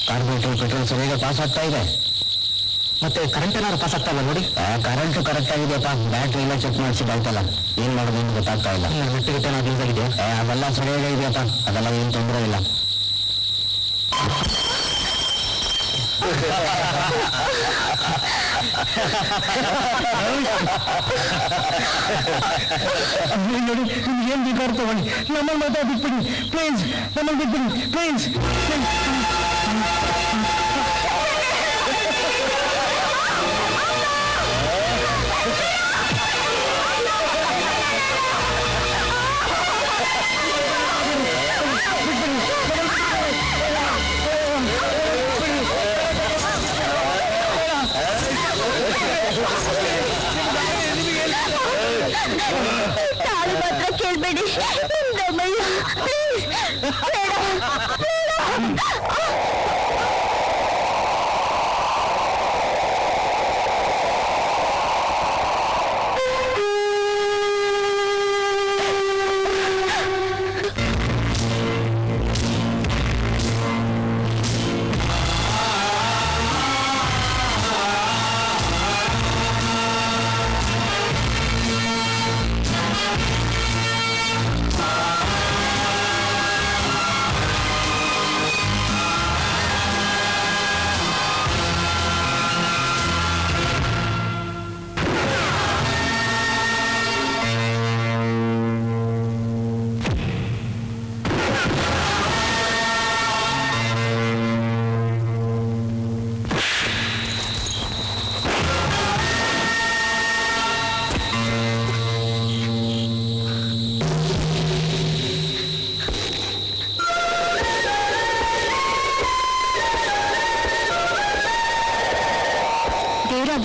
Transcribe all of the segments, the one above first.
Carburettor petrol ಸರಿಯಾಗಿ pass ಆಗ್ತಾ ಇದೆ. ಮತ್ತೆ ಕರೆಂಟ್ ಏನಾದ್ರು ಪಾಸ್ ಆಗ್ತಾ ಇಲ್ಲ ನೋಡಿ. ಕರೆಂಟ್ ಕರೆಕ್ಟ್ ಆಗಿದೆಯಪ್ಪ, ಬ್ಯಾಟ್ರಿ ಎಲ್ಲ ಚೆಕ್ ಮಾಡಿಸಿದಾಯ್ತಲ್ಲ, ಏನ್ ಮಾಡೋದು ಅಂತ ಗೊತ್ತಾಗ್ತಾ ಇಲ್ಲ. ಮೆಟ್ಟಿಗೆ ಏನಾದ್ರು ಯೂಸ್ ಆಗಿದೆ? ಅದೆಲ್ಲ ಸರಿಯಾಗಿ ಇದೆಯಪ್ಪ, ಅದೆಲ್ಲ ಏನು ತೊಂದರೆ ಇಲ್ಲ. ನೋಡಿ, ನಿಮ್ಗೆ ಏನ್ ಬೇಕಾದ್ರು ತಗೊಳ್ಳಿ, ನಮ್ಮಲ್ಲಿ ಮಾತ್ರ ಬಿಟ್ಬಿಡಿ ಪ್ಲೀಸ್, ನಮ್ಮಲ್ಲಿ ಬಿಟ್ಬಿಡಿ ಪ್ಲೀಸ್. ತಾಳು ಮಾತ್ರ ಕೇಳ್ಬೇಡಿ, ನಮ್ಮಯ್ಯ ಪ್ಲೀಸ್, ಬೇಡ ಬೇಡ.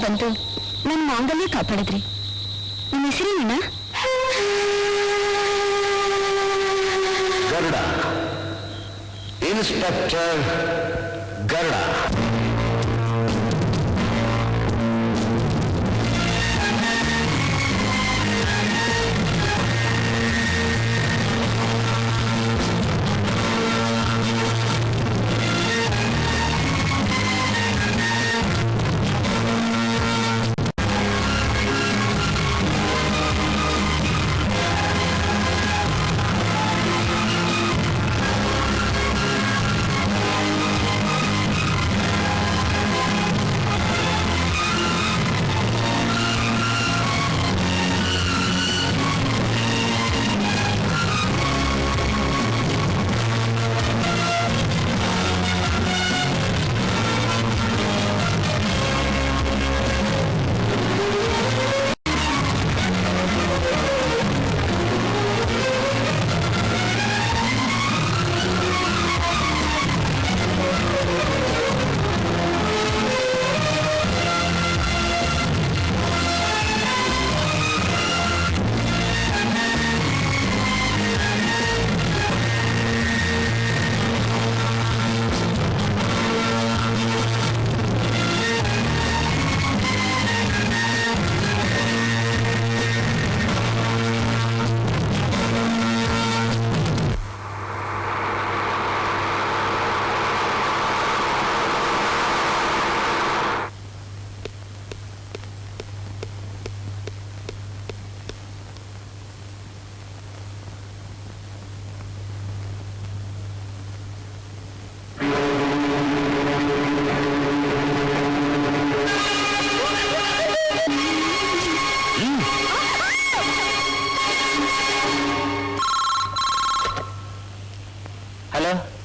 ಬಂತು, ನನ್ನ ಮಾಂಗಲ್ಯ ಕಾಪಾಡಿದ್ರಿ. ನಿಮ್ಮ ಹೆಸರೇನ? ಗರುಡ, ಇನ್ಸ್ಪೆಕ್ಟರ್ ಗರುಡ.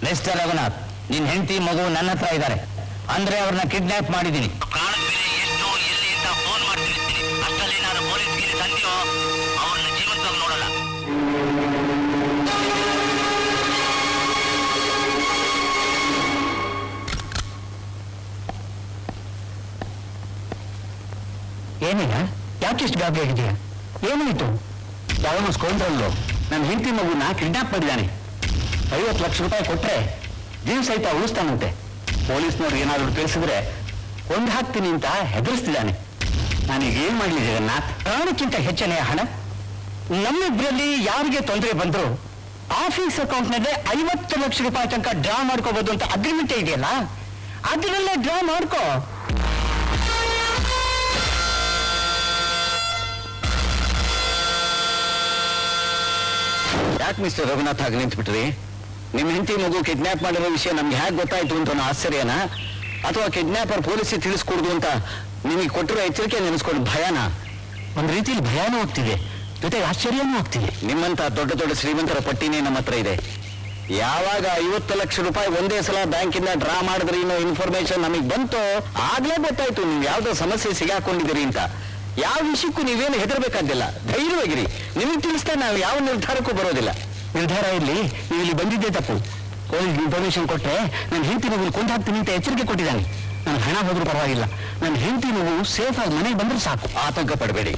ಮಿಸ್ಟರ್ ರಘುನಾಥ್, ನಿನ್ ಹೆಂಡತಿ ಮಗು ನನ್ನ ಹತ್ರ ಇದ್ದಾರೆ. ಅಂದ್ರೆ ಅವ್ರನ್ನ ಕಿಡ್ನಾಪ್ ಮಾಡಿದ್ದೀನಿ. ಪ್ರಾಣದ ಬೆಲೆ ಎಷ್ಟು ಎಲ್ಲಿ ಅಂತ ಫೋನ್ ಮಾಡಿ ತಿಳಿಸ್ತೀನಿ. ಅಷ್ಟರಲ್ಲಿ ನಾನು ಪೊಲೀಸ್ಗೆ ತಂದೆಯೋ ಅವ್ರನ್ನ ಜೀವಂತವಾಗಿ ನೋಡಲ್ಲ. ಏನಿಲ್ಲ, ಯಾಕಿಷ್ಟು ಗಾಬರಿ ಆಗಿದೆಯಾ? ಏನಾಯ್ತು? ಯಾವನು ಸ್ಕೌಂಡ್ರಲ್ಲು ನನ್ನ ಹೆಂಡತಿ ಮಗುನ ಕಿಡ್ನಾಪ್ ಮಾಡಿದ್ದಾನೆ. 50 ಲಕ್ಷ ರೂಪಾಯಿ ಕೊಟ್ರೆ ಜೀವ ಸಹಿತ ಉಳಿಸ್ತಾನಂತೆ. ಪೊಲೀಸ್ನವ್ರು ಏನಾದರೂ ತಿಳಿಸಿದ್ರೆ ಕೊಂದು ಹಾಕ್ತೀನಿ ಅಂತ ಹೆದರಿಸ್ತಿದ್ದಾನೆ. ನಾನೀಗ ಏನ್ ಮಾಡಲಿ ಜಗನ್ನಾಥ್? ಪ್ರಾಣಕ್ಕಿಂತ ಹೆಚ್ಚನೆಯ ಹಣ. ನಮ್ಮಿಬ್ಬರಲ್ಲಿ ಯಾರಿಗೆ ತೊಂದರೆ ಬಂದ್ರು ಆಫೀಸ್ ಅಕೌಂಟ್ನಲ್ಲಿ 50 ಲಕ್ಷ ರೂಪಾಯಿ ತನಕ ಡ್ರಾ ಮಾಡ್ಕೋಬಹುದು ಅಂತ ಅಗ್ರಿಮೆಂಟೇ ಇದೆಯಲ್ಲ. ಅದರಲ್ಲೇ ಡ್ರಾ ಮಾಡ್ಕೋ. ಯಾಕೆ ಮಿಸ್ಟರ್ ರಘುನಾಥ್ ಹಾಗೆ ನಿಂತ್ಬಿಟ್ರಿ? ನಿಮ್ ಹೆಂಡತಿ ಮಗು ಕಿಡ್ನಾಪ್ ಮಾಡಿರೋ ವಿಷಯ ನಮ್ಗೆ ಹೇಗೆ ಗೊತ್ತಾಯ್ತು ಅಂತ ಆಶ್ಚರ್ಯನಾ, ಅಥವಾ ಕಿಡ್ನಾಪರ್ ಪೊಲೀಸಿಗೆ ತಿಳಿಸ್ಕೊಡ್ದು ಅಂತ ನಿಮಗೆ ಕೊಟ್ಟಿರೋ ಎಚ್ಚರಿಕೆ ನೆನೆಸ್ಕೊಂಡು ಭಯನಾ? ಒಂದ್ ರೀತಿಯಲ್ಲಿ ಭಯಾನೂ ಆಗ್ತಿದೆ, ಜೊತೆಗೆ ಆಶ್ಚರ್ಯನೂ ಆಗ್ತಿದೆ. ನಿಮ್ಮಂತ ದೊಡ್ಡ ದೊಡ್ಡ ಶ್ರೀಮಂತರ ಪಟ್ಟಿನೇ ನಮ್ಮ ಹತ್ರ ಇದೆ. ಯಾವಾಗ 50 ಲಕ್ಷ ರೂಪಾಯಿ ಒಂದೇ ಸಲ ಬ್ಯಾಂಕಿಂದ ಡ್ರಾ ಮಾಡಿದ್ರಿ ಅನ್ನೋ ಇನ್ಫಾರ್ಮೇಶನ್ ನಮಗೆ ಬಂತು, ಆಗ್ಲೇ ಗೊತ್ತಾಯ್ತು ನೀವು ಯಾವ್ದೋ ಸಮಸ್ಯೆ ಸಿಗಾಕೊಂಡಿದ್ದೀರಿ ಅಂತ. ಯಾವ ವಿಷಯಕ್ಕೂ ನೀವೇನು ಹೆದರ್ಬೇಕಾಗಿಲ್ಲ, ಧೈರ್ಯವಾಗಿರಿ. ನಿಮಗೆ ತಿಳಿಸ್ತಾ ನಾವು ಯಾವ ನಿರ್ಧಾರಕ್ಕೂ ಬರೋದಿಲ್ಲ. ನಿರ್ಧಾರ ಇರ್ಲಿ, ನೀವು ಇಲ್ಲಿ ಬಂದಿದ್ದೇ ತಪ್ಪು. ಪೊಲೀಸ್ ಇನ್ಫಾರ್ಮೇಶನ್ ಕೊಟ್ರೆ ನನ್ನ ಹೆಂಡತಿ ಮಗು ಕೊಂದು ಹಾಕ್ತೀನಿ ಅಂತ ಎಚ್ಚರಿಕೆ ಕೊಟ್ಟಿದ್ದಾನೆ. ನನ್ನ ಹಣ ಹೋದ್ರೂ ಪರವಾಗಿಲ್ಲ, ನನ್ನ ಹೆಂಡತಿ ಮಗು ಸೇಫ್ ಆಗಿ ಮನೆಗೆ ಬಂದ್ರೆ ಸಾಕು. ಆತಂಕ ಪಡಬೇಡಿ.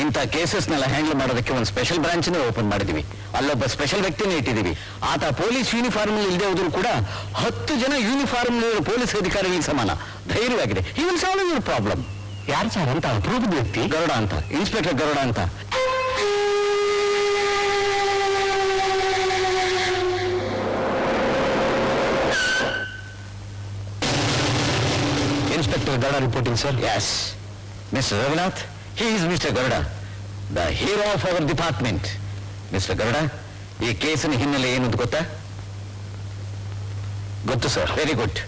ಇಂಥ ಕೇಸಸ್ನೆಲ್ಲ ಹ್ಯಾಂಡಲ್ ಮಾಡೋದಕ್ಕೆ ಒಂದು ಸ್ಪೆಷಲ್ ಬ್ರಾಂಚ್ನೇ ಓಪನ್ ಮಾಡಿದೀವಿ. ಅಲ್ಲೊಬ್ಬ ಸ್ಪೆಷಲ್ ವ್ಯಕ್ತಿನೇ ಇಟ್ಟಿದ್ದೀವಿ. ಆತ ಪೊಲೀಸ್ ಯೂನಿಫಾರ್ಮ್ ಇಲ್ಲದೆ ಹೋದ್ರು ಕೂಡ 10 ಜನ ಯೂನಿಫಾರ್ಮ್ ಪೊಲೀಸ್ ಅಧಿಕಾರಿಗಳಿಗೆ ಸಮಾನ. ಧೈರ್ಯವಾಗಿದೆ. ಈ ವಿಲ್ ಸಾಲ್ವ್ ಯುವರ್ ಪ್ರಾಬ್ಲಮ್. ಯಾರು ಸರ್ ಅಂತ ಅಪರೂಪದ ವ್ಯಕ್ತಿ? ಗರುಡ ಅಂತ, ಇನ್ಸ್ಪೆಕ್ಟರ್ ಗರುಡ ಅಂತ. Inspector Garuda reporting, sir. Yes. Mr. Raghunath, he is Mr. Garuda, the hero of our department. Mr. Garuda, ಈ ಕೇಸಿನ ಹಿನ್ನೆಲೆ ಏನು ಅಂತ ಗೊತ್ತಾ? ಗೊತ್ತು sir. Very good.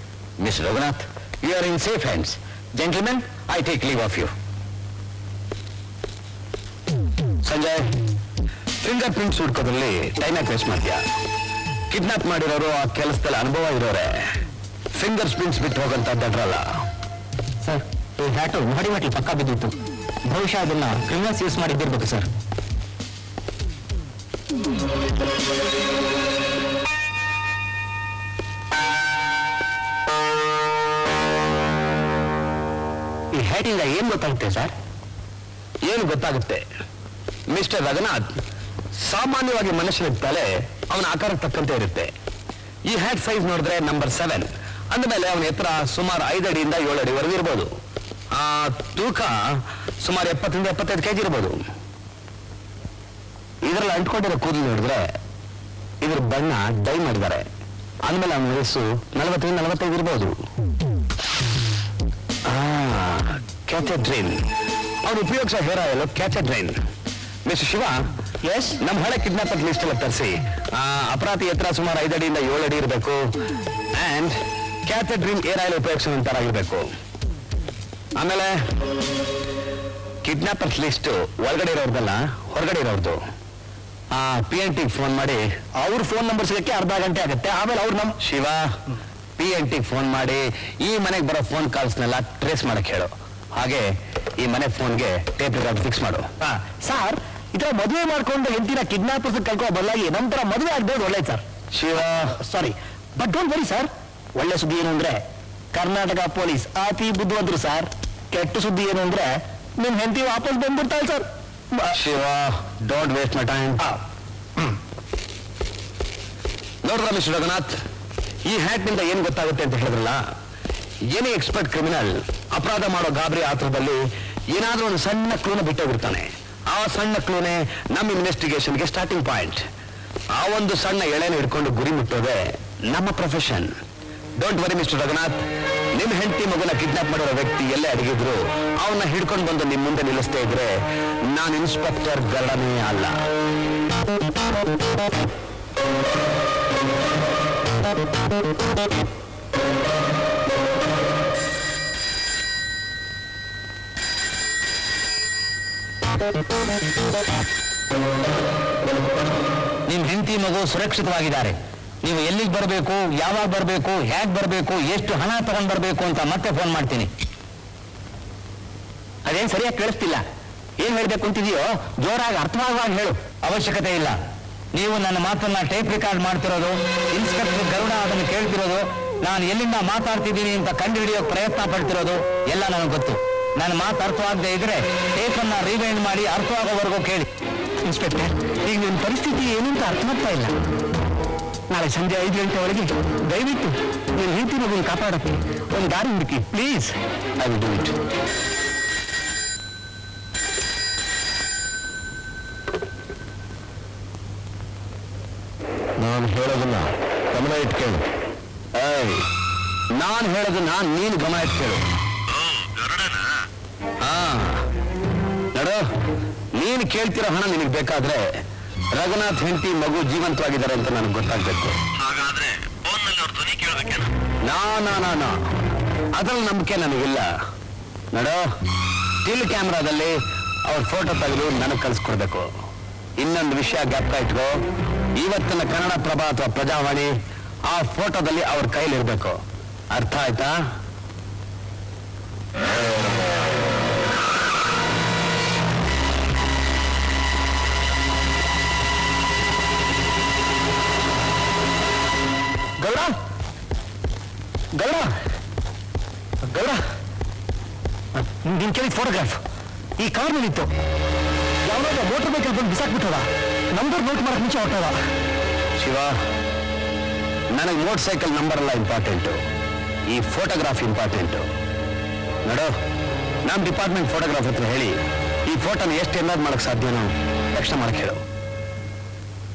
Mister Raghunath, you are in safe hands. Gentlemen, I take leave of you. Sanjay, fingerprints ಹುಡ್ಕೋದ್ರಲ್ಲಿ time ಯಾಕೆ waste ಮಾಡ್ತೀಯಾ? Kidnap ಮಾಡಿರೋರು ಆ ಕೆಲಸದಲ್ಲಿ ಅನುಭವ ಇರೋರೆ. ಫಿಂಗರ್ ಪ್ರಿಂಟ್ಸ್ ಬಿಟ್ಟು ಹೋಗಂತ ದಡ್ರಲ್ಲ. ಸರ್, ಈ ಹ್ಯಾಟು ಮಾಡಿ ಪಕ್ಕ ಬಿದ್ದಿತ್ತು. ಬಹುಶಃ ಅದನ್ನ ಕ್ರಿಮಿನಲ್ಸ್ ಯೂಸ್ ಮಾಡಿದ್ದಿರ್ಬೇಕು ಸರ್. ಈ ಹ್ಯಾಟಿಂದ ಏನ್ ಗೊತ್ತಾಗುತ್ತೆ ಸರ್? ಏನು ಗೊತ್ತಾಗುತ್ತೆ? ಮಿಸ್ಟರ್ ರಘುನಾಥ್, ಸಾಮಾನ್ಯವಾಗಿ ಮನುಷ್ಯನ ತಲೆ ಅವನ ಆಕಾರಕ್ಕೆ ತಕ್ಕಂತೆ ಇರುತ್ತೆ. ಈ ಹ್ಯಾಟ್ ಸೈಜ್ ನೋಡಿದ್ರೆ ನಂಬರ್ 7 ಅಂದಮೇಲೆ ಅವನ ಎತ್ತರ ಸುಮಾರು 5 ಅಡಿಯಿಂದ 7 ಅಡಿವರೆಗೂ ಇರ್ಬೋದು. ಆ ತೂಕ ಸುಮಾರು 70 75 ಕೆಜಿ ಇರ್ಬೋದು. ಇದರಲ್ಲಿ ಅಂಟ್ಕೊಂಡಿರೋ ಕೂದಲು ನೋಡಿದ್ರೆ ಇದ್ರ ಬಣ್ಣ ಡೈ ಮಾಡಿದ್ದಾರೆ. ಅಂದಮೇಲೆ ಅವನ ವಯಸ್ಸು 40 45 ಇರ್ಬೋದು. ಕ್ಯಾಥೆಡ್ರಿನ್, ಅವನು ಉಪಯೋಗಿಸೋ ಹೇರ್ ಆಯಿಲ್ ಕ್ಯಾಥೆಡ್ರಿನ್. ಮಿಸ್ಟರ್ ಶಿವ, ಎಸ್, ನಮ್ಮ ಹಳೆ ಕಿಡ್ನಾಪರ್ ಲಿಸ್ಟ್ ಎಲ್ಲ ತರಿಸಿ. ಅಪರಾಧಿ ಎತ್ತರ ಸುಮಾರು 5 ಅಡಿಯಿಂದ 7 ಅಡಿ ಇರಬೇಕು. ಅಂಡ್ ಕ್ಯಾಥೆಡ್ರಿನ್ ಏರ್ ಆಯಿಲ್ ಉಪಯೋಗಿಸೋಂತಾರಾಗಿರ್ಬೇಕು. ಆಮೇಲೆ ಕಿಡ್ನಾಪರ್ಸ್ ಲಿಸ್ಟ್ ಒಳಗಡೆ ಇರೋರ್ದಲ್ಲ, ಹೊರಗಡೆ ಇರೋರ್ದು. PNT ಫೋನ್ ಮಾಡಿ ಅವ್ರ ಫೋನ್ ನಂಬರ್ ಸಿಗಕ್ಕೆ ಅರ್ಧ ಗಂಟೆ ಆಗುತ್ತೆ. ಆಮೇಲೆ ಅವ್ರು ನಮ್ಮ ಶಿವ PNT ಫೋನ್ ಮಾಡಿ ಈ ಮನೆಗೆ ಬರೋ ಫೋನ್ ಕಾಲ್ಸ್ನೆಲ್ಲ ಟ್ರೇಸ್ ಮಾಡಕ್ ಹೇಳು. ಹಾಗೆ ಈ ಮನೆ ಫೋನ್ಗೆ ಟೇಪ್ ರೆಕಾರ್ಡ್ ಫಿಕ್ಸ್ ಮಾಡು. ಸರ್, ಇದರ ಮದುವೆ ಮಾಡ್ಕೊಂಡು ಹೆಂಡತಿನ ಕಿಡ್ನಾಪರ್ಸ್ ಕಳ್ಕೋ ಬದಲಾಗಿ ನಮ್ಮ ತರ ಮದುವೆ ಆಗ್ಬೋದು ಒಳ್ಳೇದು sir. Shiva, sorry, but don't worry sir. ಒಳ್ಳೆ ಸುದ್ದಿ ಏನು ಅಂದ್ರೆ ಕರ್ನಾಟಕ ಪೊಲೀಸ್ ಅತಿ ಬುದ್ಧಿವಂತರು ಸರ್. ಕೆಟ್ಟ ಸುದ್ದಿ ಏನು ಅಂದ್ರೆ ನಿಮ್ ಹೆಂಡತಿ ವಾಪಸ್ ಬಂದ್ಬಿಡ್ತಾಳೆ sir. Shiva, don't waste my time. ನೋಡ್ರ ಮಿಸ್ಟರ್ ರಘುನಾಥ್, ಈ ಹ್ಯಾಟ್ ನಿಂದ ಏನ್ ಗೊತ್ತಾಗುತ್ತೆ ಅಂತ ಹೇಳಿದ್ರಲ್ಲ, ಏನೇ ಎಕ್ಸ್ಪರ್ಟ್ ಕ್ರಿಮಿನಲ್ ಅಪರಾಧ ಮಾಡೋ ಗಾಬರಿ ಆತ್ರದಲ್ಲಿ ಏನಾದ್ರೂ ಒಂದು ಸಣ್ಣ ಕ್ಲೂನ ಬಿಟ್ಟೋಗಿರ್ತಾನೆ. ಆ ಸಣ್ಣ ಕ್ಲೂನೆ ನಮ್ಮ ಇನ್ವೆಸ್ಟಿಗೇಷನ್ಗೆ ಸ್ಟಾರ್ಟಿಂಗ್ ಪಾಯಿಂಟ್. ಆ ಒಂದು ಸಣ್ಣ ಎಳೆನ ಹಿಡ್ಕೊಂಡು ಗುರಿ ಮುಟ್ಟೋದೆ ನಮ್ಮ profession. Don't worry mister Raghunath, ನಿಮ್ ಹೆಂಡತಿ ಮಗುನ ಕಿಡ್ನಾಪ್ ಮಾಡಿರೋ ವ್ಯಕ್ತಿ ಎಲ್ಲೇ ಅಡಗಿದ್ರು ಅವನ್ನ ಹಿಡ್ಕೊಂಡು ಬಂದು ನಿಮ್ ಮುಂದೆ ನಿಲ್ಲಿಸ್ತಾ ಇದ್ರೆ ನಾನು ಇನ್ಸ್ಪೆಕ್ಟರ್ ಗರುಡನೇ ಅಲ್ಲ. ನಿಮ್ ಹೆಂಡತಿ ಮಗು ಸುರಕ್ಷಿತವಾಗಿದ್ದಾರೆ. ನೀವು ಎಲ್ಲಿಗೆ ಬರಬೇಕು, ಯಾವಾಗ ಬರಬೇಕು, ಹೇಗೆ ಬರಬೇಕು, ಎಷ್ಟು ಹಣ ತಗೊಂಡ್ ಬರಬೇಕು ಅಂತ ಮತ್ತೆ ಫೋನ್ ಮಾಡ್ತೀನಿ. ಅದೇನ್ ಸರಿಯಾಗಿ ಕೇಳಿಸ್ತಿಲ್ಲ. ಏನ್ ಹೇಳ್ಬೇಕು ಅಂತಿದೆಯೋ ಜೋರಾಗಿ ಅರ್ಥವಾಗುವಾಗ ಹೇಳು. ಅವಶ್ಯಕತೆ ಇಲ್ಲ. ನೀವು ನನ್ನ ಮಾತನ್ನ ಟೇಪ್ ರೆಕಾರ್ಡ್ ಮಾಡ್ತಿರೋದು, ಇನ್ಸ್ಪೆಕ್ಟರ್ ಗರುಡ ಅದನ್ನು ಕೇಳ್ತಿರೋದು, ನಾನು ಎಲ್ಲಿಂದ ಮಾತಾಡ್ತಿದ್ದೀನಿ ಅಂತ ಕಂಡುಹಿಡಿಯೋಕೆ ಪ್ರಯತ್ನ ಪಡ್ತಿರೋದು ಎಲ್ಲ ನನಗೆ ಗೊತ್ತು. ನನ್ನ ಮಾತು ಅರ್ಥವಾಗದೆ ಇದ್ರೆ ಟೇಪನ್ನ ರಿವೈಂಡ್ ಮಾಡಿ ಅರ್ಥವಾಗೋವರೆಗೂ ಕೇಳಿ. ಇನ್ಸ್ಪೆಕ್ಟರ್, ಈಗ ನಿಮ್ಮ ಪರಿಸ್ಥಿತಿ ಏನು ಅಂತ ಅರ್ಥವಾಗ್ತಾ ಇಲ್ಲ. ನಾಳೆ ಸಂಜೆ 5 ಗಂಟೆ ಒಳಗೆ ದಯವಿಟ್ಟು ನೀವು ಹೆಂಡತಿ ಮಗುವನ್ನು ಕಾಪಾಡಕ್ಕೆ ಒಂದು ದಾರಿ ಹುಡುಕಿ please. I will do it. ನಾನು ಹೇಳೋದನ್ನ ಗಮನ ಇಟ್ಕೊಂಡು ನಾನು ಹೇಳೋದನ್ನ ನೀನು ಗಮನ ಇಟ್ಟು ಕೇಳು. ಹಾ ನೋಡು, ನೀನು ಕೇಳ್ತಿರೋ ಹಣ ನಿನಗೆ ಬೇಕಾದ್ರೆ ರಘುನಾಥ್ ಹೆಂಡತಿ ಮಗು ಜೀವಂತವಾಗಿದ್ದಾರೆ ಅಂತ ನನಗೆ ಗೊತ್ತಾಗ್ಬೇಕು. ಹಾಗಾದ್ರೆ ಫೋನ್ನಲ್ಲಿ ಅವ್ರ ಧ್ವನಿ ಕೇಳ್ಬೇಕೇನ? ನಾ ಅದ್ರಲ್ಲಿ ನಂಬಿಕೆ ನನಗಿಲ್ಲ. ನೋಡು, ಸ್ಟಿಲ್ ಕ್ಯಾಮ್ರಾದಲ್ಲಿ ಅವ್ರ ಫೋಟೋ ತೆಗೆದು ನನಗೆ ಕಳಿಸ್ಕೊಡ್ಬೇಕು. ಇನ್ನೊಂದು ವಿಷಯ ಜ್ಞಾಪಕ ಇಟ್ಕೋ, ಇವತ್ತಿನ ಕನ್ನಡ ಪ್ರಭ ಅಥವಾ ಪ್ರಜಾವಾಣಿ ಆ ಫೋಟೋದಲ್ಲಿ ಅವ್ರ ಕೈಲಿರ್ಬೇಕು. ಅರ್ಥ ಆಯ್ತಾ? ಗೌಡ ಗೌಡ ಗೌಡ, ನೀನ್ ಕೇಳಿದ ಫೋಟೋಗ್ರಾಫ್ ಈ ಕಾರ್ನಲ್ಲಿತ್ತು. ಯಾವ್ದಾದ್ರು ಮೋಟರ್ ಬೈಕಲ್ಲಿ ಬಂದು ಬಿಸಾಕ್ಬಿಟ್ಟದ. ನಂಬರ್ ನೋಟ್ ಮಾಡಕ್ ಮುಂಚೆ ಹೊಟ್ಟದ. ಶಿವ, ನನಗೆ ಮೋಟರ್ ಸೈಕಲ್ ನಂಬರ್ ಎಲ್ಲ ಇಂಪಾರ್ಟೆಂಟು, ಈ ಫೋಟೋಗ್ರಾಫ್ ಇಂಪಾರ್ಟೆಂಟು. ನೋಡು, ನಮ್ಮ ಡಿಪಾರ್ಟ್ಮೆಂಟ್ ಫೋಟೋಗ್ರಾಫ್ ಹತ್ರ ಹೇಳಿ ಈ ಫೋಟೋನ ಎಷ್ಟು ಏನಾದ್ರು ಮಾಡಕ್ ಸಾಧ್ಯನೋ ತಕ್ಷಣ ಮಾಡಕ್ ಹೇಳು.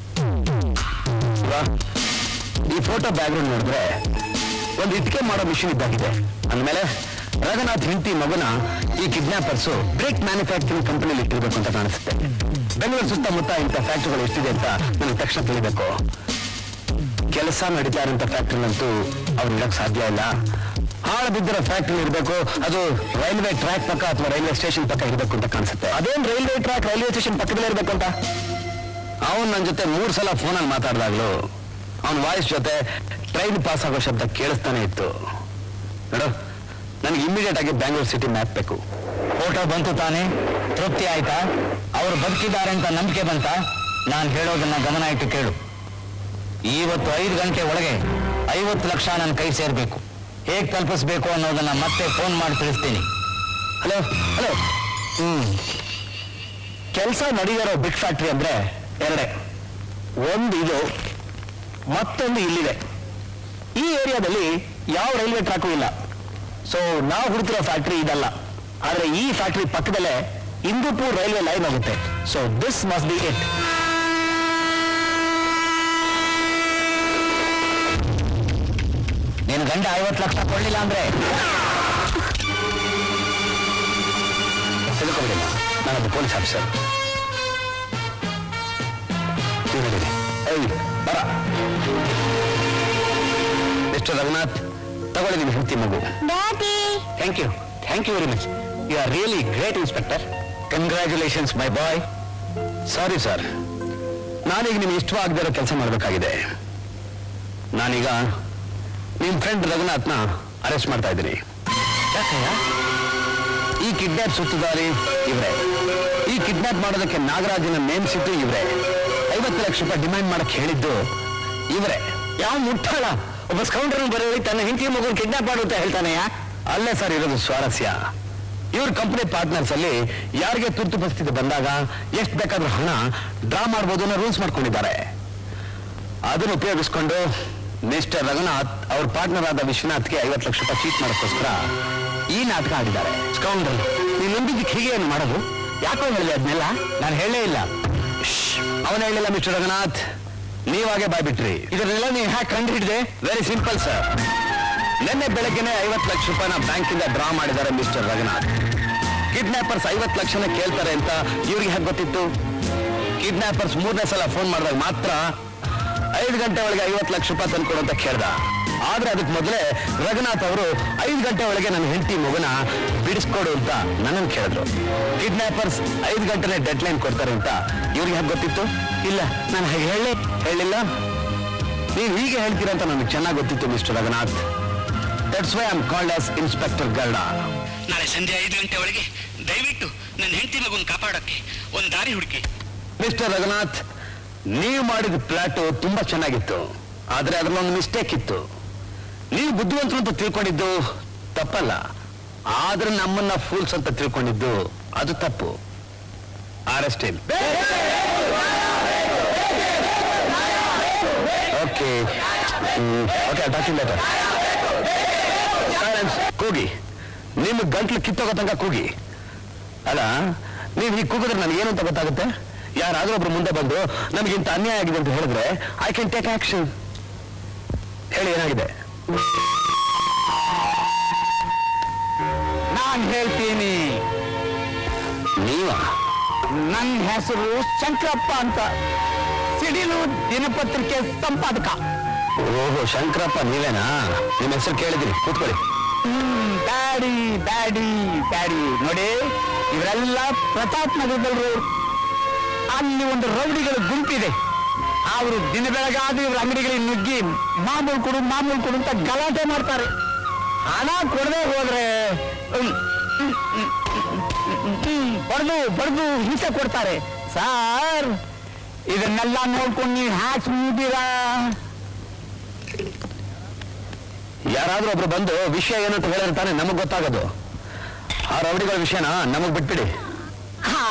ಶಿವ, ಈ ಫೋಟೋ ಬ್ಯಾಕ್ಗ್ರೌಂಡ್ ನೋಡಿದ್ರೆ ಒಂದು ಇಟ್ಕೆ ಮಾಡೋ ಮಿಷಿನ್ ಇದ್ದಾಗಿದೆ. ಅಂದಮೇಲೆ ರಘುನಾಥ್ ಹೆಂಡತಿ ಮಗುನ ಈ ಕಿಡ್ನಾಪರ್ಸು ಬ್ರೇಕ್ ಮ್ಯಾನುಫ್ಯಾಕ್ಚರಿಂಗ್ ಕಂಪನಿಯಲ್ಲಿ ಇಟ್ಟಿರ್ಬೇಕು ಅಂತ ಕಾಣಿಸುತ್ತೆ. ಬೆಂಗಳೂರು ಸುತ್ತಮುತ್ತ ಇಂಥ ಫ್ಯಾಕ್ಟ್ರಿಗಳು ಎಷ್ಟಿದೆ ಅಂತ ನನಗೆ ತಕ್ಷಣ ತಿಳಿಬೇಕು. ಕೆಲಸ ನಡೀತಾ ಇರೋಂಥ ಫ್ಯಾಕ್ಟ್ರಿನಂತೂ ಅವ್ರು ಇಡಕ್ ಸಾಧ್ಯ ಇಲ್ಲ. ಹಾಳು ಬಿದ್ದಿರೋ ಫ್ಯಾಕ್ಟ್ರಿ ಇರಬೇಕು, ಅದು ರೈಲ್ವೆ ಟ್ರ್ಯಾಕ್ ಪಕ್ಕ ಅಥವಾ ರೈಲ್ವೆ ಸ್ಟೇಷನ್ ಪಕ್ಕ ಇರಬೇಕು ಅಂತ ಕಾಣಿಸುತ್ತೆ. ಅದೇನು ರೈಲ್ವೆ ಟ್ರ್ಯಾಕ್ ರೈಲ್ವೆ ಸ್ಟೇಷನ್ ಪಕ್ಕದಲ್ಲೇ ಇರಬೇಕು ಅಂತ? ಅವನು ನನ್ನ ಜೊತೆ 3 ಸಲ ಫೋನಲ್ಲಿ ಮಾತಾಡಿದಾಗಲೂ ಅವನ ವಾಯ್ಸ್ ಜೊತೆ ಟ್ರೈನ್ ಪಾಸ್ ಆಗೋ ಶಬ್ದ ಕೇಳಿಸ್ತಾನೆ ಇತ್ತು. ನೋಡು, ನನಗೆ ಇಮಿಡಿಯೇಟ್ ಆಗಿ ಬ್ಯಾಂಗ್ಳೂರ್ ಸಿಟಿ ಮ್ಯಾಪ್ ಬೇಕು. ಫೋಟೋ ಬಂತು ತಾನೆ? ತೃಪ್ತಿ ಆಯ್ತಾ? ಅವರು ಬದುಕಿದ್ದಾರೆ ಅಂತ ನಂಬಿಕೆ ಬಂತ? ನಾನು ಹೇಳೋದನ್ನ ಗಮನ ಇಟ್ಟು ಕೇಳು. ಇವತ್ತು 5 ಗಂಟೆ ಒಳಗೆ 50 ಲಕ್ಷ ನನ್ನ ಕೈ ಸೇರ್ಬೇಕು. ಹೇಗೆ ತಲುಪಿಸ್ಬೇಕು ಅನ್ನೋದನ್ನ ಮತ್ತೆ ಫೋನ್ ಮಾಡಿ ತಿಳಿಸ್ತೀನಿ. Hello hello. ಕೆಲಸ ನಡೆದಿರೋ ಬಿಗ್ ಫ್ಯಾಕ್ಟ್ರಿ ಅಂದ್ರೆ 2. ಒಂದು ಇದು, ಮತ್ತೊಂದು ಇಲ್ಲಿದೆ. ಈ ಏರಿಯಾದಲ್ಲಿ ಯಾವ ರೈಲ್ವೆ ಟ್ರ್ಯಾಕು ಇಲ್ಲ. ಸೊ ನಾವು ಹುಡುಕಿರೋ ಫ್ಯಾಕ್ಟ್ರಿ ಇದಲ್ಲ. ಆದ್ರೆ ಈ ಫ್ಯಾಕ್ಟ್ರಿ ಪಕ್ಕದಲ್ಲೇ ಇಂದೂಪುರ್ ರೈಲ್ವೆ ಲೈನ್ ಹೋಗುತ್ತೆ. So this must be it. ನೀನು ಗಂಡ 50 ಲಕ್ಷ ಕೊಡ್ಲಿಲ್ಲ ಅಂದ್ರೆ ತಿಳ್ಕೊಂಡಿಲ್ಲ. ನಾನೊಬ್ಬ ಪೊಲೀಸ್ ಆಫೀಸರ್. ಬರ ಮಿಸ್ಟರ್ ರಘುನಾಥ್, ತಗೊಳ್ಳಿ ನಿಮ್ಮ ಹೆಂಡತಿ ಮಗು. Thank you very much. You are really great inspector. Congratulations my boy. Sorry sir, ನಾನೀಗ ನಿಮ್ಗೆ ಇಷ್ಟವಾಗದೇ ಇರೋ ಕೆಲಸ ಮಾಡಬೇಕಾಗಿದೆ. ನಾನೀಗ ನಿಮ್ಮ ಫ್ರೆಂಡ್ ರಘುನಾಥ್ನ ಅರೆಸ್ಟ್ ಮಾಡ್ತಾ ಇದ್ದೀನಿ. ಯಾಕಯ್ಯ? ಈ ಕಿಡ್ನಾಪ್ ಸುತ್ತುದಾರಿ ಇವರೇ. ಈ ಕಿಡ್ನಾಪ್ ಮಾಡೋದಕ್ಕೆ ನಾಗರಾಜನ ನೇಮಿಸಿದ್ದು ಇವರೇ. 50 ಲಕ್ಷ ರೂಪಾಯಿ ಡಿಮ್ಯಾಂಡ್ ಮಾಡಕ್ಕೆ ಹೇಳಿದ್ದು ಇವರೇ. ಯಾವ ಮುಟ್ಟಾಳ ಒಬ್ಬ ಸ್ಕೌಂಡರ್ ಬರೋರಿ ತನ್ನ ಹೆಂಡತಿ ಮಗುನ ಕಿಡ್ನಾಪ್ ಮಾಡುತ್ತಾ ಹೇಳ್ತಾನೆಯಾ? ಅಲ್ಲೇ ಸರ್ ಇರೋದು ಸ್ವಾರಸ್ಯ. ಇವ್ರ ಕಂಪನಿ ಪಾರ್ಟ್ನರ್ಸ್ ಅಲ್ಲಿ ಯಾರಿಗೆ ತುರ್ತು ಪರಿಸ್ಥಿತಿ ಬಂದಾಗ ಎಷ್ಟು ಬೇಕಾದ್ರೂ ಹಣ ಡ್ರಾ ಮಾಡ್ಬೋದು ಅನ್ನೋ ರೂಲ್ಸ್ ಮಾಡ್ಕೊಂಡಿದ್ದಾರೆ. ಅದನ್ನು ಉಪಯೋಗಿಸ್ಕೊಂಡು ಮಿಸ್ಟರ್ ರಘುನಾಥ್ ಅವ್ರ ಪಾರ್ಟ್ನರ್ ಆದ ವಿಶ್ವನಾಥ್ಗೆ 50 ಲಕ್ಷ ರೂಪಾಯಿ ಚೀಟ್ ಮಾಡೋಕ್ಕೋಸ್ಕರ ಈ ನಾಟಕ ಆಡಿದ್ದಾರೆ. ಸ್ಕೌಂಡರ್, ನೀನು ನಂಬಿದ್ದಕ್ಕೆ ಹೀಗೆ ಏನು ಮಾಡೋದು? ಯಾಕೋ ಹೇಳಿದೆ ಅದನ್ನೆಲ್ಲ? ನಾನು ಹೇಳೇ ಇಲ್ಲ. ಅವನು ಹೇಳಿಲ್ಲ ಮಿಸ್ಟರ್ ರಘುನಾಥ್, ನೀವಾಗೆ ಬಾಯ್ಬಿಟ್ರಿ. ಇದನ್ನೆಲ್ಲ ನೀವು ಹ್ಯಾಕ್ ಕಂಡು ಹಿಡಿದೆ? Very simple sir. ನಿನ್ನೆ ಬೆಳಗ್ಗೆನೆ 50 ಲಕ್ಷ ರೂಪಾಯಿನ ಬ್ಯಾಂಕಿಂದ ಡ್ರಾ ಮಾಡಿದ್ದಾರೆ ಮಿಸ್ಟರ್ ರಘುನಾಥ್. ಕಿಡ್ನಾಪರ್ಸ್ 50 ಲಕ್ಷನ ಕೇಳ್ತಾರೆ ಅಂತ ಇವ್ರಿಗೆ ಹೇಗೆ ಗೊತ್ತಿತ್ತು? ಕಿಡ್ನಾಪರ್ಸ್ 3ನೇ ಸಲ ಫೋನ್ ಮಾಡಿದಾಗ ಮಾತ್ರ 5 ಗಂಟೆ ಒಳಗೆ 50 ಲಕ್ಷ ರೂಪಾಯಿ ತಂದ್ಕೊಡು ಅಂತ ಕೇಳ್ದ. ಆದ್ರೆ ಅದಕ್ಕೆ ಮೊದಲೇ ರಘುನಾಥ್ ಅವರು 5 ಗಂಟೆ ಒಳಗೆ ನನ್ನ ಹೆಂಡತಿ ಮಗುನ ಬಿಡಿಸ್ಕೊಡು ಅಂತ ನನ್ನನ್ನು ಕೇಳಿದ್ರು. ಕಿಡ್ನಾಪರ್ಸ್ 5 ಗಂಟೆನೇ ಡೆಡ್ ಲೈನ್ ಕೊಡ್ತಾರೆ ಅಂತ ಇವ್ರಿಗೆ ಹೇಗೆ ಗೊತ್ತಿತ್ತು? ಇಲ್ಲ, ನಾನು ಹೇಳಿಲ್ಲ. ನೀವು ಹೀಗೆ ಹೇಳ್ತೀರಾ ಅಂತ ನನಗೆ ಚೆನ್ನಾಗಿ ಗೊತ್ತಿತ್ತು mister Raghunath. That's why I am called as inspector Garuda. ನಾಳೆ ಸಂಜೆ 5 ಗಂಟೆ ಒಳಗೆ ದಯವಿಟ್ಟು ನನ್ನ ಹೆಂಡತಿ ಮಗುನ ಕಾಪಾಡೋಕ್ಕೆ ಒಂದು ದಾರಿ ಹುಡುಕಿ. ಮಿಸ್ಟರ್ ರಘುನಾಥ್, ನೀವು ಮಾಡಿದ ಪ್ಲಾಟು ತುಂಬಾ ಚೆನ್ನಾಗಿತ್ತು, ಆದ್ರೆ ಅದರಲ್ಲೊಂದು ಮಿಸ್ಟೇಕ್ ಇತ್ತು. ನೀವು ಬುದ್ಧಿವಂತರು ಅಂತ ತಿಳ್ಕೊಂಡಿದ್ದು ತಪ್ಪಲ್ಲ, ಆದ್ರೆ ನಮ್ಮನ್ನ ಫೂಲ್ಸ್ ಅಂತ ತಿಳ್ಕೊಂಡಿದ್ದು ಅದು ತಪ್ಪು. Arrest him. Okay letter. ಕೂಗಿ, ನಿಮ್ಮ ಗಂಟ್ಲು ಕಿತ್ತೋಗೋ ತನಕ ಕೂಗಿ. ಅಲ್ಲ, ನೀವು ಹೀಗೆ ಕೂಗಿದ್ರೆ ನನಗೆ ಏನು ಅಂತ ಗೊತ್ತಾಗುತ್ತೆ? ಯಾರಾದ್ರೂ ಒಬ್ರು ಮುಂದೆ ಬಂದು ನಮಗಿಂತ ಅನ್ಯಾಯ ಆಗಿದೆ ಅಂತ ಹೇಳಿದ್ರೆ ಐ ಕ್ಯಾನ್ ಟೇಕ್ ಆಕ್ಷನ್. ಹೇಳಿ, ಏನಾಗಿದೆ? ನಾನ್ ಹೇಳ್ತೀನಿ. ನೀವ? ನನ್ನ ಹೆಸರು ಶಂಕರಪ್ಪ ಅಂತ, ಸಿಡಿಲು ದಿನಪತ್ರಿಕೆ ಸಂಪಾದಕ. ಓಹೋ, ಶಂಕರಪ್ಪ ನೀವೇನಾ? ನಿಮ್ಮ ಹೆಸರು ಕೇಳಿದ್ರಿ, ಕೂತ್ಕೊಳ್ಳಿ. Daddy daddy daddy. ನೋಡಿ, ಇವರೆಲ್ಲ ಪ್ರತಾಪ್ ನಗರದವರು. ಅಲ್ಲಿ ಒಂದು ರೌಡಿಗಳ ಗುಂಪಿದೆ. ಅವರು ದಿನ ಬೆಳಗಾದ ಇವ್ರ ಅಂಗಡಿಗಳಿಗೆ ನುಗ್ಗಿ ಮಾಮೂಲು ಕೊಡು ಅಂತ ಗಲಾಟೆ ಮಾಡ್ತಾರೆ. ಹಣ ಕೊಡದೆ ಹೋದ್ರೆ ಬಡ್ದು ಹಿಂಸೆ ಕೊಡ್ತಾರೆ. ಸಾರ್, ಇದನ್ನೆಲ್ಲ ನೋಡ್ಕೊಂಡು ನೀವು ಹ್ಯಾಕ್ ಮುಗಿದೀರಾ? ಯಾರಾದ್ರೂ ಒಬ್ರು ಬಂದು ವಿಷಯ ಏನು ಅಂತ ಹೇಳಿರ್ತಾನೆ, ನಮಗ್ ಗೊತ್ತಾಗೋದು. ಆ ರೌಡಿಗಳ ವಿಷಯನ ನಮಗ್ ಬಿಟ್ಬಿಡಿ.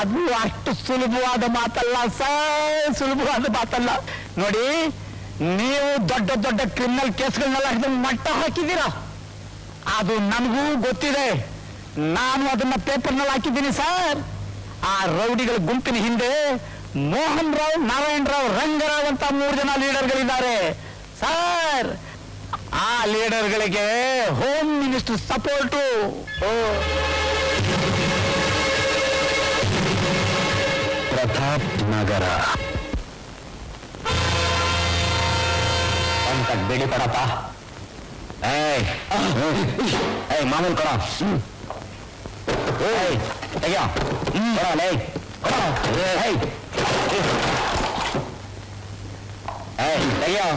ಅದು ಅಷ್ಟು ಸುಲಭವಾದ ಮಾತಲ್ಲ ಸರ್, ಸುಲಭವಾದ ಮಾತಲ್ಲ. ನೋಡಿ, ನೀವು ದೊಡ್ಡ ದೊಡ್ಡ ಕ್ರಿಮಿನಲ್ ಕೇಸ್ಗಳನ್ನೆಲ್ಲ ಹಿಡಿದು ಮಟ್ಟ ಹಾಕಿದ್ದೀರಾ. ಅದು ನನಗೂ ಗೊತ್ತಿದೆ. ನಾನು ಅದನ್ನ ಪೇಪರ್ನಲ್ಲಿ ಹಾಕಿದ್ದೀನಿ ಸರ್. ಆ ರೌಡಿಗಳ ಗುಂಪಿನ ಹಿಂದೆ ಮೋಹನ್ ರಾವ್, ನಾರಾಯಣ್ ರಾವ್, ರಂಗರಾವ್ ಅಂತ 3 ಜನ ಲೀಡರ್ಗಳಿದ್ದಾರೆ ಸರ್. ಆ ಲೀಡರ್ಗಳಿಗೆ ಹೋಮ್ ಮಿನಿಸ್ಟರ್ ಸಪೋರ್ಟು. ಪ್ರತಾಪ್ ನಗರ ಅಂತ ಬಿಡಿ ಪಡಪ್ಪ. ಏಯ್ ಮಾಮೂಲು ಕೊಡ. ಏಯ್ ತೆಗಿಯೋ, ಕೊಡ ಲೇ, ಕೊಡ. ಏಯ್ ತೆಗಿಯೋ,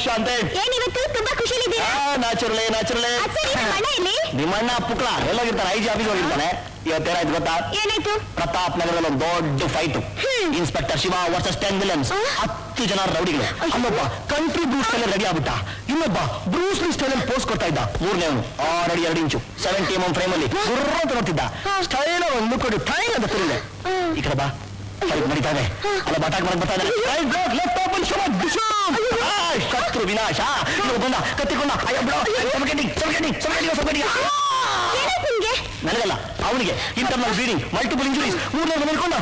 ಶಾಂತೆ. ಏನಿವತ್ತು ತುಂಬಾ ಖುಷಿಲಿದ್ದೀರಾ? ನ್ಯಾಚುರಲೇ ನಿಮ್ಮಣ್ಣ ಪುಕ್ಳ ಎಲ್ಲೋಗಿರ್ತಾನೆ, IG ಆಫೀಸ್ ಹೋಗಿರ್ತಾನೆ. ಇವತ್ತೇನಾಯ್ತು ಗೊತ್ತಾ? ಏನಾಯ್ತು? ಪ್ರತಾಪ್ ನಗರದಲ್ಲಿ ಒಂದು ದೊಡ್ಡ fight. Inspector Shiva versus 10 villains. 10 ಜನ ರೌಡಿಗಳು. ಅಲ್ಲೊಬ್ಬ ಕಂಟ್ರಿ ಬ್ರೂಸ್ ಸ್ಟೈಲ್ ರೆಡಿ ಆಗ್ಬಿಟ್ಟ. ಇನ್ನೊಬ್ಬ ಬ್ರೂಸ್ ಲೀ ಸ್ಟೈಲ್ ಪೋಸ್ ಕೊಡ್ತಾ ಇದ್ದ. 3ನೇವನು 6 ಅಡಿ 2 ಇಂಚು 70mm ಫ್ರೇಮ್ ಅಲ್ಲಿ ಗುರ್ರ ಅಂತ ನೋಡ್ತಿದ್ದ. ಸ್ಟೈಲ್ ಒಂದು ಕೊಡಿ ಟೈಮ್ ಅಂತ ಫುಲ್. ಈ ಕಡೆ ಬಾ, ನಡೀತಾ ಇದೆ. ಅಲ್ಲ ಅಟ್ಯಾಕ್ ಮಾಡಕ್ ಬರ್ತಾ ಇದ್ದಾನೆ. ಶತ್ರು ವಿನಾಶ. ಬಂದ ಕತ್ತಿಕೊಂಡ. ನನಗಲ್ಲ, ಅವನಿಗೆ ಇಂಟರ್ನಲ್ ಬ್ಲೀಡಿಂಗ್, ಮಲ್ಟಿಪಲ್ ಇಂಜುರೀಸ್, 3 ಮಲ್ಕೊಂಡ.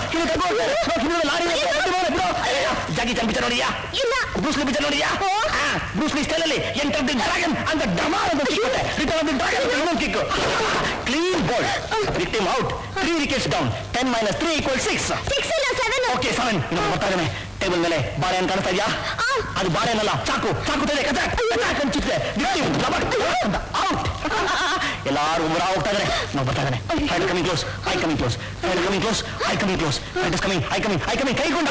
ಜಾಗಿ ಚನ್ ಪಿಕ್ಚರ್ ನೋಡಿಯಾ? ಬ್ರೂಸ್ ಲೀ ಪಿಕ್ಚರ್ ನೋಡಿಯಾ? ಬ್ರೂಸ್ ಲೀ ಸ್ಟೈಲ್ ಅಲ್ಲಿ ಎಂಟರ್ ದಿ ಡ್ರ್ಯಾಗನ್ ಅಂತ ಡಮಾರ್ ಅಂತ ಸಿಕ್ಕುತ್ತೆ. Return of the dragon kick. Clean bowled. Victim out. 3 wickets down. 10 - 3 = 6. 6 ಇಲ್ಲ 7. ಓಕೆ 7. ಇನ್ನೊಂದು ಬರ್ತಾ ಇದ್ದಾನೆ. ಟೇಬಲ್ ಮೇಲೆ ಬಾಳೆಹಣ್ಣು ಕಾಣಿಸ್ತಾ ಇದೆಯಾ? ಅದು ಬಾಳೆಹಣ್ಣಲ್ಲ, ಚಾಕು. ಚಾಕು ಅನ್ಸುತ್ತೆ. ಔಟ್. ಎಲ್ಲಾರು ಹೊರ ಹೋಗ್ತಾ ಇದ್ದಾರೆ. ನಾವು ಬರ್ತಾ ಇದ್ದಾನೆ. Fight coming close. I coming close. Fight coming close. I coming close. Fight is coming. I coming. ಕೈಗೊಂಡ.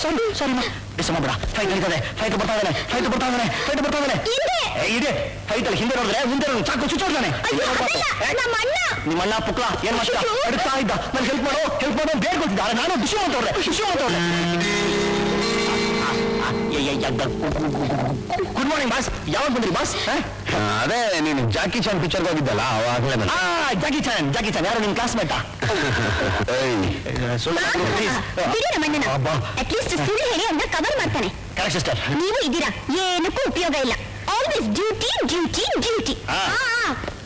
ಸಾರಿ ಡಿಸ್ ಮಾಡಬೇಡ. ಫೈಟ್ ನಡೀತದೆ. ಫೈಟ್ ಬರ್ತಾ ಇದ್ದಾನೆ. ಇದೆ ಫೈಟ್ ಅಲ್ಲಿ ಹಿಂದೆ ನೋಡಿದ್ರೆ ಮುಂದೆ ಚಾಕು ಚುಚ್ಚೋಡ್ತಾನೆ. ನಿಮ್ಮಣ್ಣ ಪುಕ್ಲ ಏನ್ ಮಾಡ್ತಾ ಅಡ್ತಾ ಇದ್ದ. ನನ್ಗೆ ಹೆಲ್ಪ್ ಮಾಡೋ ಬೇರೆ ಗೊತ್ತಿದ್ದ. ನಾನು ಡಿಶು ಅಂತವ್ರೆ. Good morning boss. ಯಾವಾಗ ಬಂದ್ರಿ ಬಾಸ್? ಅದೇ ನೀನು ಜಾಕಿ ಚಾನ್ ಪಿಕ್ಚರ್ ಹೋಗಿದ್ದಲ್ಲ, ಅವಾಗಲೇ ಜಾಕಿ ಚಾನ್ ಯಾರು ನಿಮ್ ಕ್ಲಾಸ್ ಮೇಟ? ಅಟ್ಲೀಸ್ಟ್ ಸುಳ್ಳು ಹೇಳಿ ಅಂತ ಕವರ್ ಮಾಡ್ತಾನೆ. Correct sister. ನೀವು ಇದ್ದೀರಾ, ಏನಕ್ಕೂ ಉಪಯೋಗ ಇಲ್ಲ. Always duty.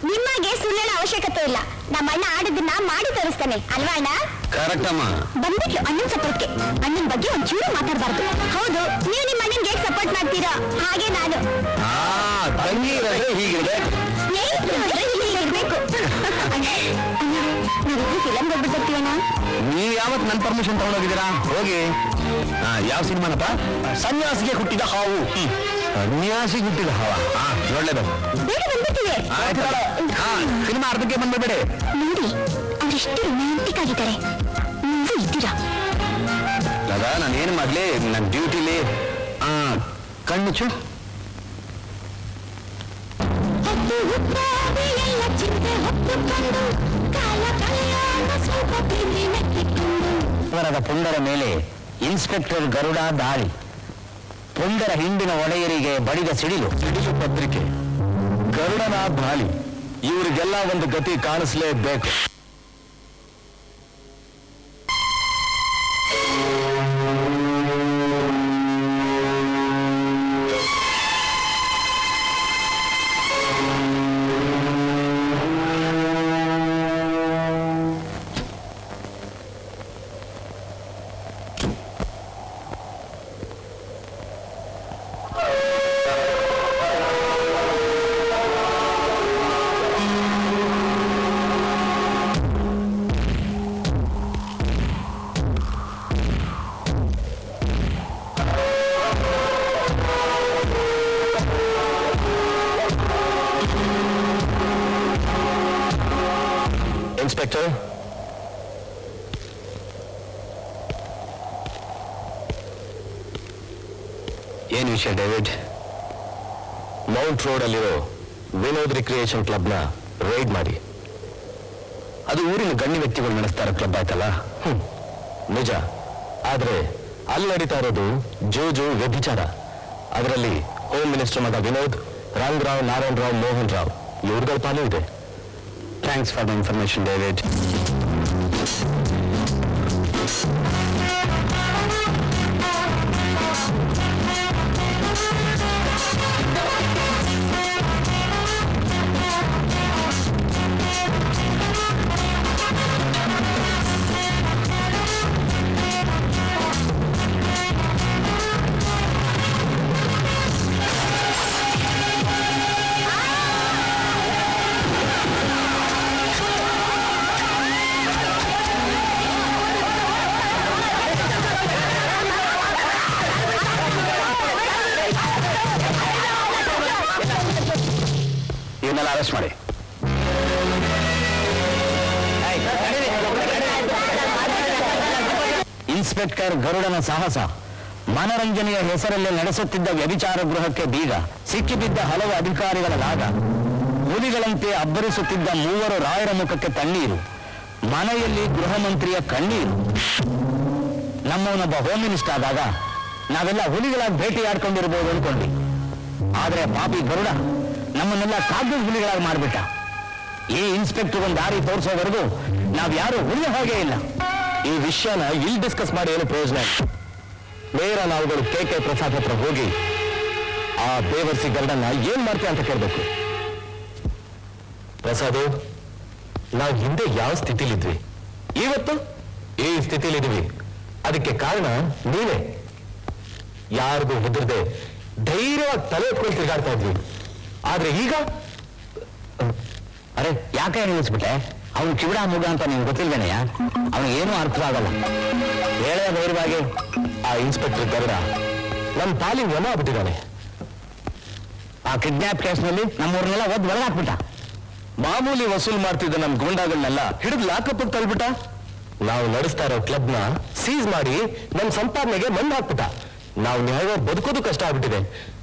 ನಿಮಗೆ ಸುಳ್ಳು ಅವಶ್ಯಕತೆ ಇಲ್ಲ. ನಮ್ಮ ಅಣ್ಣ ಆಡಿದ್ದನ್ನ ಮಾಡಿ ತೋರಿಸ್ತಾನೆ ಅಲ್ವಾ ಅಣ್ಣ? ಕರೆಕ್ಟ್ ಅಮ್ಮ. ಬಂದ್ಬಿಟ್ಲು ಅಣ್ಣನ್ ಸಪೋರ್ಟ್ಗೆ. ಅಣ್ಣನ ಬಗ್ಗೆ ಒಂಚೂರು ಮಾತಾಡಬಾರ್ದು. ಹೌದು, ನೀವು ನಿಮ್ಮ ಅಣ್ಣನ್ಗೆ ಸಪೋರ್ಟ್ ಸಪೋರ್ಟ್ ಮಾಡ್ತೀರಾ ಹಾಗೆ ನಾನು. ತಂಗಿ ಇರೋದ್ರೆ ಹೀಗಿದೆ. ಸ್ನೇಹಿತರು ಅಂದ್ರೆ ಹೀಗಿರ್ಬೇಕು. ನಾವಿಬ್ರು ಫಿಲಮ್ ಹೋಗ್ಬಿಟ್ಟು ಬರ್ತೀವಣ್ಣ. ನೀವ್ ಯಾವತ್ ನನ್ನ ಪರ್ಮಿಷನ್ ತಗೊಂಡೋಗಿದ್ದೀರಾ? ಹೋಗಿ. ಯಾವ ಸಿನಿಮಾನಪ್ಪ? ಸನ್ಯಾಸಿಗೆ ಹುಟ್ಟಿದ ಹಾವು. ಸನ್ಯಾಸಿಗೆ ಹುಟ್ಟಿದ ಹಾವ? ಒಳ್ಳೇದು. ಬೇಗ ಬಂದ್ಬಿಟ್ಟಿದೆ. ಸಿನಿಮಾ ಅರ್ಧಕ್ಕೆ ಬಂದ್ಬಿಡಿ. ನೋಡಿ ಅವರೆಷ್ಟು ರೊಮ್ಯಾಂಟಿಕ್ ಆಗಿದ್ದಾರೆ. ನೀವು ಇದ್ದೀರಾ? ಅದ ನಾನೇನು ಮಾಡ್ಲಿ, ನನ್ನ ಡ್ಯೂಟಿಲಿ ಕಣ್ಣುಚ್ಚು. ವರದ ಪುಂಡರ ಮೇಲೆ ಇನ್ಸ್ಪೆಕ್ಟರ್ ಗರುಡ ದಾಳಿ. ಪುಂಡರ ಹಿಂಡಿನ ಒಡೆಯರಿಗೆ ಬಡಿದ ಸಿಡಿಲು ಪತ್ರಿಕೆ. ಗರುಡನ ದಾಳಿ. ಇವರಿಗೆಲ್ಲ ಒಂದು ಗತಿ ಕಾಣಿಸ್ಲೇಬೇಕು. ಇನ್ಸ್ಪೆಕ್ಟರ್, ಏನ್ ವಿಷಯ ಡೇವಿಡ್? ಮೌಂಟ್ ರೋಡ್ ಅಲ್ಲಿರೋ ವಿನೋದ್ ರಿಕ್ರಿಯೇಷನ್ ಕ್ಲಬ್ನ ರೈಡ್ ಮಾಡಿ. ಅದು ಊರಿನ ಗಣ್ಯ ವ್ಯಕ್ತಿಗಳು ನಡೆಸ್ತಾ ಇರೋ ಕ್ಲಬ್ ಆಯ್ತಲ್ಲ? ನಿಜ. ಆದ್ರೆ ಅಲ್ಲಿ ನಡೀತಾ ಇರೋದು ಜೂಜು, ವ್ಯಭಿಚಾರ. ಅದರಲ್ಲಿ ಹೋಮ್ ಮಿನಿಸ್ಟರ್ ಮಗ ವಿನೋದ್, ರಂಗರಾವ್, ನಾರಾಯಣ್ ರಾವ್, ಮೋಹನ್ ರಾವ್ ಇವ್ರಗಳ ಪಾಲು ಇದೆ. Thanks for the information David. ಇವನ್ನೆಲ್ಲ ಅರೆಸ್ಟ್ ಮಾಡಿ. ಇನ್ಸ್ಪೆಕ್ಟರ್ ಗರುಡನ ಸಾಹಸ, ಮನರಂಜನೆಯ ಹೆಸರಲ್ಲಿ ನಡೆಸುತ್ತಿದ್ದ ವ್ಯಭಿಚಾರ ಗೃಹಕ್ಕೆ ಬೀಗ, ಸಿಕ್ಕಿಬಿದ್ದ ಹಲವು ಅಧಿಕಾರಿಗಳ ಲಾಗ, ಹುಲಿಗಳಂತೆ ಅಬ್ಬರಿಸುತ್ತಿದ್ದ ಮೂವರು ರಾಯರ ಮುಖಕ್ಕೆ ತಣ್ಣೀರು, ಮನೆಯಲ್ಲಿ ಗೃಹ ಮಂತ್ರಿಯ ಕಣ್ಣೀರು. ನಮ್ಮವನೊಬ್ಬ ಹೋಮ್ ಮಿನಿಸ್ಟರ್ ಆದಾಗ ನಾವೆಲ್ಲ ಹುಲಿಗಳಾಗಿ ಭೇಟಿಯಾಡ್ಕೊಂಡಿರ್ಬೋದು ಅನ್ಕೊಂಡ್ವಿ. ಆದ್ರೆ ಪಾಪಿ ಗರುಡ ನಮ್ಮನ್ನೆಲ್ಲ ಕಾಗ್ದ ಹುಲಿಗಳಾಗಿ ಮಾಡ್ಬಿಟ್ಟ. ಈ ಇನ್ಸ್ಪೆಕ್ಟರ್ ಒಂದು ದಾರಿ ತೋರಿಸೋವರೆಗೂ ನಾವ್ಯಾರು ಹುಲಿ ಹಾಗೆ ಇಲ್ಲ. ಈ ವಿಷಯನ ಇಲ್ಲಿ ಡಿಸ್ಕಸ್ ಮಾಡಿ ಏನು ಪ್ರಯೋಜನ? ನೇರ ನಾವುಗಳು ಕೆ ಪ್ರಸಾದ್ ಹತ್ರ ಹೋಗಿ ಆ ಬೇವರ್ಸಿ ಗರುಡನ್ನ ಏನ್ ಮಾಡ್ತೀಯ ಅಂತ ಕೇಳ್ಬೇಕು. ಪ್ರಸಾದ್, ನಾವು ಹಿಂದೆ ಯಾವ ಸ್ಥಿತಿಲಿದ್ವಿ, ಇವತ್ತು ಈ ಸ್ಥಿತಿಲಿದ್ವಿ. ಅದಕ್ಕೆ ಕಾರಣ ನೀವೇ. ಯಾರಿಗೂ ಹೆದರದೆ ಧೈರ್ಯವಾಗಿ ತಲೆ ಎತ್ಕೊಂಡು ತಿರುಗಾಡ್ತಾ ಇದ್ವಿ. ಆದ್ರೆ ಈಗ ಅರೆ ಯಾಕೆ ನಿಲ್ಲಿಸ್ಬಿಟ್ಟೆ? ಅವನು ಕಿವಿಡ ಮುಗ ಅಂತ ನಿಮ್ಗೆ ಗೊತ್ತಿಲ್ವೇನೆಯ? ಅವನಿಗೆ ಏನೂ ಅರ್ಥವಾಗಲ್ಲ. ಹೇಳೇ ಧೈರ್ಯವಾಗಿ. ಆ ಇನ್ಸ್ಪೆಕ್ಟರ್ ಗರುಡ ನಮ್ಮ ಪಾಲಿಗೆ ವನ ಆಗ್ಬಿಟ್ಟಿದ್ದಾನೆ. ಆ ಕಿಡ್ನಾಪ್ ಕೇಸ್ನಲ್ಲಿ ನಮ್ಮೂರನ್ನೆಲ್ಲ ಒದ್ದು ಒಳಗಾಕ್ಬಿಟ್ಟ. ಮಾಮೂಲಿ ವಸೂಲ್ ಮಾಡ್ತಿದ್ದ ನಮ್ಮ ಗೂಂಡಾಗಳನ್ನೆಲ್ಲ ಹಿಡಿದು ಲಾಕಪ್ ತಳ್ಬಿಟ್ಟ. ನಾವು ನಡೆಸ್ತಾ ಇರೋ ಕ್ಲಬ್ನ ಸೀಸ್ ಮಾಡಿ ನಮ್ಮ ಸಂಪಾದನೆಗೆ ಮಣ್ಣು ಹಾಕ್ಬಿಟ್ಟ. ನಾವು ನ್ಯಾಯ ಬದುಕೋದು ಕಷ್ಟ ಆಗ್ಬಿಟ್ಟಿದೆ.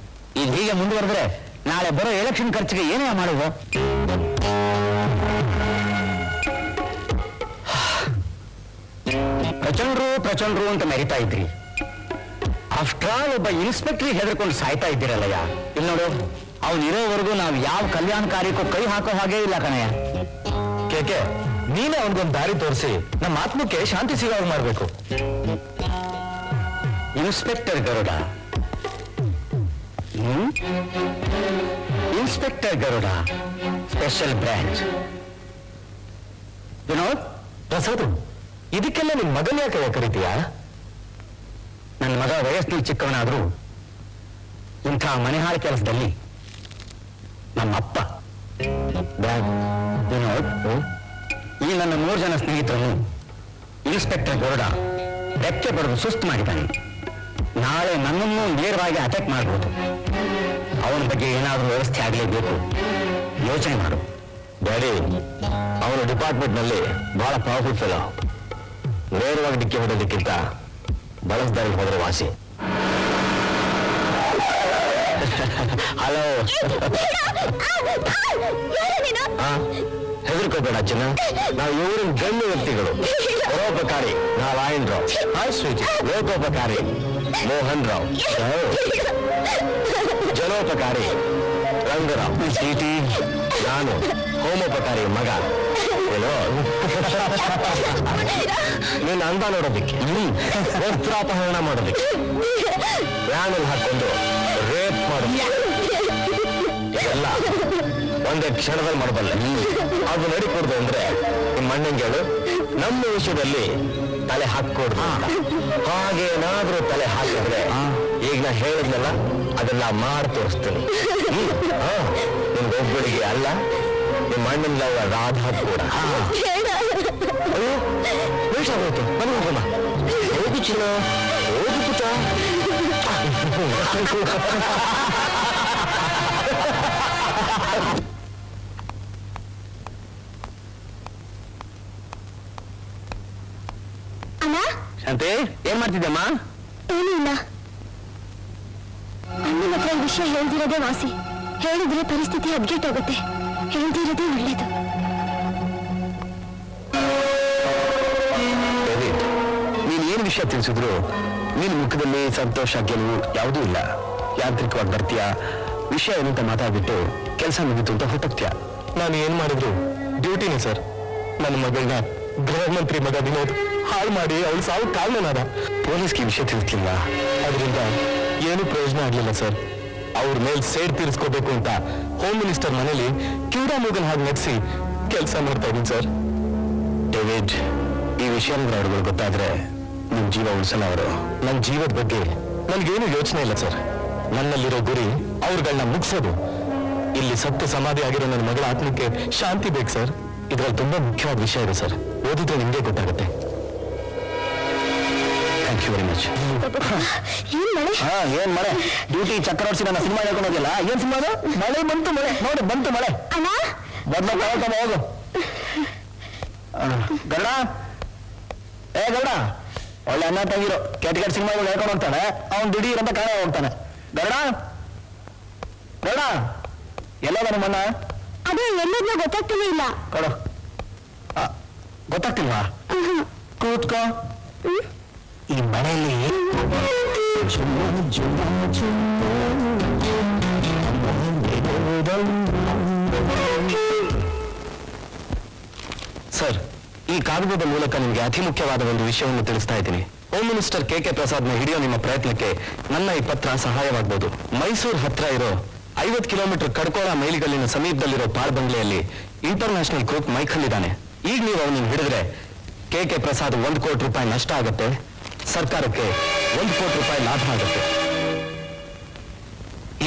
ಈಗ ಹೀಗೆ ಮುಂದುವರೆದ್ರೆ ನಾಳೆ ಬರೋ ಎಲೆಕ್ಷನ್ ಖರ್ಚಿಗೆ ಏನೇ ಮಾಡುವ? ಪ್ರಚಂಡ್ರು ಅಂತ ಮೆರಿತಾ ಇದ್ರಿ. ಆಫ್ಟರ್ ಆಲ್ ಒಬ್ಬ ಇನ್ಸ್ಪೆಕ್ಟರ್ ಹೆದರ್ಕೊಂಡು ಸಾಯ್ತಾ ಇದ್ದೀರಲ್ಲಯ್ಯ. ಇಲ್ಲಿ ನೋಡು, ಅವ್ನು ಇರೋವರೆಗೂ ನಾವು ಯಾವ ಕಲ್ಯಾಣ ಕಾರ್ಯಕ್ಕೂ ಕೈ ಹಾಕೋ ಹಾಗೇ ಇಲ್ಲ ಕಣಯ್ಯ. ಕೇಕೆ, ನೀನೇ ಅವನಿಗೊಂದು ದಾರಿ ತೋರಿಸಿ ನಮ್ಮ ಆತ್ಮಕ್ಕೆ ಶಾಂತಿ ಸಿಗೋವಾಗ ಮಾಡ್ಬೇಕು. Inspector Garuda, inspector Garuda, special branch. Vinod, Prasad, ಇದಕ್ಕೆಲ್ಲ ನಿನ್ ಮಗನ ಯಾಕೆ ಕರೀತೀಯಾ? ನನ್ನ ಮಗ ವಯಸ್ಸಿನಲ್ಲಿ ಚಿಕ್ಕವನಾದ್ರೂ ಇಂಥ ಮನೆಹಾಳ ಕೆಲಸದಲ್ಲಿ ನಮ್ಮ ಅಪ್ಪ ವಿನೋದ್ ಈ ನನ್ನ 3 ಜನ ಸ್ನೇಹಿತರನ್ನು ಇನ್ಸ್ಪೆಕ್ಟರ್ ಗೌಡ ಬೆಕ್ಕೆ ಬರೆದು ಸುಸ್ತು ಮಾಡಿದ್ದಾನೆ. ನಾಳೆ ನನ್ನನ್ನು ನೇರವಾಗಿ ಅಟ್ಯಾಕ್ ಮಾಡಬಹುದು. ಅವನ ಬಗ್ಗೆ ಏನಾದರೂ ವ್ಯವಸ್ಥೆ ಆಗಲೇಬೇಕು. ಯೋಚನೆ ಮಾಡು. ಡ್ಯಾಡಿ, ಅವನ ಡಿಪಾರ್ಟ್ಮೆಂಟ್ನಲ್ಲಿ ಬಹಳ ಪವರ್ಫುಲ್ ಫೆಲೋ. ನೇರವಾಗಿ ಡಿಕ್ಕಿ ಹೊಡೋದಕ್ಕಿಂತ ಬಳಸ್ದಾರಿಗೆ ಹೋದ್ರೆ ವಾಸಿ. ಹಲೋ. ಹೆದರ್ಕೋಬೇಡ ಚಿನ್ನ, ನಾವು ಇವರಿನ ಗಣ್ಯ ವ್ಯಕ್ತಿಗಳು. ಪರೋಪಕಾರಿ ನಾರಾಯಣ್ ರಾವ್, ಹಾಯ್ ಸ್ವೀಟಿ. ಲೋಕೋಪಕಾರಿ ಮೋಹನ್ ರಾವ್, ಜನೋಪಕಾರಿ ರಂಗರಾವ್. ಸ್ವೀಟಿ, ನಾನು ಹೋಮೋಪಕಾರಿ ಮಗ. ಏನೋ ನೀನು ಅಂದ ನೋಡೋದಿಕ್ಕೆ, ವಸ್ತ್ರಾಪಹರಣ ಮಾಡೋದಿಕ್ಕೆ, ವ್ಯಾನಲ್ಲಿ ಹಾಕೊಂಡು ರೇಪ್ ಮಾಡೋದು ಎಲ್ಲ ಒಂದೇ ಕ್ಷಣದಲ್ಲಿ ಮಾಡಬಲ್ಲ. ಅದು ನಡಿಕೊಡ್ದು ಅಂದ್ರೆ ನಿಮ್ಮ ಅಣ್ಣಂಗೇಳು ನಮ್ಮ ವಿಷಯದಲ್ಲಿ ತಲೆ ಹಾಕೊಡ್ದು ಅಂತ. ಹಾಗೇನಾದ್ರೂ ತಲೆ ಹಾಕಿದ್ರೆ ಈಗ ನಾ ಹೇಳಿದ್ನಲ್ಲ ಅದೆಲ್ಲ ಮಾಡಿ ತೋರಿಸ್ತೀನಿ. ನಿಮ್ಗೊಬ್ಬಳಿಗೆ ಅಲ್ಲ, ನಿಮ್ಮ ಅಣ್ಣನ ರಾಧಾ ಕೂಡ. ಅಯ್ಯೋ ವೇಷ ಆಗೋಯ್ತು, ಬನ್ನಿ ಹೋಗೋಣ. ಹೋಗು ಚಿನ್ನ, ಹೋಗು ಪುಟ. ಅಣ್ಣ, ಶಾಂತಿ, ಏನ್ ಮಾಡ್ತಿದ್ದಮ್ಮ? ಏನೂ ಇಲ್ಲ. ಅಣ್ಣನ ಹತ್ರ ಈ ವಿಷಯ ಹೇಳ್ದಿರೋದೇ ವಾಸಿ. ಹೇಳಿದ್ರೆ ಪರಿಸ್ಥಿತಿ ಹದ್ಗೆಟ್ಟೋಗುತ್ತೆ. ಹೇಳ್ದಿರೋದೇ ಒಳ್ಳೇದು. ನೀನ್ ಏನ್ ವಿಷಯ ತಿಳಿಸಿದ್ರು ನಿನ್ ಮುಖದಲ್ಲಿ ಸಂತೋಷ, ಗೆಲುವು ಯಾವುದೂ ಇಲ್ಲ. ಯಾಂತ್ರಿಕವಾಗಿ ಬರ್ತೀಯ, ವಿಷಯ ಏನಂತ ಮಾತಾಡ್ಬಿಟ್ಟು ಕೆಲಸ ಮುಗಿತು ಅಂತ ಹೊರಟೋಗ್ತೀಯ. ನಾನು ಏನ್ ಮಾಡಿದ್ರು ಡ್ಯೂಟಿನೇ ಸರ್. ನನ್ನ ಮಗಳನ್ನ ಗೃಹ ಮಂತ್ರಿ ಮಗ ವಿನೋದ್ ಹಾಳು ಮಾಡಿ ಅವಳು ಸಾವು ಕಾರಣನಾದ. ಪೊಲೀಸ್ಗೆ ವಿಷಯ ತಿಳಿಸ್ಲಿಲ್ಲ, ಅದರಿಂದ ಏನು ಪ್ರಯೋಜನ ಆಗ್ಲಿಲ್ಲ ಸರ್. ಅವ್ರ ಮೇಲೆ ಸೇಡ್ ತೀರಿಸ್ಕೋಬೇಕು ಅಂತ ಹೋಮ್ ಮಿನಿಸ್ಟರ್ ಮನೇಲಿ ಕ್ಯೂಡಾ ಮೂಗನ್ ಹಾಗೆ ನಡೆಸಿ ಕೆಲಸ ಮಾಡ್ತಾ ಇದೀನಿ ಸರ್. ಡೇವಿಡ್, ಈ ವಿಷಯ ಅವ್ರಿಗೆ ಗೊತ್ತಾದ್ರೆ ನಿಮ್ ಜೀವ ಉಳಿಸಲ್ಲ ಅವರು. ನನ್ನ ಜೀವದ ಬಗ್ಗೆ ನನ್ಗೇನು ಯೋಚನೆ ಇಲ್ಲ ಸರ್. ನನ್ನಲ್ಲಿರೋ ಗುರಿ ಅವ್ರುಗಳನ್ನ ಮುಗಿಸೋದು. ಇಲ್ಲಿ ಸತ್ತು ಸಮಾಧಿ ಆಗಿರೋ ನನ್ನ ಮಗಳ ಆತ್ಮಕ್ಕೆ ಶಾಂತಿ ಬೇಕು ಸರ್. ಇದ್ರಲ್ಲಿ ತುಂಬಾ ಮುಖ್ಯವಾದ ವಿಷಯ ಇದೆ ಸರ್. ಓದಿದ್ರೆ ನಿಮ್ಗೆ ಗೊತ್ತಾಗುತ್ತೆ. Thank you very much. ಏನ್ ಮಳೆ? ಏನ್ ಮಳೆ? ಡ್ಯೂಟಿ ಚಕ್ರವರ್ತಿ ನನ್ನ ಸಿನಿಮಾ ಹೇಳ್ಕೊಂಡು ಹೋಗಿಲ್ಲ. ಏನ್ ಸಿನಿಮಾ ಅದು? ಮಳೆ ಬಂತು, ಮಳೆ ನೋಡಿ ಬಂತು ಮಳೆ. ಅಣ್ಣ, ಬದಲ ಹೋಗು. ಗರುಡ, ಏ ಗರುಡ, ಒಳ್ಳೆ ಅನ್ನ ತಂಗಿರೋ ಕೆಟ್ಟ ಸಿನಿಮಾಗಳು ಹೇಳ್ಕೊಂಡು ಹೋಗ್ತಾನೆ. ಅವ್ನು ದುಡೀರ್ ಅಂತ ಕಾಣ ಹೋಗ್ತಾನೆ. ಗರುಡ, ಗರುಡ, ಎಲ್ಲೋದ ನಮ್ಮಣ್ಣ? ಅದೇ ಎಲ್ಲದನ್ನೂ ಗೊತ್ತಾಗ್ತಾನೆ ಇಲ್ಲ. ಕೊಡು. ಗೊತ್ತಾಗ್ತಿಲ್ವಾ? ಕೂತ್ಕೋ. ಈ ಮನೆಯಲ್ಲಿ ಸರ್, ಈ ಕಾಗದದ ಮೂಲಕ ನಿಮಗೆ ಅತಿ ಮುಖ್ಯವಾದ ಒಂದು ವಿಷಯವನ್ನು ತಿಳಿಸ್ತಾ ಇದ್ದೀನಿ. ಹೋಮ್ ಮಿನಿಸ್ಟರ್ ಕೆ ಪ್ರಸಾದ್ನ ಹಿಡಿಯೋ ನಿಮ್ಮ ಪ್ರಯತ್ನಕ್ಕೆ ನನ್ನ ಈ ಪತ್ರ ಸಹಾಯವಾಗಬಹುದು. ಮೈಸೂರು ಹತ್ರ ಇರೋ 50 ಕಿಲೋಮೀಟರ್ ಕಡ್ಕೋಳ ಮೈಲಿಗಲ್ಲಿನ ಸಮೀಪದಲ್ಲಿರೋ ಪಾಳ್ ಬಂಗ್ಲೆಯಲ್ಲಿ ಇಂಟರ್ನ್ಯಾಷನಲ್ ಗ್ರೂಪ್ ಮೈಖಲ್ ಇದ್ದಾನೆ. ಈಗ ನೀವು ಅವನನ್ನು ಹಿಡಿದ್ರೆ ಕೆ ಪ್ರಸಾದ್ 1 ಕೋಟಿ ರೂಪಾಯಿ ನಷ್ಟ ಆಗುತ್ತೆ, ಸರ್ಕಾರಕ್ಕೆ 1 ಕೋಟಿ ರೂಪಾಯಿ ಲಾಭ ಆಗುತ್ತೆ.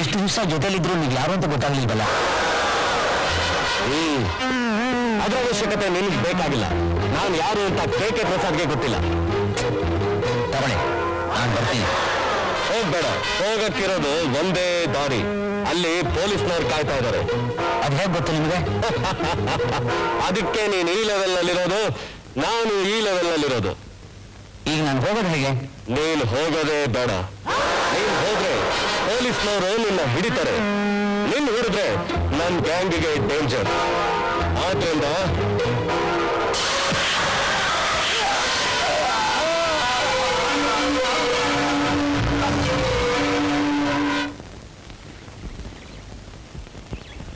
ಎಷ್ಟು ದಿವಸ ಜೊತೆಲಿದ್ರು ನೀವು ಯಾರು ಅಂತ ಗೊತ್ತಾಗ್ಲಿಲ್ವಲ್ಲ? ಅದರ ಅವಶ್ಯಕತೆ ನಿನಗೆ ಬೇಕಾಗಿಲ್ಲ. ನಾನು ಯಾರು ಅಂತ ಕೆ ಪ್ರಸಾದ್ಗೆ ಗೊತ್ತಿಲ್ಲ. ತಗೊಳ್ಳಿ, ನಾನು ಬರ್ತೀನಿ. ಹೋಗ್ಬೇಡ, ಹೋಗಕ್ಕಿರೋದು ಒಂದೇ ದಾರಿ. ಅಲ್ಲಿ ಪೊಲೀಸ್ನವ್ರು ಕಾಯ್ತಾ ಇದ್ದಾರೆ. ಅದ್ ಹೇಗೆ ಗೊತ್ತು ನಿಮಗೆ? ಅದಕ್ಕೆ ನೀನು ಈ ಲೆವೆಲ್ ನಲ್ಲಿರೋದು, ನಾನು ಈ ಲೆವೆಲ್ ನಲ್ಲಿರೋದು. ಈಗ ನಾನು ಹೋಗೋದು ಹೇಗೆ? ನೀನು ಹೋಗೋದೇ ಬೇಡ. ನೀನು ಹೋದ್ರೆ ಪೊಲೀಸ್ನವರು ನಿನ್ನ ಹಿಡಿತಾರೆ. ನಿನ್ನ ಹಿಡಿದ್ರೆ ನನ್ನ ಗ್ಯಾಂಗಿಗೆ ಡೇಂಜರ್. ಆದ್ರಿಂದ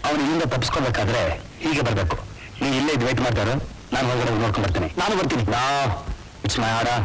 ಅವನು ಇಲ್ಲಿಂದ ತಪ್ಪಿಸ್ಕೋಬೇಕಾದ್ರೆ ಹೀಗೆ ಬರ್ಬೇಕು. ನೀವು ಇಲ್ಲೇ ಇದು ವೇಟ್ ಮಾಡ್ತಾರ, ನಾನು ಹೊರಗಡೆ ನೋಡ್ಕೊಂಡು ಬರ್ತೀನಿ. ನಾನು ಬರ್ತೀನಿ. It's my order.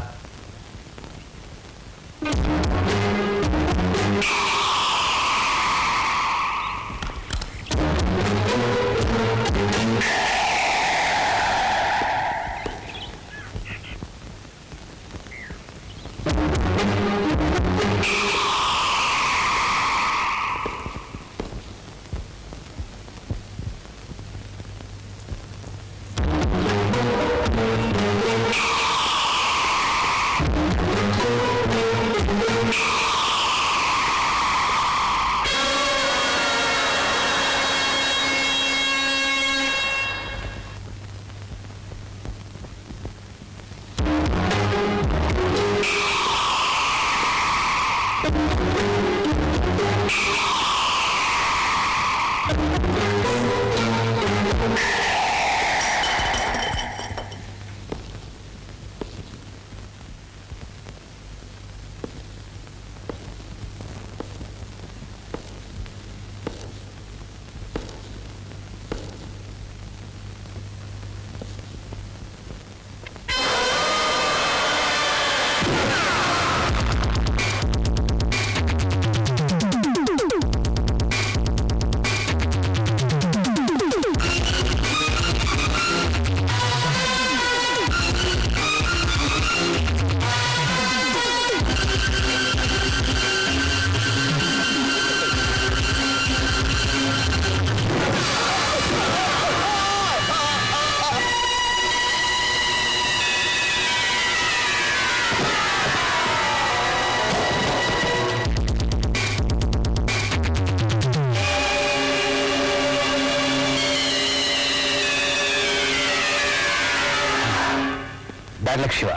Bad luck Shiva.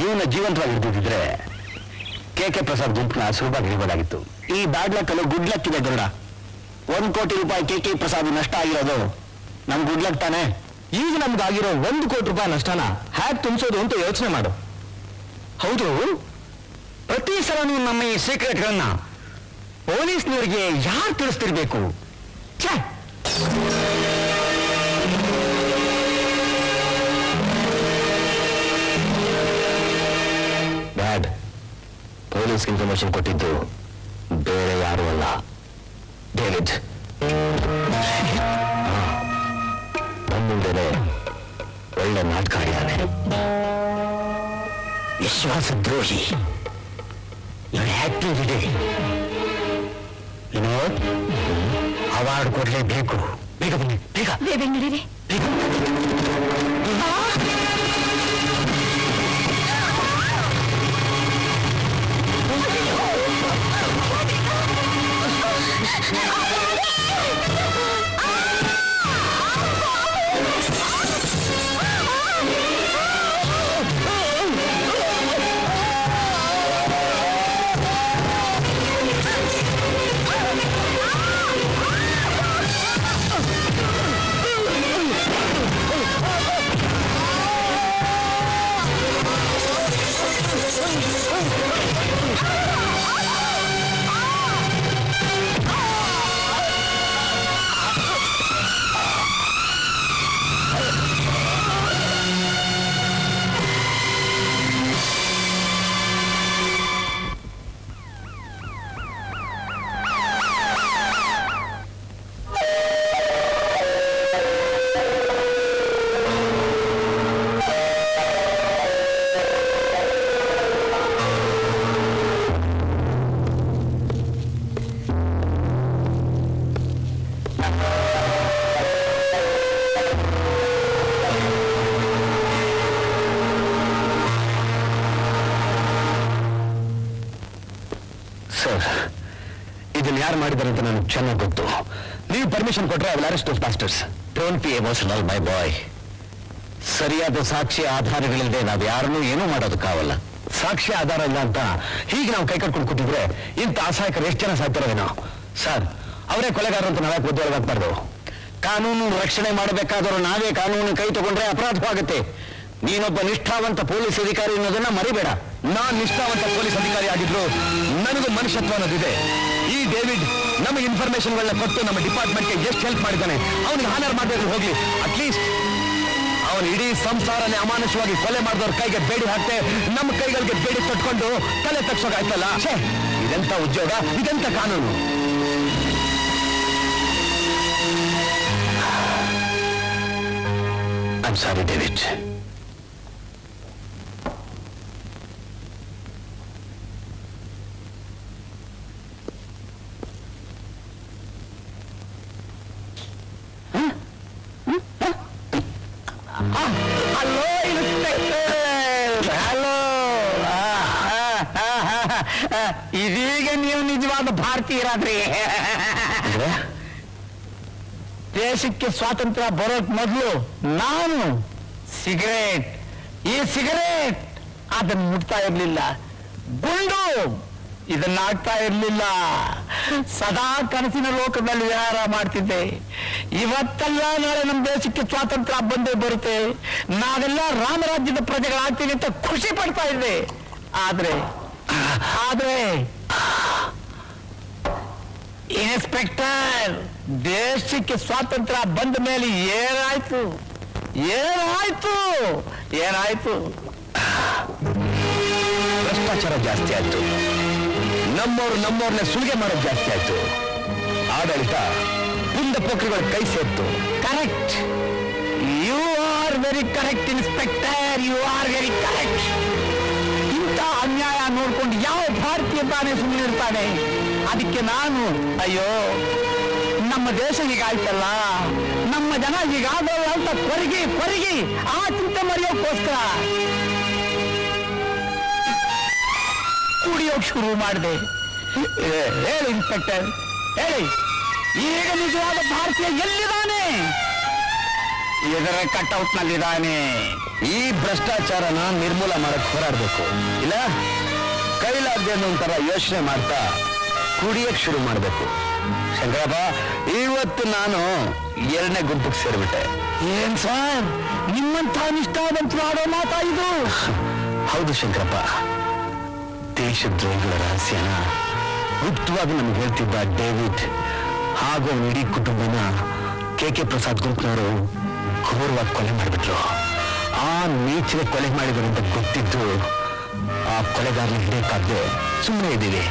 ಇವನ್ನ ಜೀವಂತವಾಗಿ ಹಿಡಿದಿದ್ರೆ ಕೆ ಪ್ರಸಾದ್ ಗುಂಪನ್ನ ಸುಲಭವಾಗಿ ಹಿಡಿಬೋದಾಗಿತ್ತು. ಈ ಬ್ಯಾಡ್ ಲಕ್ ಅಲ್ಲೂ ಗುಡ್ ಲಕ್ ಇದೆ ಗರುಡ. 1 ಕೋಟಿ ರೂಪಾಯಿ ಕೆ ಪ್ರಸಾದ್ ನಷ್ಟ ಆಗಿರೋದು ನಮ್ ಗುಡ್ ಲಕ್ ತಾನೆ. ಈಗ ನಮ್ಗಾಗಿರೋ 1 ಕೋಟಿ ರೂಪಾಯಿ ನಷ್ಟನ ಹ್ಯಾಕ್ ತುಂಬಿಸೋದು ಅಂತ ಯೋಚನೆ ಮಾಡು. ಹೌದು, ಪ್ರತಿ ಸಲ ನೀವು ನಮ್ಮ ಈ ಸೀಕ್ರೆಟ್ಗಳನ್ನ ಪೊಲೀಸ್ನವ್ರಿಗೆ ಯಾರು ತಿಳಿಸ್ತಿರ್ಬೇಕು? ಡ್ಯಾಡ್, ಪೊಲೀಸ್ ಇನ್ಫಾರ್ಮೇಶನ್ ಕೊಟ್ಟಿದ್ದು ಬೇರೆ ಯಾರು ಅಲ್ಲ, ಡೇವಿಡ್. ಮುಂದೆನೆ ಒಳ್ಳೆ ನಾಟಕ ಆಡಿದ್ದಾನೆ. ವಿಶ್ವಾಸದ್ರೋಹಿ ಇವನ ಆಕ್ಟಿಂಗ್ ಇದೆ. ವಿನೋದ್, ಅವಾರ್ಡ್ ಕೊಡ್ಲೇಬೇಕು. ಬೇಗ ಬನ್ನಿ, ಬೇಗ ಬೇಗ ನಡೀರಿ. ಸರ್, ಇದನ್ನ ಯಾರು ಮಾಡಿದ್ದಾರೆ ಅಂತ ನನಗೆ ಚೆನ್ನಾಗಿ ಗೊತ್ತು. ನೀವು ಪರ್ಮಿಷನ್ ಕೊಟ್ರೆ I will arrest those bastards. Don't be emotional my boy. ಸರಿಯಾದ ಸಾಕ್ಷಿ ಆಧಾರಗಳಿಲ್ಲದೆ ನಾವು ಯಾರನ್ನೂ ಏನೂ ಮಾಡೋದಕ್ಕಾಗಲ್ಲ. ಸಾಕ್ಷಿ ಆಧಾರ ಇಲ್ಲ ಅಂತ ಹೀಗೆ ನಾವು ಕೈ ಕಟ್ಕೊಂಡು ಕೂತಿದ್ರೆ ಇಂಥ ಅಸಹಾಯಕರು ಎಷ್ಟು ಜನ ಸಾಯ್ತಾರೇನೋ. ಸರ್, ಅವರೇ ಕೊಲೆಗಾರರು ಅಂತ ನಾವ್ಯಾಕೆ ಒದ್ದೊಳಗಾಗ್ಬಾರ್ದು? ಕಾನೂನು ರಕ್ಷಣೆ ಮಾಡಬೇಕಾದರೂ ನಾವೇ ಕಾನೂನು ಕೈ ತಗೊಂಡ್ರೆ ಅಪರಾಧವಾಗುತ್ತೆ. ನೀನೊಬ್ಬ ನಿಷ್ಠಾವಂತ ಪೊಲೀಸ್ ಅಧಿಕಾರಿ ಅನ್ನೋದನ್ನ ಮರಿಬೇಡ. ನಾನ್ ನಿಷ್ಠಾವಂತ ಪೊಲೀಸ್ ಅಧಿಕಾರಿ ಆಗಿದ್ರು ನನಗೂ ಮನುಷ್ಯತ್ವ ಅನ್ನೋದಿದೆ. ಈ ಡೇವಿಡ್ ನಮ್ಮ ಇನ್ಫಾರ್ಮೇಶನ್ಗಳನ್ನ ಕೊಟ್ಟು ನಮ್ಮ ಡಿಪಾರ್ಟ್ಮೆಂಟ್ಗೆ ಎಷ್ಟು ಹೆಲ್ಪ್ ಮಾಡಿದ್ದಾನೆ. ಅವನಿಗೆ ಹಾನರ್ ಮಾಡಬೇಕು ಹೋಗ್ಲಿ. ಅಟ್ಲೀಸ್ಟ್ ಅವನು ಇಡೀ ಸಂಸಾರನೇ ಅಮಾನುಷವಾಗಿ ಕೊಲೆ ಮಾಡಿದವ್ರ ಕೈಗೆ ಬೇಡಿ ಹಾಕ್ತೆ ನಮ್ಮ ಕೈಗಳಿಗೆ ಬೇಡಿ ಕಟ್ಕೊಂಡು ತಲೆ ತಗ್ಸೋಕಾಯ್ತಲ್ಲ. ಇದೆಂತ ಉದ್ಯೋಗ, ಇದೆಂತ ಕಾನೂನು? I am sorry David. Hello inspector, hello. ಇದೀಗ ನೀವು ನಿಜವಾದ ಭಾರತೀಯರಾದ್ರಿ. ದೇಶಕ್ಕೆ ಸ್ವಾತಂತ್ರ್ಯ ಬರೋಕ್ ಮೊದಲು ನಾನು ಈ ಸಿಗರೇಟ್ ಅದನ್ನು ಮುಟ್ತಾ ಇರ್ಲಿಲ್ಲ. ಗುಂಡು ಇದನ್ನ ಆಗ್ತಾ ಇರ್ಲಿಲ್ಲ. ಸದಾ ಕನಸಿನ ಲೋಕದಲ್ಲಿ ವಿಹಾರ ಮಾಡ್ತಿದ್ದೆ. ಇವತ್ತಲ್ಲ ನಾಳೆ ನಮ್ಮ ದೇಶಕ್ಕೆ ಸ್ವಾತಂತ್ರ್ಯ ಬಂದೇ ಬರುತ್ತೆ, ನಾವೆಲ್ಲ ರಾಮರಾಜ್ಯದ ಪ್ರಜೆಗಳಾಗ್ತೀವಿ ಅಂತ ಖುಷಿ ಪಡ್ತಾ ಇದ್ದೆ. ಆದ್ರೆ ಇನ್ಸ್ಪೆಕ್ಟರ್, ದೇಶಕ್ಕೆ ಸ್ವಾತಂತ್ರ್ಯ ಬಂದ ಮೇಲೆ ಏನಾಯ್ತು? ಭ್ರಷ್ಟಾಚಾರ ಜಾಸ್ತಿ ಆಯ್ತು. ನಮ್ಮವ್ರನ್ನೇ ಸುಲಿಗೆ ಮಾಡೋದು ಜಾಸ್ತಿ ಆಯ್ತು. ಆಡಳಿತ ಪುಂಡ ಪೋಖ್ರಿಗಳ ಕೈ ಸೇರ್ತು. Correct, you are very correct inspector, you are very correct. ಇಂಥ ಅನ್ಯಾಯ ನೋಡ್ಕೊಂಡು ಯಾವ ಭಾರತೀಯ ತಾನೇ ಸುಮ್ಮನೆ ಇರ್ತಾನೆ? ಅದಕ್ಕೆ ನಾನು ಅಯ್ಯೋ ನಮ್ಮ ದೇಶ ಹೀಗಾಯ್ತಲ್ಲ, ನಮ್ಮ ಜನ ಹೀಗಾಗಲ್ಲ ಅಂತ ಕೊರಗಿ ಆ ಚಿಂತೆ ಮರೆಯೋಕ್ಕೋಸ್ಕರ ಕುಡಿಯೋಕ್ ಶುರು ಮಾಡಿದೆ. ಹೇಳಿ ಇನ್ಸ್ಪೆಕ್ಟರ್, ಹೇಳಿ, ಈಗ ನಿಜವಾದ ಭಾರತೀಯ ಎಲ್ಲಿದ್ದಾನೆ? ಇದರ ಕಟ್ಔಟ್ ನಲ್ಲಿದ್ದಾನೆ. ಈ ಭ್ರಷ್ಟಾಚಾರನ ನಿರ್ಮೂಲ ಮಾಡಕ್ ಹೋರಾಡ್ಬೇಕು, ಇಲ್ಲ ಕೈಲಾಗ್ದೆ ಅನ್ನೋ ಒಂಥರ ಯೋಚನೆ ಮಾಡ್ತಾ ಕುಡಿಯಕ್ ಶುರು ಮಾಡ್ಬೇಕು. ಶಂಕರಪ್ಪ, ಇವತ್ತು ನಾನು 2ನೇ ಗುಂಪಿಗೆ ಸೇರ್ಬಿಟ್ಟೆ. ಏನ್ ಸರ್, ನಿಮ್ಮಂಥ ನಿಷ್ಠಾವಂತರು ಆಡೋ ಮಾತಾ ಇದು? ಹೌದು ಶಂಕರಪ್ಪ, ದೇಶದ್ರೋಹಿಗಳ ರಹಸ್ಯನ ಗುಪ್ತವಾಗಿ ನಮ್ಗೆ ಹೇಳ್ತಿದ್ದ ಡೇವಿಡ್ ಹಾಗೂ ಅವನ ಇಡೀ ಕುಟುಂಬನ KK ಪ್ರಸಾದ್ ಗುಂಪಿನವರು ಘೋರವಾಗಿ ಕೊಲೆ ಮಾಡಿಬಿಟ್ರು. ಆ ನೀಚಿಗೆ ಕೊಲೆ ಮಾಡಿದ್ರು ಅಂತ ಗೊತ್ತಿದ್ದು ಆ ಕೊಲೆಗಾರನ ಹಿಡಿಯಕ್ಕಾಗದೆ ಸುಮ್ಮನೆ ಇದ್ದೀವಿ.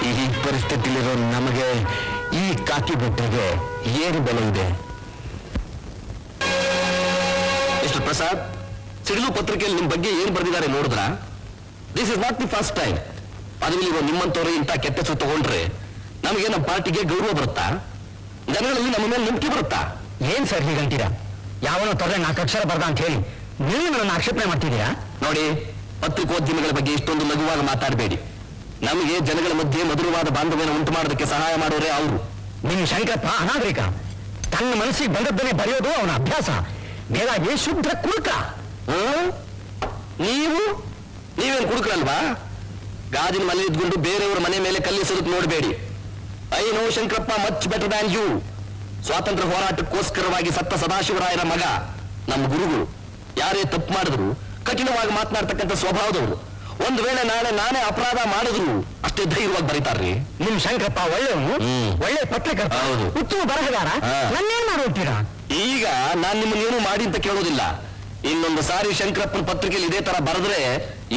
ಈ ಪರಿಸ್ಥಿತಿಲಿರೋ ನಮಗೆ ಈ ಕಾಕಿ ಬಟ್ಟೆಗೆ ಏನು ಬೆಲೆ ಇದೆ? ಮಿಸ್ಟರ್ ಪ್ರಸಾದ್, ಸಿಡಿಲು ಪತ್ರಿಕೆಯಲ್ಲಿ ನಿಮ್ಮ ಬಗ್ಗೆ ಏನು ಬರೆದಿದ್ದಾರೆ ನೋಡಿದ್ರಾ? This is not the first time. ಪದವಿಲಿರೋ ನಿಮ್ಮಂತವ್ರು ಇಂಥ ಕೆಟ್ಟ ಹೆಸರು ತಗೊಂಡ್ರೆ ನಮಗೆ ನಮ್ಮ ಪಾರ್ಟಿಗೆ ಗೌರವ ಬರುತ್ತಾ? ಜನಗಳಲ್ಲಿ ನಮ್ಮ ಮೇಲೆ ನಂಬಿಕೆ ಬರುತ್ತಾ? ಏನ್ ಸರ್ ಹೀಗಂತೀರಾ? ಯಾವನೋ ತೊರೆ 4 ಅಕ್ಷರ ಬರ್ದ ಅಂತ ಹೇಳಿ ನೀವು ನನ್ನ ಆಕ್ಷೇಪಣೆ ಮಾಡ್ತಿದ್ದೀರಾ? ನೋಡಿ, ಪತ್ರಿಕೋದ್ಯಮಿಗಳ ಬಗ್ಗೆ ಇಷ್ಟೊಂದು ಲಘುವಾಗಿ ಮಾತಾಡಬೇಡಿ. ನಮಗೆ ಜನಗಳ ಮಧ್ಯೆ ಮಧುರವಾದ ಬಾಂಧವ್ಯನ ಉಂಟು ಮಾಡೋದಕ್ಕೆ ಸಹಾಯ ಮಾಡೋರೇ ಅವರು. ನಿಮ್ಮ ಶಂಕರಪ್ಪ ಅನಾಗರಿಕ. ತನ್ನ ಮನಸ್ಸಿಗೆ ಬಂದದ್ದನ್ನೇ ಬರೆಯೋದು ಅವನ ಅಭ್ಯಾಸ. ಮೇಲಾಗಿ ಶುದ್ಧ ಕುರುಕ. ನೀವೇನು ಕುಡುಕರಲ್ವಾ? ಗಾಜಿನ ಮನೆ ಇದ್ಕೊಂಡು ಬೇರೆಯವರ ಮನೆ ಮೇಲೆ ಕಲ್ಲಿಸೋದಕ್ಕೆ ನೋಡಬೇಡಿ. I know Shankarappa much better than you. ಸ್ವಾತಂತ್ರ್ಯ ಹೋರಾಟಕ್ಕೋಸ್ಕರವಾಗಿ ಸತ್ತ ಸದಾಶಿವರಾಯರ ಮಗ, ನಮ್ಮ ಗುರುಗಳು. ಯಾರೇ ತಪ್ಪು ಮಾಡಿದ್ರು ಕಠಿಣವಾಗಿ ಮಾತನಾಡ್ತಕ್ಕಂಥ ಸ್ವಭಾವದವರು. ಒಂದು ವೇಳೆ ನಾನೇ ಅಪರಾಧ ಮಾಡಿದ್ರು ಅಷ್ಟೇ ಧೈರ್ಯವಾಗಿ ಬರೀತಾರ್ರಿ. ನಿಮ್ ಶಂಕರಪ್ಪ ಒಳ್ಳೆಯವನು, ಒಳ್ಳೆ ಪತ್ರಕರ್ತ, ಹೌದು. ಉತ್ತಮ ಬರಹಗಾರ. ನನ್ನೇನ್ ಮಾಡೋತೀರಾ? ಈಗ ನಾನ್ ನಿಮ್ಮನ್ನೇನು ಮಾಡಿ ಅಂತ ಕೇಳೋದಿಲ್ಲ. ಇನ್ನೊಂದು ಸಾರಿ ಶಂಕರಪ್ಪನ ಪತ್ರಿಕೆಯಲ್ಲಿ ಇದೇ ತರ ಬರೆದ್ರೆ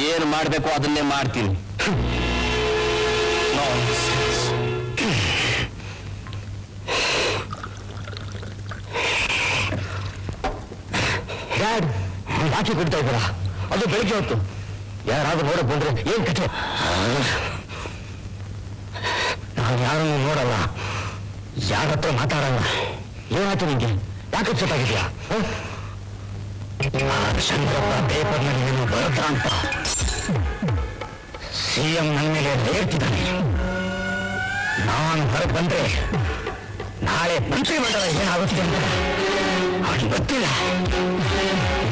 ಏನು ಮಾಡ್ಬೇಕು ಅದನ್ನೇ ಮಾಡ್ತೀನಿ. ಡ್ಯಾಡ್, ಯಾಕೆ ಕುಡ್ತಾ ಇದ್ದೀರಾ? ಅದು ಬೆಳಿಗ್ಗೆ ಹೊತ್ತು. ಯಾರಾದ್ರೂ ನೋಡಕ್ ಬಂದ್ರೆ ಏನ್ ಕಥೆ? ನಾನು ಯಾರನ್ನು ನೋಡಲ್ಲ, ಯಾರ ಹತ್ರ ಮಾತಾಡಲ್ಲ. ಏನಾಯ್ತು ನಿಂಗೆ? ಯಾಕೆ ಜೊತಾಗಿದ್ಯಾ? ಶಂಕರಪ್ಪ ಪೇಪರ್ನಲ್ಲಿ ಏನು ಬರುತ್ತ ಅಂತ CM ನನ್ನ ಮೇಲೆ ರೇರ್ತಿದ್ದಾನೆ. ನಾನು ಹೊರಗೆ ಬಂದ್ರೆ ನಾಳೆ ಮಂತ್ರಿಮಂಡಲ ಏನಾಗುತ್ತೆ ಅಂತ ಅವನಿಗೆ ಗೊತ್ತಿಲ್ಲ.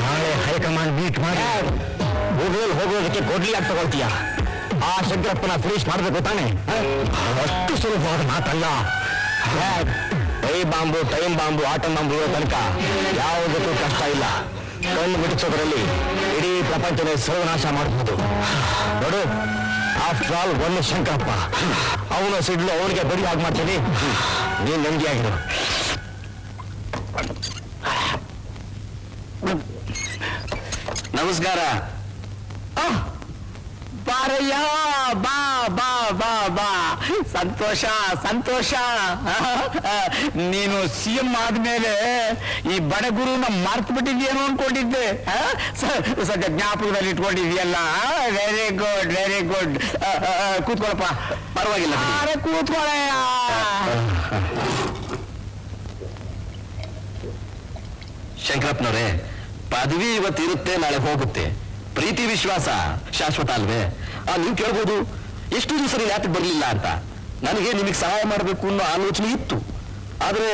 ನಾಳೆ ಹೈಕಮಾಂಡ್ ಮೀಟ್ ಮಾಡಿ ಹೋಗೋದಕ್ಕೆ ಕೊಡ್ಲಿಯಾಗಿ ತಗೊಳ್ತೀಯ. ಆ ಶಂಕರಪ್ಪನ ಫಿನಿಶ್ ಮಾಡ್ಬೇಕು ತಾನೆ? ಅಷ್ಟು ಸುಲಭವಾದ ಮಾತಲ್ಲ. ಟೈಮ್ ಬಾಂಬು ಆಟಮ್ ಬಾಂಬು ಇರೋ ತನಕ ಯಾವುದಕ್ಕೂ ಕಷ್ಟ ಇಲ್ಲ. ಕಣ್ಣು ಮಿಡಿಸೋದ್ರಲ್ಲಿ ಇಡೀ ಪ್ರಪಂಚದ ಸರ್ವನಾಶ ಮಾಡಬಹುದು. ನೋಡು, ಆಫ್ಟರ್ ಆಲ್ ಒಳ್ಳೆ ಶಂಕರಪ್ಪ. ಅವನು ಸಿಡ್ಲು ಅವನಿಗೆ ಬಡಿ ಆಗಿ ಮಾಡ್ತೀನಿ. ನೀನ್ ನೆಮ್ಮದಿಯಾಗಿರು. ನಮಸ್ಕಾರ. ಬಾರಯ್ಯ, ಬಾ ಬಾ ಬಾ ಬಾ. ಸಂತೋಷ ಸಂತೋಷ. ನೀನು CM ಆದ್ಮೇಲೆ ಈ ಬಡಗುರುನ ಮರ್ತು ಬಿಟ್ಟಿದ್ಯೇನೋ ಅನ್ಕೊಂಡಿದ್ದೆ. ಸದ್ಯ ಜ್ಞಾಪಕದಲ್ಲಿ ಇಟ್ಕೊಂಡಿದ್ಯಲ್ಲ. Very good, very good. ಕೂತ್ಕೊಳಪ್ಪ. ಪರವಾಗಿಲ್ಲ. ಅರೆ ಕೂತ್ಕೊಳಯ್ಯ. ಶಂಕರಪ್ಪನವ್ರೆ, ಪದವಿ ಇವತ್ತಿರುತ್ತೆ, ನಾಳೆ ಹೋಗುತ್ತೆ. ಪ್ರೀತಿ ವಿಶ್ವಾಸ ಶಾಶ್ವತ ಅಲ್ವೇ? ನೀವು ಕೇಳ್ಬೋದು, ಎಷ್ಟು ದಿವಸ ನೀವು ಯಾಕೆ ಬರಲಿಲ್ಲ ಅಂತ. ನನಗೆ ನಿಮಗೆ ಸಹಾಯ ಮಾಡಬೇಕು ಅನ್ನೋ ಆಲೋಚನೆ ಇತ್ತು. ಆದ್ರೆ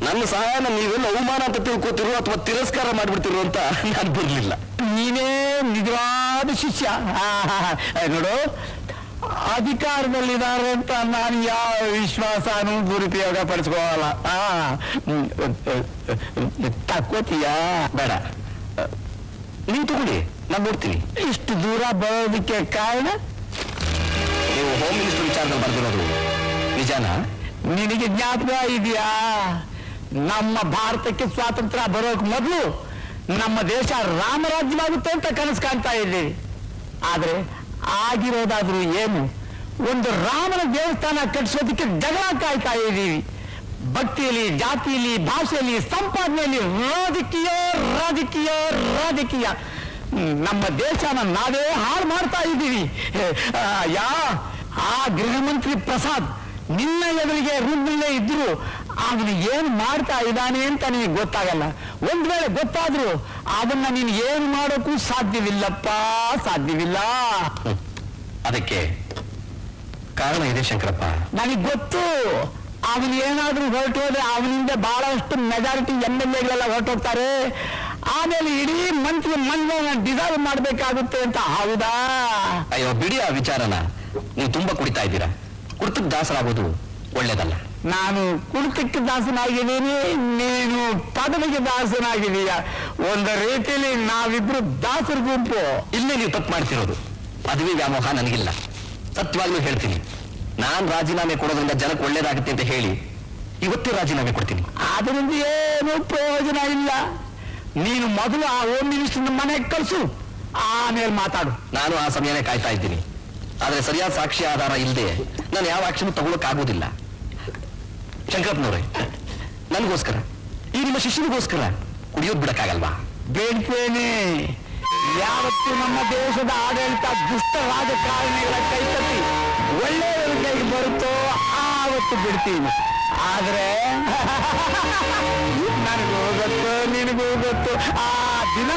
ನನ್ನ ಸಹಾಯನ ನೀವೆಲ್ಲ ಅವಮಾನ ಅಂತ ತಿಳ್ಕೊತಿರೋ ಅಥವಾ ತಿರಸ್ಕಾರ ಮಾಡ್ಬಿಡ್ತಿರೋ ಅಂತ ನಾನು ಬರಲಿಲ್ಲ. ನೀನೇ ನಿಜವಾದ ಶಿಷ್ಯ. ನೋಡು, ಅಧಿಕಾರದಲ್ಲಿದ್ದಾರೆ ಅಂತ ನಾನು ಯಾವ ವಿಶ್ವಾಸನೂ ದುರುಪಯೋಗ ಪಡಿಸ್ಕೋಲ್ಲ. ತಕ್ಕೋತೀಯ? ಬೇಡ, ನೀವು ತಗೊಳ್ಳಿ, ನಾನು ನೋಡ್ತೀನಿ. ಇಷ್ಟು ದೂರ ಬರೋದಕ್ಕೆ ಕಾರಣ ನೀವು ಹೋಮ್ ಮಿನಿಸ್ಟರ್ ವಿಚಾರದಲ್ಲಿ ಬರ್ದಿರೋದು ನಿಜಾನ? ನಿನಗೆ ಜ್ಞಾಪಕ ಇದೆಯಾ? ನಮ್ಮ ಭಾರತಕ್ಕೆ ಸ್ವಾತಂತ್ರ್ಯ ಬರೋಕ್ ಮೊದಲು ನಮ್ಮ ದೇಶ ರಾಮರಾಜ್ಯವಾಗುತ್ತೆ ಅಂತ ಕನಸು ಕಾಣ್ತಾ ಇದ್ದೀವಿ. ಆದ್ರೆ ಆಗಿರೋದಾದ್ರೂ ಏನು? ಒಂದು ರಾಮನ ದೇವಸ್ಥಾನ ಕಟ್ಟಿಸೋದಕ್ಕೆ ಜಗಳ ಕಾಯ್ತಾ ಇದ್ದೀವಿ. ಭಕ್ತಿಯಲ್ಲಿ, ಜಾತಿಯಲ್ಲಿ, ಭಾಷೆಯಲ್ಲಿ, ಸಂಪಾದನೆಯಲ್ಲಿ ರಾಜಕೀಯ ರಾಜಕೀಯ ರಾಜಕೀಯ. ನಮ್ಮ ದೇಶನ ನಾವೇ ಹಾಳು ಮಾಡ್ತಾ ಇದ್ದೀವಿ. ಆ ಗೃಹ ಮಂತ್ರಿ ಪ್ರಸಾದ್ ನಿನ್ನ ಎದುರಿಗೆ ರೂಮ್ನಲ್ಲೇ ಇದ್ರು ಅವನು ಏನ್ ಮಾಡ್ತಾ ಇದ್ದಾನೆ ಅಂತ ನಿನಗೆ ಗೊತ್ತಾಗಲ್ಲ. ಒಂದ್ ವೇಳೆ ಗೊತ್ತಾದ್ರೂ ಅದನ್ನ ನೀನು ಏನು ಮಾಡೋಕ್ಕೂ ಸಾಧ್ಯವಿಲ್ಲಪ್ಪ, ಸಾಧ್ಯವಿಲ್ಲ. ಅದಕ್ಕೆ ಕಾರಣ ಇದೆ ಶಂಕರಪ್ಪ. ನನಗೆ ಗೊತ್ತು. ಅವನು ಏನಾದ್ರೂ ಹೊರಟು ಹೋದ್ರೆ ಅವನಿಂದ ಬಹಳಷ್ಟು ಮೆಜಾರಿಟಿ MLA ಹೊರಟೋಗ್ತಾರೆ. ಆಮೇಲೆ ಇಡೀ ಮಂತ್ರಿ ಮಂಡಲನ ಡಿಸೈಡ್ ಮಾಡ್ಬೇಕಾಗುತ್ತೆ ಅಂತ. ಹೌದಾ? ಅಯ್ಯೋ ಬಿಡಿ ಆ ವಿಚಾರನ. ನೀವು ತುಂಬಾ ಕುಡಿತಾ ಇದ್ದೀರಾ. ಕುಡಿತಕ್ಕೆ ದಾಸರಾಗೋದು ಒಳ್ಳೇದಲ್ಲ. ನಾನು ಕುಡಿತಕ್ಕೆ ದಾಸನಾಗಿದ್ದೀನಿ, ನೀನು ಪದವಿಗೆ ದಾಸನಾಗಿದೀಯ. ಒಂದು ರೀತಿಯಲ್ಲಿ ನಾವಿಬ್ರು ದಾಸರ ಗುಂಪು. ಇಲ್ಲೇ ನೀವು ತಪ್ಪು ಮಾಡ್ತಿರೋದು. ಪದವಿ ವ್ಯಾಮೋಹ ನನಗಿಲ್ಲ. ಸತ್ಯವಾಗ್ಲೂ ಹೇಳ್ತೀನಿ, ನಾನ್ ರಾಜೀನಾಮೆ ಕೊಡೋದ್ರಿಂದ ಜನಕ್ಕೆ ಒಳ್ಳೇದಾಗುತ್ತೆ ಅಂತ ಹೇಳಿ ಇವತ್ತೇ ರಾಜೀನಾಮೆ ಕೊಡ್ತೀನಿ. ಅದರಿಂದ ಏನು ಪ್ರಯೋಜನ ಇಲ್ಲ. ನೀನು ಮೊದಲು ಆ ಹೋಮ್ ಮಿನಿಸ್ಟರ್ ಮನೆಗೆ ಕಳಿಸು, ಆಮೇಲೆ ಮಾತಾಡು. ನಾನು ಆ ಸಮಯನೇ ಕಾಯ್ತಾ ಇದ್ದೀನಿ. ಆದ್ರೆ ಸರಿಯಾದ ಸಾಕ್ಷಿ ಆಧಾರ ಇಲ್ಲದೆ ನಾನು ಯಾವ ಆಕ್ಷನ್ ತಗೊಳಕ್ಕಾಗೋದಿಲ್ಲ. ಶಂಕರಪ್ಪನವ್ರೆ, ನನಗೋಸ್ಕರ, ಈ ನಿಮ್ಮ ಶಿಷ್ಯನಿಗೋಸ್ಕರ ಕುಡಿಯೋದು ಬಿಡಕ್ಕಾಗಲ್ವಾ? ಬೇಡ್ತೇನೆ. ಯಾವತ್ತು ನಮ್ಮ ದೇಶದ ಆಡಳಿತ ದುಷ್ಟ ರಾಜಕಾರಣಿಗಳ ಕೈ ತಪ್ಪಿ ಒಳ್ಳೆಯವರ ಕೈಗೆ ಬರುತ್ತೋ ಆವತ್ತು ಬಿಡ್ತೀನಿ. ಆದ್ರೆ ನನಗೂ ಗೊತ್ತು, ನಿನಗೂ ಗೊತ್ತು, ಆ ದಿನ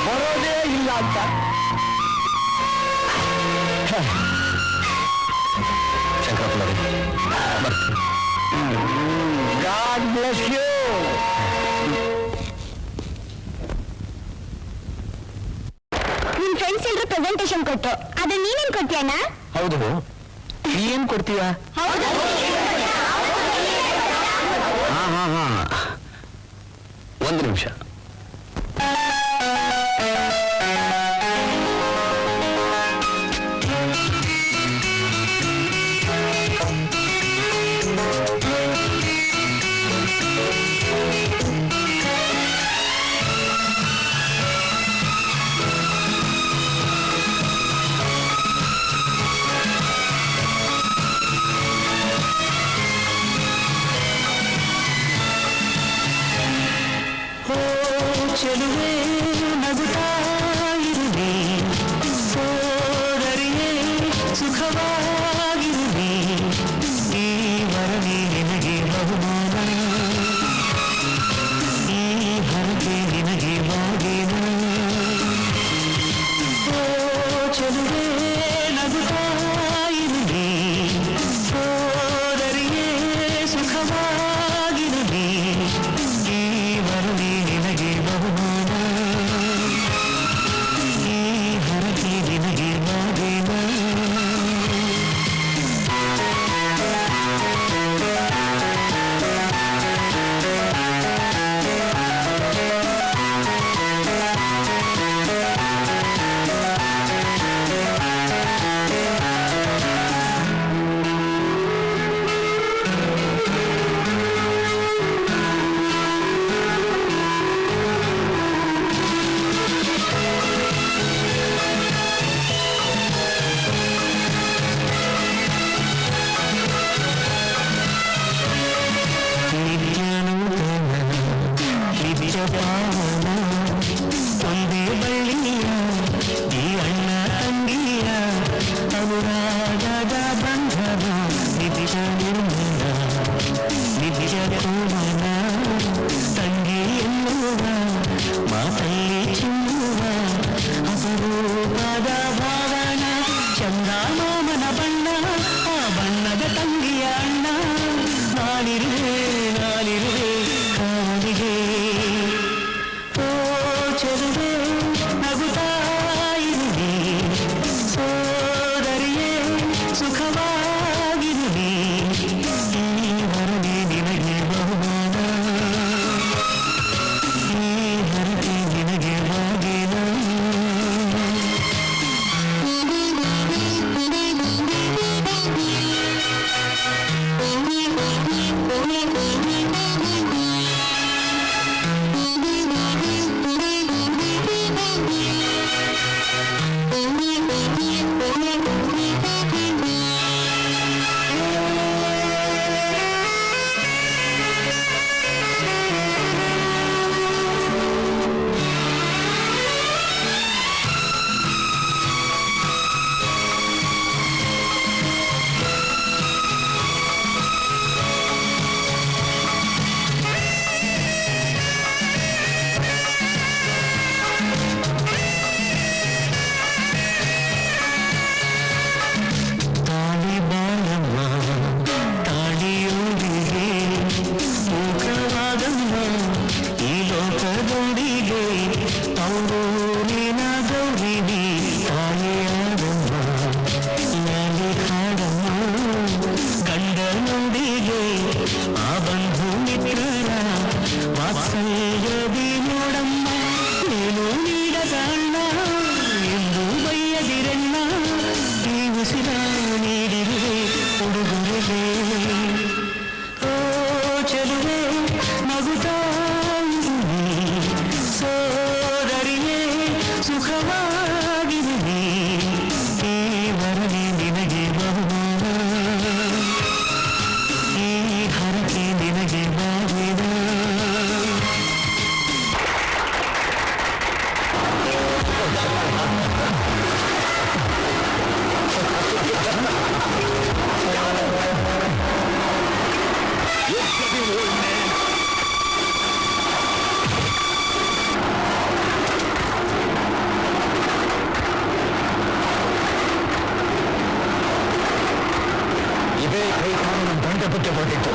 ಬರೋದೇ ಇಲ್ಲ ಅಂತ. ಶಂಕರಪ್ಪನವ್ರೆ, ಬರ್ತೀನಿ. God bless you. ನಿನ್ ಫ್ರೆಂಡ್ಸ್ ಎಲ್ರು ಪ್ರೆಸೆಂಟೇಶನ್ ಕೊಟ್ಟು ಅದನ್ನ ನೀನೇನ್ ಕೊಡ್ತೀಯಣ್ಣ? ಹೌದು, ಏನ್ ಕೊಡ್ತೀಯ? ಹೌದಾ? ಹಾ, ಒಂದು ನಿಮಿಷ. ಜೀವದ ಅಣ್ಣ ಎಂದು ಬಯ್ಯದಿರಣ್ಣ ಈ ಉಸಿರ ನೀಡಿರುವೆ ಉಡುಗೊರೆಗೆ ಓ ಚೆಲುವೆ ನಗುತ್ತಾ ಸೋದರಿಯೇ ಸುಖವಾಗಿರುವೆ ಈ ವರನೆ ನಿನಗೆ ಬಹುಮಾನ ಈ ಹರಕೆ ನಿನಗೆ ಬಾವಿನ ಇದೇ ಕೈ ಕಾನೂನು ದಂಡಪುಟ್ಟ ಕೊಟ್ಟಿತ್ತು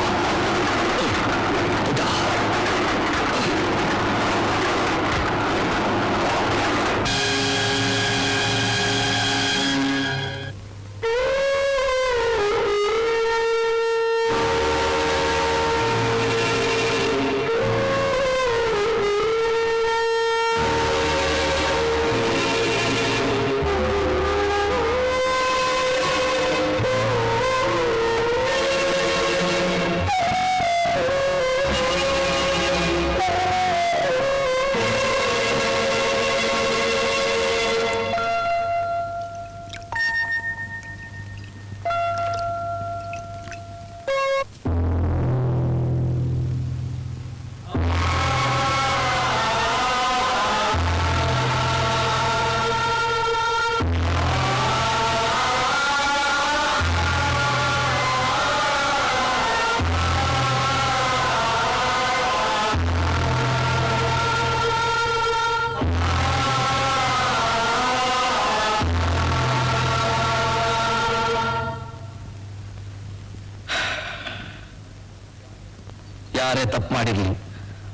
ಯಾರೇ ತಪ್ಪು ಮಾಡಿರಲಿ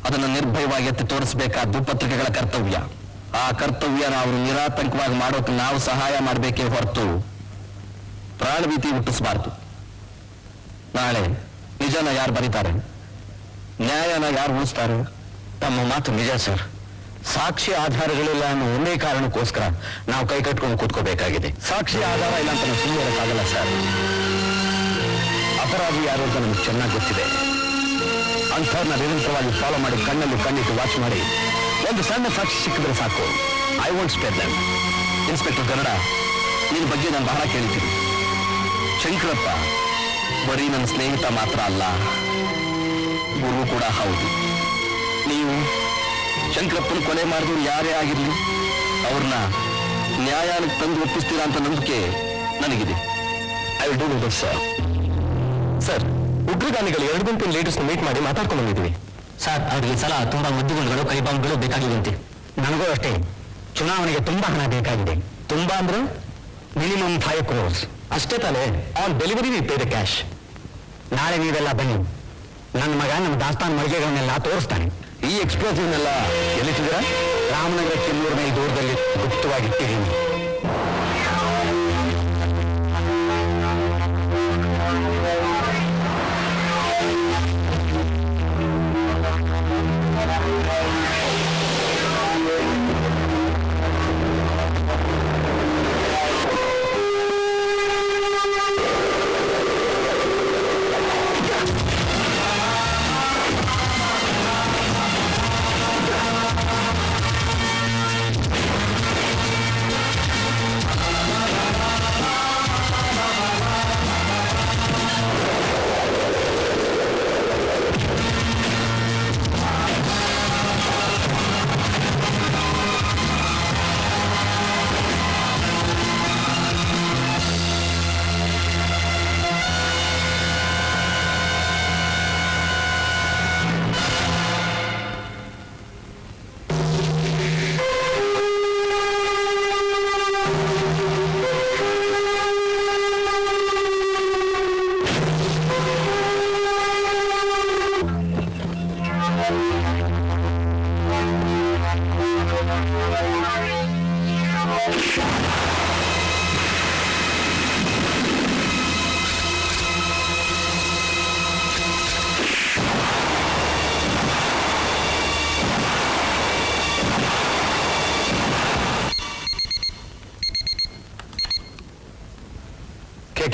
ಅದನ್ನು ನಿರ್ಭಯವಾಗಿ ಎತ್ತಿ ತೋರಿಸಬೇಕಾದ್ದು ಪತ್ರಿಕೆಗಳ ಕರ್ತವ್ಯ. ಆ ಕರ್ತವ್ಯನ ಅವರು ನಿರಾತಂಕವಾಗಿ ಮಾಡೋಕೆ ನಾವು ಸಹಾಯ ಮಾಡಬೇಕೇ ಹೊರತು ಪ್ರಾಣಭೀತಿ ಹುಟ್ಟಿಸಬಾರ್ದು. ನಾಳೆ ನಿಜನ ಯಾರು ಬರೀತಾರೆ, ನ್ಯಾಯನ ಯಾರು ಉಳಿಸ್ತಾರೆ? ತಮ್ಮ ಮಾತು ನಿಜ ಸರ್. ಸಾಕ್ಷಿ ಆಧಾರಗಳಿಲ್ಲ ಅನ್ನೋ ಒಂದೇ ಕಾರಣಕ್ಕೋಸ್ಕರ ನಾವು ಕೈ ಕಟ್ಕೊಂಡು ಕೂತ್ಕೋಬೇಕಾಗಿದೆ. ಸಾಕ್ಷಿ ಆಧಾರ ಇಲ್ಲ ಅಂತ ನಾವು ಸುಮ್ಮನೆ ಇರೋಕ್ಕಾಗಲ್ಲ ಸರ್. ಅಪರಾಧಿ ಯಾರು ಅಂತ ನಮ್ಗೆ ಚೆನ್ನಾಗಿ ಗೊತ್ತಿದೆ. ಅಂಥವ್ರನ್ನ ನಿರಂತರವಾಗಿ ಫಾಲೋ ಮಾಡಿ ಕಣ್ಣಲ್ಲಿ ಕಣ್ಣಿಟ್ಟು ವಾಚ್ ಮಾಡಿ ಒಂದು ಸಣ್ಣ ಸಾಕ್ಷಿ ಸಿಕ್ಕಿದ್ರೆ ಸಾಕು. I want spare them. Inspector Garuda, ನಿನ್ನ ಬಗ್ಗೆ ನಾನು ಬಹಳ ಕೇಳಿದ್ದೀನಿ. ಶಂಕರಪ್ಪ ಬರೀ ನನ್ನ ಸ್ನೇಹಿತ ಮಾತ್ರ ಅಲ್ಲ, ಗುರು ಕೂಡ ಹೌದು. ನೀವು ಶಂಕರಪ್ಪನ ಕೊಲೆ ಮಾಡಿದ್ರು ಯಾರೇ ಆಗಿರಲಿ ಅವ್ರನ್ನ ನ್ಯಾಯಾಲಯಕ್ಕೆ ತಂದು ಒಪ್ಪಿಸ್ತೀರಾ ಅಂತ ನಂಬಿಕೆ ನನಗಿದೆ. I will do my best sir. Sir, ಉಗ್ರಗಾಮಿಗಳು 2 ಗುಂಪಿನ ಲೀಡರ್ಸ್ ಮೀಟ್ ಮಾಡಿ ಮಾತಾಡ್ಕೊಂಡು ಬಂದಿದ್ವಿ ಸರ್, ಅವ್ರಿಗೆ ಈ ಸಲ ತುಂಬಾ ಮದ್ದುಗುಂಡುಗಳು ಕೈ ಬಾಂಬ್ಗಳು ಬೇಕಾಗಿವಂತೆ. ನನಗೂ ಅಷ್ಟೇ. ಚುನಾವಣೆಗೆ ತುಂಬಾ ಹಣ ಬೇಕಾಗಿದೆ. ತುಂಬಾ ಅಂದ್ರೆ ಮಿನಿಮಮ್ 5 crores. ಅಷ್ಟೇ ತಾನೇ? On delivery V pay the cash. ನಾಳೆ ನೀವೆಲ್ಲ ಬನ್ನಿ. ನನ್ನ ಮಗ ನಮ್ಮ ದಾಸ್ತಾನು ಮಳಿಗೆಗಳನ್ನೆಲ್ಲ ತೋರಿಸ್ತಾನೆ. ಈ ಎಕ್ಸ್ಪ್ಲೋಸಿವ್ನೆಲ್ಲ ಎಲ್ಲಿಟ್ಟಿದ್ದೀರಾ? ರಾಮನಗರಕ್ಕೆ 100 ಮೈಲ್ ದೂರದಲ್ಲಿ ಗುಪ್ತವಾಗಿಟ್ಟಿದ್ದೀನಿ.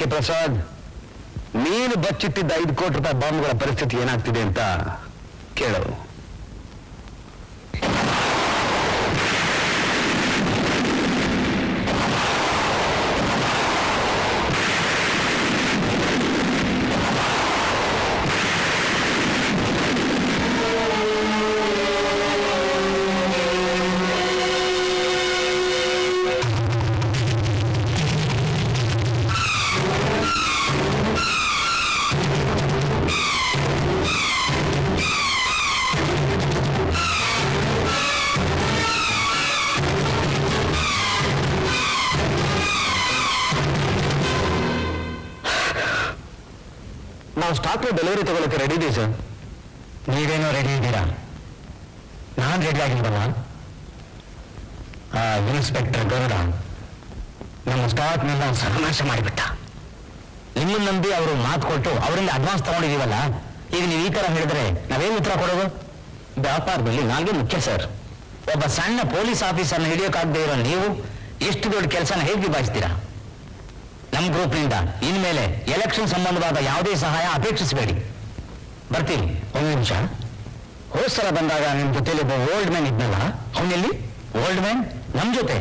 ಕೆ ಪ್ರಸಾದ್, ನೀನು ಬಚ್ಚಿಟ್ಟಿದ್ದ 5 ಕೋಟಿ ರೂಪಾಯಿ ಬಾಂಬ್ಗಳ ಪರಿಸ್ಥಿತಿ ಏನಾಗ್ತಿದೆ ಅಂತ ಕೇಳು. ನಾವು ಸ್ಟಾಕ್ ಡೆಲಿವರಿ ತಗೊಳ್ಳಕ್ಕೆ ರೆಡಿ ಇದೆ ಸರ್. ನೀವೇನೋ ರೆಡಿ ಇದ್ದೀರಾ? ನಾನು ರೆಡಿ ಆಗಿಲ್ವಲ್ಲ. ಇನ್ಸ್ಪೆಕ್ಟರ್ ಗರುಡ ನಮ್ಮ ಸ್ಟಾಕ್ನೆಲ್ಲ ಸರ್ವನಾಶ ಮಾಡಿಬಿಟ್ಟ. ನಿಮ್ಮನ್ನು ನಂಬಿ ಅವರು ಮಾತು ಕೊಟ್ಟು ಅವರಿಂದ ಅಡ್ವಾನ್ಸ್ ತಗೊಂಡಿದೀವಲ್ಲ, ಈಗ ನೀವು ಈ ತರ ಹೇಳಿದ್ರೆ ನಾವೇನು ಉತ್ತರ ಕೊಡೋದು? ವ್ಯಾಪಾರದಲ್ಲಿ ನಾಲ್ಗೆ ಮುಖ್ಯ ಸರ್. ಒಬ್ಬ ಸಣ್ಣ ಪೊಲೀಸ್ ಆಫೀಸರ್ನ ಹಿಡಿಯೋಕ್ಕಾಗದೇ ಇರೋ ನೀವು ಎಷ್ಟು ದೊಡ್ಡ ಕೆಲಸನ ಹೇಗೆ ನಿಭಾಯಿಸ್ತೀರಾ? ನಮ್ಮ ಗ್ರೂಪ್ನಿಂದ ಇನ್ಮೇಲೆ ಎಲೆಕ್ಷನ್ ಸಂಬಂಧವಾದ ಯಾವುದೇ ಸಹಾಯ ಅಪೇಕ್ಷಿಸಬೇಡಿ. ಬರ್ತೀನಿ. ಒಂದು ನಿಮಿಷ. ಹೋದ ಸಲ ಬಂದಾಗ ನಿಮ್ಮ ಜೊತೆಲಿ ಒಬ್ಬ ಓಲ್ಡ್ ಮ್ಯಾನ್ ಇದ್ನಲ್ಲ, ಅವನಲ್ಲಿ ಓಲ್ಡ್ ಮ್ಯಾನ್ ನಮ್ಮ ಜೊತೆ,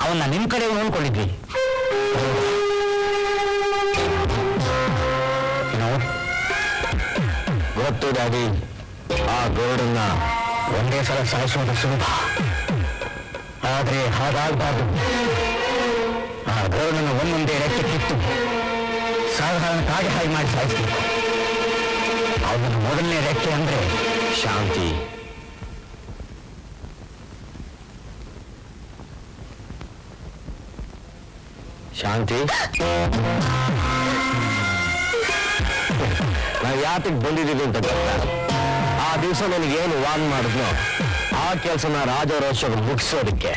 ಅವನ್ನ ನಿಮ್ಮ ಕಡೆ ನೋಡ್ಕೊಂಡಿದ್ವಿ. ಗೊತ್ತು ಡ್ಯಾಡಿ, ಆ ಗೋರ್ಡನ್ನ ಒಂದೇ ಸಲ ಸಾಯಿಸೋದು ಸುಲಭ, ಆದ್ರೆ ಹಾಗಾಗಬಾರ್ದು. ಆ ಗೋರ್ಡನ್ನು ಒಂದೊಂದೇ ರೆಕ್ಕೆ ಕಿತ್ತು ಸಾಧಾರಣ ಕಾಗೆ ಹಾಗೆ ಮಾಡಿ ಸಾಯಿಸಬೇಕು. ಅವನ ಮೊದಲನೇ ರೆಕ್ಕೆ ಅಂದ್ರೆ ಶಾಂತಿ. ಶಾಂತಿ, ನಾವು ಯಾತಕ್ಕೆ ಬಂದಿದ್ದೀವಿ ಅಂತ ಗೊತ್ತಾ? ಆ ದಿವಸ ನನಗೇನು ವಾನ್ ಮಾಡಿದ್ನೋ ಆ ಕೆಲಸನ ರಾಜರೋಷ ಮುಗಿಸೋದಕ್ಕೆ.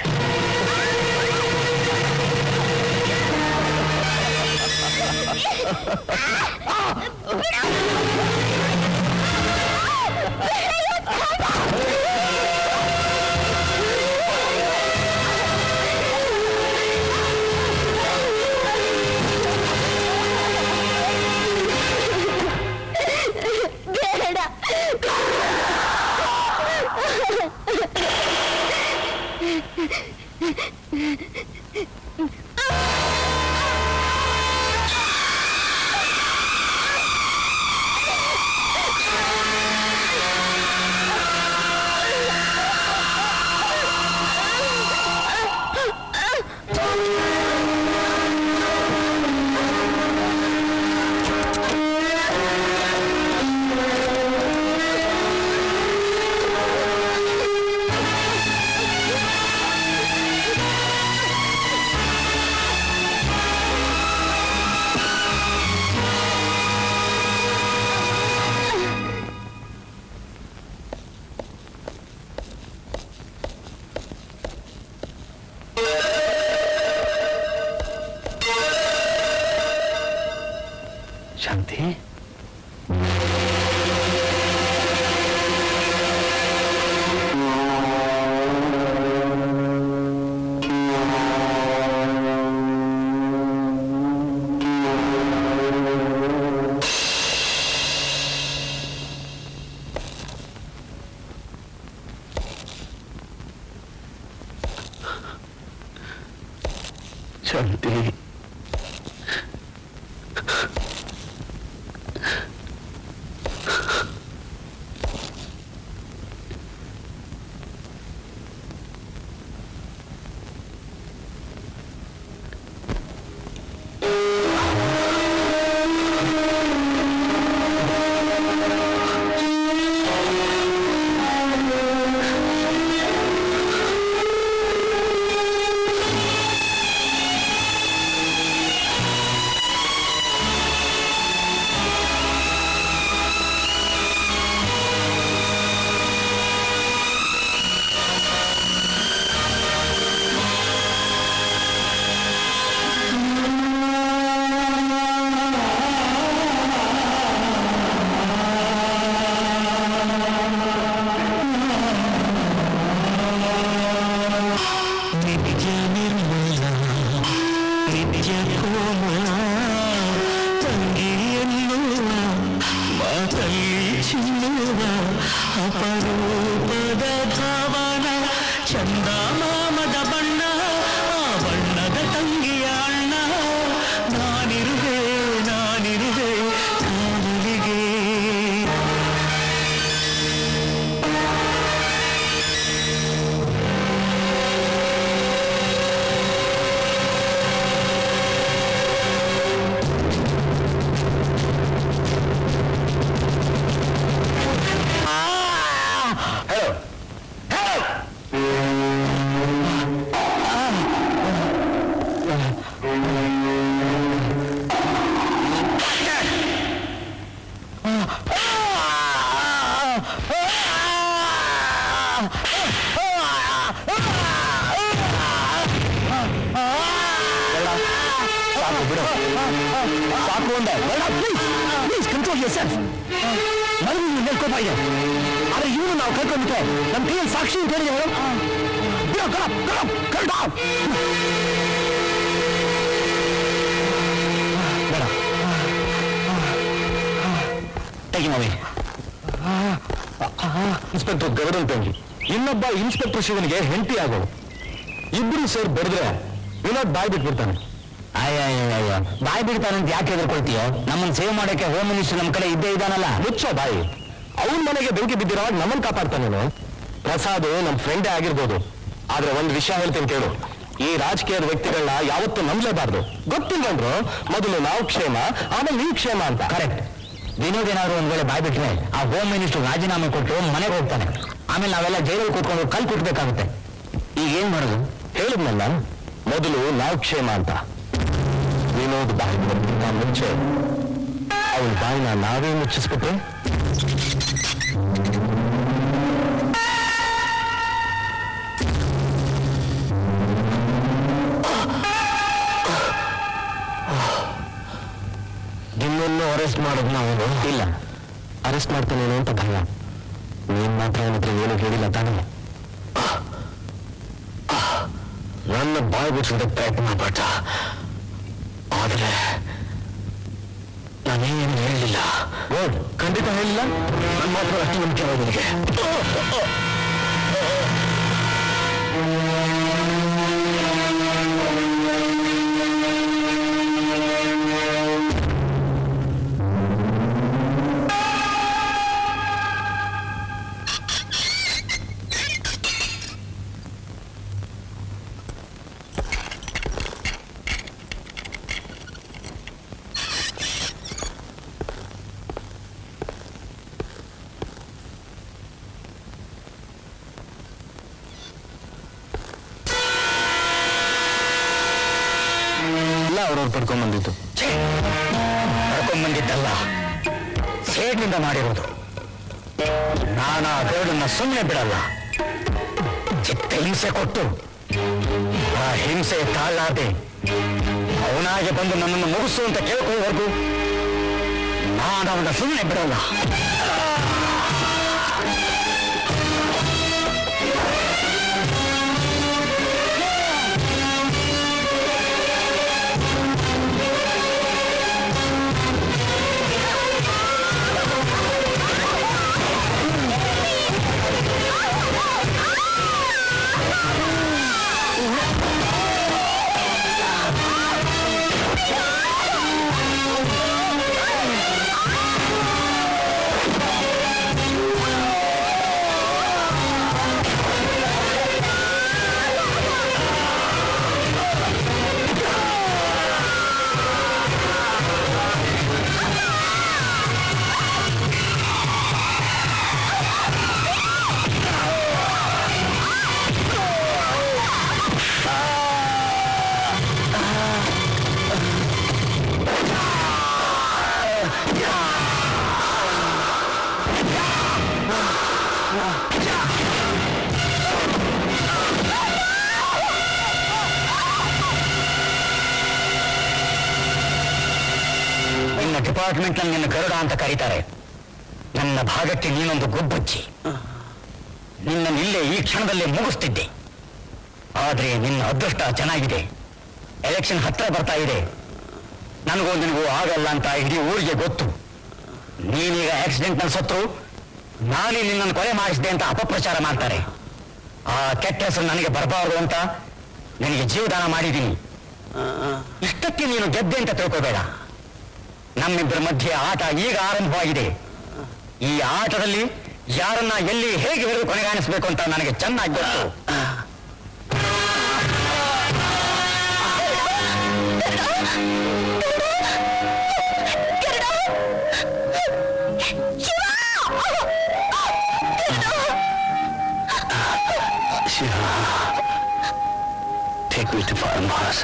ಶಾಂತಿ, ಶಾಂತಿ, ಅಪರೂಪದ ಭಾವನ ಚಂದಮಾಮದ ಬಣ್ಣ ಆ ಬಣ್ಣದ ತಂಗಿಯ ಅಣ್ಣ ನಾನಿರುವೆ ನಾನಿರುವೆ ನಾನಿಗೆ ಸಾಕು ಅಂದೆ. Please control your self. ನನಗೂ ನಿನ್ನ ಕೋಪ ಇದೆ, ಆದ್ರೆ ಇವನು ನಾವು ಕಳ್ಕೊಂಡ್ಬಿಟ್ರೆ ನಮ್ಮ ಕೈಯಲ್ಲಿ ಸಾಕ್ಷಿ ಅಂತ ಹೇಳಿದೆ. ಬೇಡ ತೆಗಿ ಮವಿ. ಇನ್ಸ್ಪೆಕ್ಟರ್ ಗರುಡನ್ ತಂಗಿ, ಇನ್ನೊಬ್ಬ ಇನ್ಸ್ಪೆಕ್ಟರ್ ಶಿವನಿಗೆ ಹೆಂಡತಿ ಆಗೋ. ಇಬ್ಬರು ಸೇರಿ ಬಡಿದ್ರೆ ವಿನೋದ್ ಬಾಯ್ ಬಿಟ್ಬಿಡ್ತಾನೆ. ಅಯ್ಯ ಬಾಯಿ ಬಿಡ್ತಾನಂತ ಯಾಕೆ ಎದುರ್ಕೊಳ್ತೀಯೋ? ನಮ್ಮನ್ನು ಸೇವ್ ಮಾಡಕ್ಕೆ ಹೋಮ್ ಮಿನಿಸ್ಟರ್ ನಮ್ಮ ಕಡೆ ಇದ್ದೇ ಇದ್ದಾನಲ್ಲ. ಮುಚ್ಚೋ ಬಾಯಿ. ಅವನ ಮನೆಗೆ ಬೆಂಕಿ ಬಿದ್ದಿರೋವಾಗ ನಮ್ಮನ್ನು ಕಾಪಾಡ್ತಾನೇನು? ಪ್ರಸಾದ್ ನಮ್ಮ ಫ್ರೆಂಡೇ ಆಗಿರ್ಬೋದು, ಆದ್ರೆ ಒಂದು ವಿಷಯ ಹೇಳ್ತೀನಿ ಕೇಳು. ಈ ರಾಜಕೀಯದ ವ್ಯಕ್ತಿಗಳನ್ನ ಯಾವತ್ತೂ ನಂಬಲೇಬಾರ್ದು. ಗೊತ್ತಿಲ್ವಂದ್ರು ಮೊದಲು ನಾವು ಕ್ಷೇಮ, ಆಮೇಲೆ ನೀವು ಕ್ಷೇಮ ಅಂತ. ಕರೆಕ್ಟ್. ವಿನೋದ್ ಏನಾದ್ರು ಒಂದ್ ವೇಳೆ ಬಾಯ್ ಬಿಟ್ರೆ ಆ ಹೋಮ್ ಮಿನಿಸ್ಟರ್ ರಾಜೀನಾಮೆ ಕೊಟ್ಟು ಮನೆಗೆ ಹೋಗ್ತಾನೆ. ಆಮೇಲೆ ನಾವೆಲ್ಲ ಜೈಲಲ್ಲಿ ಕೂತ್ಕೊಂಡು ಕಲ್ ಕುಟ್ಬೇಕಾಗುತ್ತೆ. ಈಗ ಏನ್ ಮಾಡೋದು? ಹೇಳಿದ್ನಲ್ಲ, ಮೊದಲು ನಾವು ಕ್ಷೇಮ ಅಂತ. ವಿನೋದ್ ಬಾಯಿ ಬಿಡೋದಕ್ಕಿಂತ ಮುಂಚೆ ಅವನ ಬಾಯಿನ ನಾವೇ ಮುಚ್ಚಿಸ್ಬಿಟ್ರೆ ನಿಮ್ಮನ್ನು ಅರೆಸ್ಟ್ ಮಾಡೋದು ನಾವು ಇಲ್ಲ. ಅರೆಸ್ಟ್ ಮಾಡ್ತಾನೇನು ಅಂತ ಭಯ. ನೀನ್ ಮಾತ್ರ ಅವನ ಹತ್ರ ಏನು ಹೇಳಿಲ್ಲ ತಾನೇ? ನನ್ನ ಬಾಯಿ ಬಿಡಿಸೋದಕ್ಕೆ ಪ್ರಯತ್ನ ಮಾಡ್ಬೇಡ, ಆದ್ರೆ ನಾನೇನು ಹೇಳಲಿಲ್ಲ. ಖಂಡಿತ ಹೇಳಿಲ್ಲ. ನನ್ನ ಮಾತ್ರ ಅಷ್ಟು ನಂಬಿಕೆ ನಿನಗೆ. ಅವ್ರವ್ರು ಪಡ್ಕೊಂಡ್ಬಂದಿದ್ದು. ಪಡ್ಕೊಂಡ್ಬಂದಿದ್ದಲ್ಲ, ಸೇಡ್ನಿಂದ ಮಾಡಿರೋದು. ನಾನು ಆ ಗರುಡನ್ನ ಸುಮ್ಮನೆ ಬಿಡಲ್ಲ. ಚಿತ್ತ ಹಿಂಸೆ ಕೊಟ್ಟು ಆ ಹಿಂಸೆ ತಾಳಾದೆ ಅವನಾಗೆ ಬಂದು ನನ್ನನ್ನು ಮುಗಿಸು ಅಂತ ಕೇಳ್ಕೊಳ್ಳೋವರೆಗೂ ನಾನು ಅವನ ಸುಮ್ಮನೆ ಬಿಡಲ್ಲ. ಡಿಪಾರ್ಟ್ಮೆಂಟ್ ನಲ್ಲಿ ನಿನ್ನ ಗರುಡ ಅಂತ ಕರೀತಾರೆ. ನನ್ನ ಭಾಗಕ್ಕೆ ನೀನೊಂದು ಗುಬ್ಬಚ್ಚಿ. ನಿನ್ನನ್ನು ಇಲ್ಲೇ ಈ ಕ್ಷಣದಲ್ಲೇ ಮುಗಿಸ್ತಿದ್ದೆ. ಆದ್ರೆ ನಿನ್ನ ಅದೃಷ್ಟ ಚೆನ್ನಾಗಿದೆ. ಎಲೆಕ್ಷನ್ ಹತ್ರ ಬರ್ತಾ ಇದೆ. ನನಗೂ ನಿನಗೂ ಆಗಲ್ಲ ಅಂತ ಇಡೀ ಊರಿಗೆ ಗೊತ್ತು. ನೀನೀಗ ಆಕ್ಸಿಡೆಂಟ್ ನಲ್ಲಿ ಸತ್ರು ನಾನೇ ನಿನ್ನನ್ನು ಕೊಲೆ ಮಾಡಿಸಿದೆ ಅಂತ ಅಪಪ್ರಚಾರ ಮಾಡ್ತಾರೆ. ಆ ಕೆಟ್ಟ ಹೆಸರು ನನಗೆ ಬರಬಾರದು ಅಂತ ನಿನಗೆ ಜೀವದಾನ ಮಾಡಿದ್ದೀನಿ. ಇಷ್ಟಕ್ಕೆ ನೀನು ಗೆದ್ದೆ ಅಂತ ತಿಳ್ಕೋಬೇಡ. ನಮ್ಮಿಬ್ಬರ ಮಧ್ಯೆ ಆಟ ಈಗ ಆರಂಭವಾಗಿದೆ. ಈ ಆಟದಲ್ಲಿ ಯಾರನ್ನ ಎಲ್ಲಿ ಹೇಗೆ ಹಿಡಿದು ಕೊನೆಗಾಣಿಸ್ಬೇಕು ಅಂತ ನನಗೆ ಚೆನ್ನಾಗಿ ಗೊತ್ತು. Take me to farmhouse.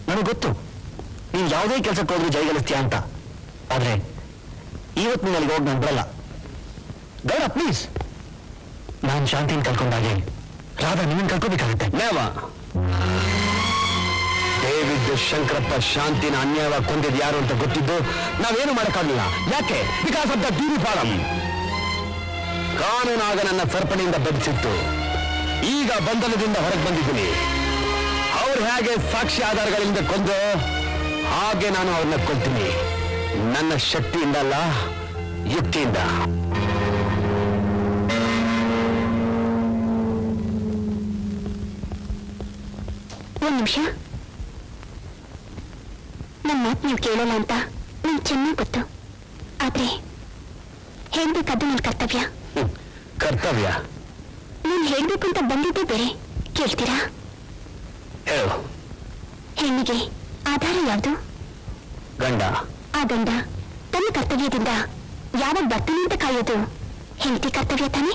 ನನಗೆ ಗೊತ್ತು ನೀನು ಯಾವುದೇ ಕೆಲಸಕ್ಕೆ ಹೋದ್ರೂ ಜೈಗಳಿಸ್ತೀಯ ಅಂತ. ಆದ್ರೆ ಇವತ್ತು ನೀನು ಅಲ್ಲಿಗೆ ಹೋಗಿ ನಾನು ಬರಲ್ಲ. ಗೌಡ ಪ್ಲೀಸ್, ನಾನು ಶಾಂತಿನ ಕಳ್ಕೊಂಡಾಗೆ ರಾಧಾ ನಿಮ್ಮನ್ನು ಕಳ್ಕೋಬೇಕಾಗುತ್ತೆ. ನೇವ ಡೇವಿಡ್ ಶಂಕರಪ್ಪ ಶಾಂತಿನ ಅನ್ಯಾಯವಾಗಿ ಕೊಂದಿದ್ ಯಾರು ಅಂತ ಗೊತ್ತಿದ್ದು ನಾವೇನು ಮಾಡೋಕ್ಕಾಗಲಿಲ್ಲ. ಯಾಕೆ? Because of the duty form. ಕಾನೂನಾಗ ನನ್ನ ಸರಪಣಿಯಿಂದ ಬದಿಸಿತ್ತು. ಈಗ ಬಂಧನದಿಂದ ಹೊರಗೆ ಬಂದಿದ್ದೀನಿ. ಅವ್ರು ಹೇಗೆ ಸಾಕ್ಷಿ ಆಧಾರಗಳಿಂದ ಕೊಂದು ಹಾಗೆ ನಾನು ಅವ್ರನ್ನ ಕೊಲ್ತೀನಿ. ನನ್ನ ಶಕ್ತಿಯಿಂದ ಅಲ್ಲ, ಯುಕ್ತಿಯಿಂದ. ಒಂದು ನಿಮಿಷ. ನನ್ನ ಮಾತು ನೀವು ಕೇಳಲ್ಲ ಅಂತ ನಂಗೆ ಚೆನ್ನಾಗಿ ಗೊತ್ತು. ಆದ್ರೆ ಹೇಳ್ಬೇಕಾದ್ದು ನನ್ನ ಕರ್ತವ್ಯ. ಕರ್ತವ್ಯ? ನೀನು ಹೇಳ್ಬೇಕು ಅಂತ ಬಂದಿದ್ದೇ ಬೇರೆ. ಕೇಳ್ತೀರಾ? ಹೇಳು. ಹೆಣ್ಣಿಗೆ ಆಧಾರ ಯಾವುದು? ಗಂಡ. ಆ ಗಂಡ ತನ್ನ ಕರ್ತವ್ಯದಿಂದ ಯಾವಾಗ ಬರ್ತಾನೆ ಅಂತ ಕಾಯೋದು ಹೆಂಡತಿ ಕರ್ತವ್ಯ ತಾನೆ?